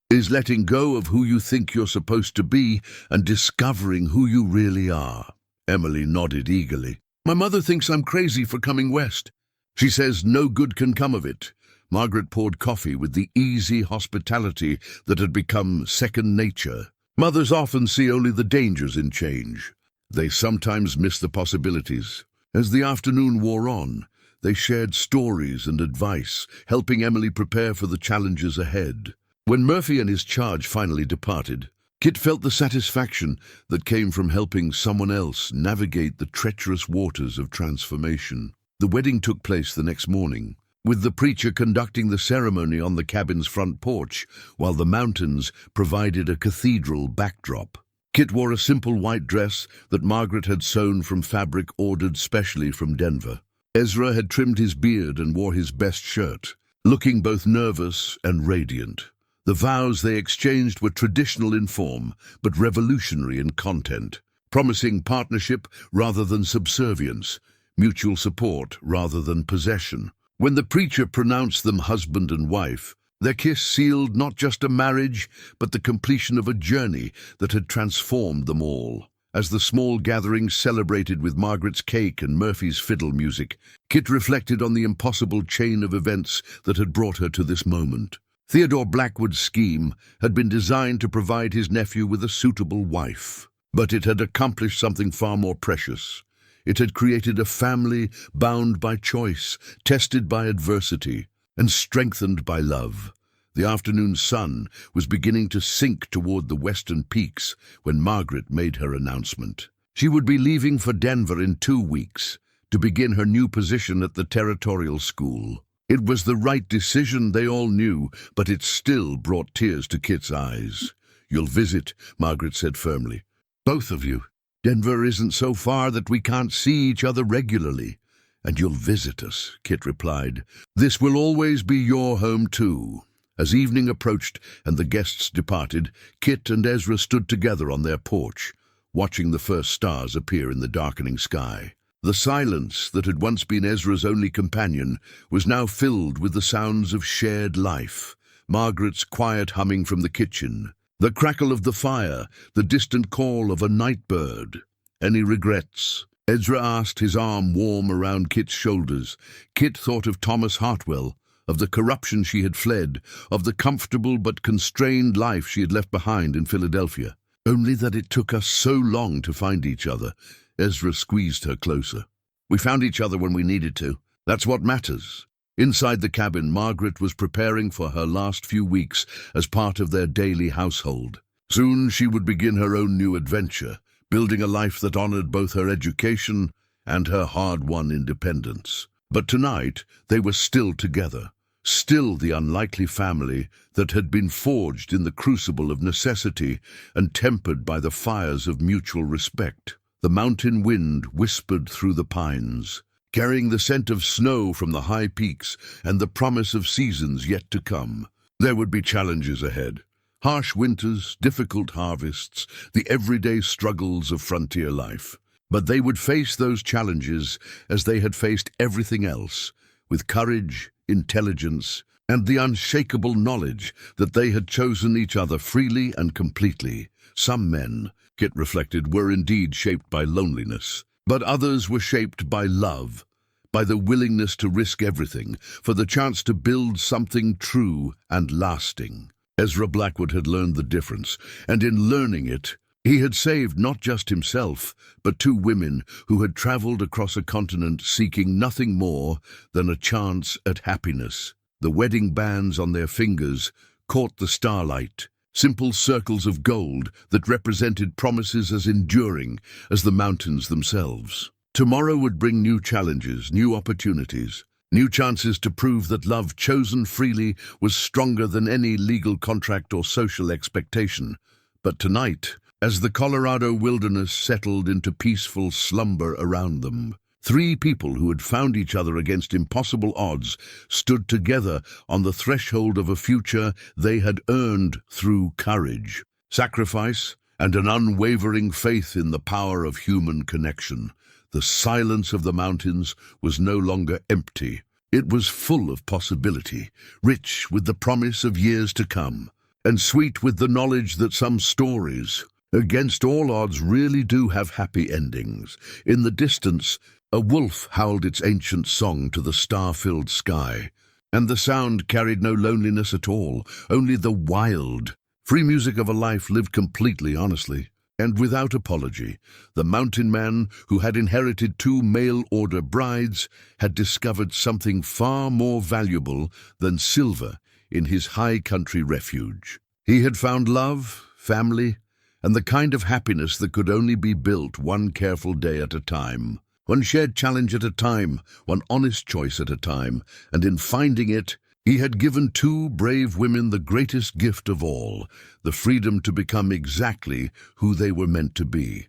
"is letting go of who you think you're supposed to be and discovering who you really are." Emily nodded eagerly. "My mother thinks I'm crazy for coming west. She says no good can come of it." Margaret poured coffee with the easy hospitality that had become second nature. "Mothers often see only the dangers in change. They sometimes miss the possibilities." As the afternoon wore on, they shared stories and advice, helping Emily prepare for the challenges ahead. When Murphy and his charge finally departed, Kit felt the satisfaction that came from helping someone else navigate the treacherous waters of transformation. The wedding took place the next morning, with the preacher conducting the ceremony on the cabin's front porch, while the mountains provided a cathedral backdrop. Kit wore a simple white dress that Margaret had sewn from fabric ordered specially from Denver. Ezra had trimmed his beard and wore his best shirt, looking both nervous and radiant. The vows they exchanged were traditional in form, but revolutionary in content, promising partnership rather than subservience, mutual support rather than possession. When the preacher pronounced them husband and wife, their kiss sealed not just a marriage, but the completion of a journey that had transformed them all. As the small gathering celebrated with Margaret's cake and Murphy's fiddle music, Kit reflected on the impossible chain of events that had brought her to this moment. Theodore Blackwood's scheme had been designed to provide his nephew with a suitable wife, but it had accomplished something far more precious. It had created a family bound by choice, tested by adversity, and strengthened by love. The afternoon sun was beginning to sink toward the western peaks when Margaret made her announcement. She would be leaving for Denver in 2 weeks to begin her new position at the territorial school. It was the right decision, they all knew, but it still brought tears to Kit's eyes. "You'll visit," Margaret said firmly. "Both of you. Denver isn't so far that we can't see each other regularly. And you'll visit us," Kit replied. "This will always be your home too." As evening approached and the guests departed, Kit and Ezra stood together on their porch, watching the first stars appear in the darkening sky. The silence that had once been Ezra's only companion was now filled with the sounds of shared life. Margaret's quiet humming from the kitchen, the crackle of the fire, the distant call of a night bird. "Any regrets?" Ezra asked, his arm warm around Kit's shoulders. Kit thought of Thomas Hartwell, of the corruption she had fled, of the comfortable but constrained life she had left behind in Philadelphia. "Only that it took us so long to find each other." Ezra squeezed her closer. "We found each other when we needed to. That's what matters." Inside the cabin, Margaret was preparing for her last few weeks as part of their daily household. Soon she would begin her own new adventure, building a life that honored both her education and her hard-won independence. But tonight they were still together, still the unlikely family that had been forged in the crucible of necessity and tempered by the fires of mutual respect. The mountain wind whispered through the pines, carrying the scent of snow from the high peaks and the promise of seasons yet to come. There would be challenges ahead. Harsh winters, difficult harvests, the everyday struggles of frontier life. But they would face those challenges as they had faced everything else, with courage, intelligence, and the unshakable knowledge that they had chosen each other freely and completely. Some men, Kit reflected, were indeed shaped by loneliness, but others were shaped by love, by the willingness to risk everything for the chance to build something true and lasting. Ezra Blackwood had learned the difference, and in learning it, he had saved not just himself, but two women who had traveled across a continent seeking nothing more than a chance at happiness. The wedding bands on their fingers caught the starlight, simple circles of gold that represented promises as enduring as the mountains themselves. Tomorrow would bring new challenges, new opportunities, new chances to prove that love chosen freely was stronger than any legal contract or social expectation. But tonight, as the Colorado wilderness settled into peaceful slumber around them, three people who had found each other against impossible odds stood together on the threshold of a future they had earned through courage, sacrifice, and an unwavering faith in the power of human connection. The silence of the mountains was no longer empty. It was full of possibility, rich with the promise of years to come, and sweet with the knowledge that some stories, against all odds, really do have happy endings. In the distance, a wolf howled its ancient song to the star-filled sky, and the sound carried no loneliness at all, only the wild, free music of a life lived completely honestly and without apology. The mountain man, who had inherited two mail-order brides, had discovered something far more valuable than silver in his high-country refuge. He had found love, family, and the kind of happiness that could only be built one careful day at a time, one shared challenge at a time, one honest choice at a time, and in finding it, he had given two brave women the greatest gift of all, the freedom to become exactly who they were meant to be.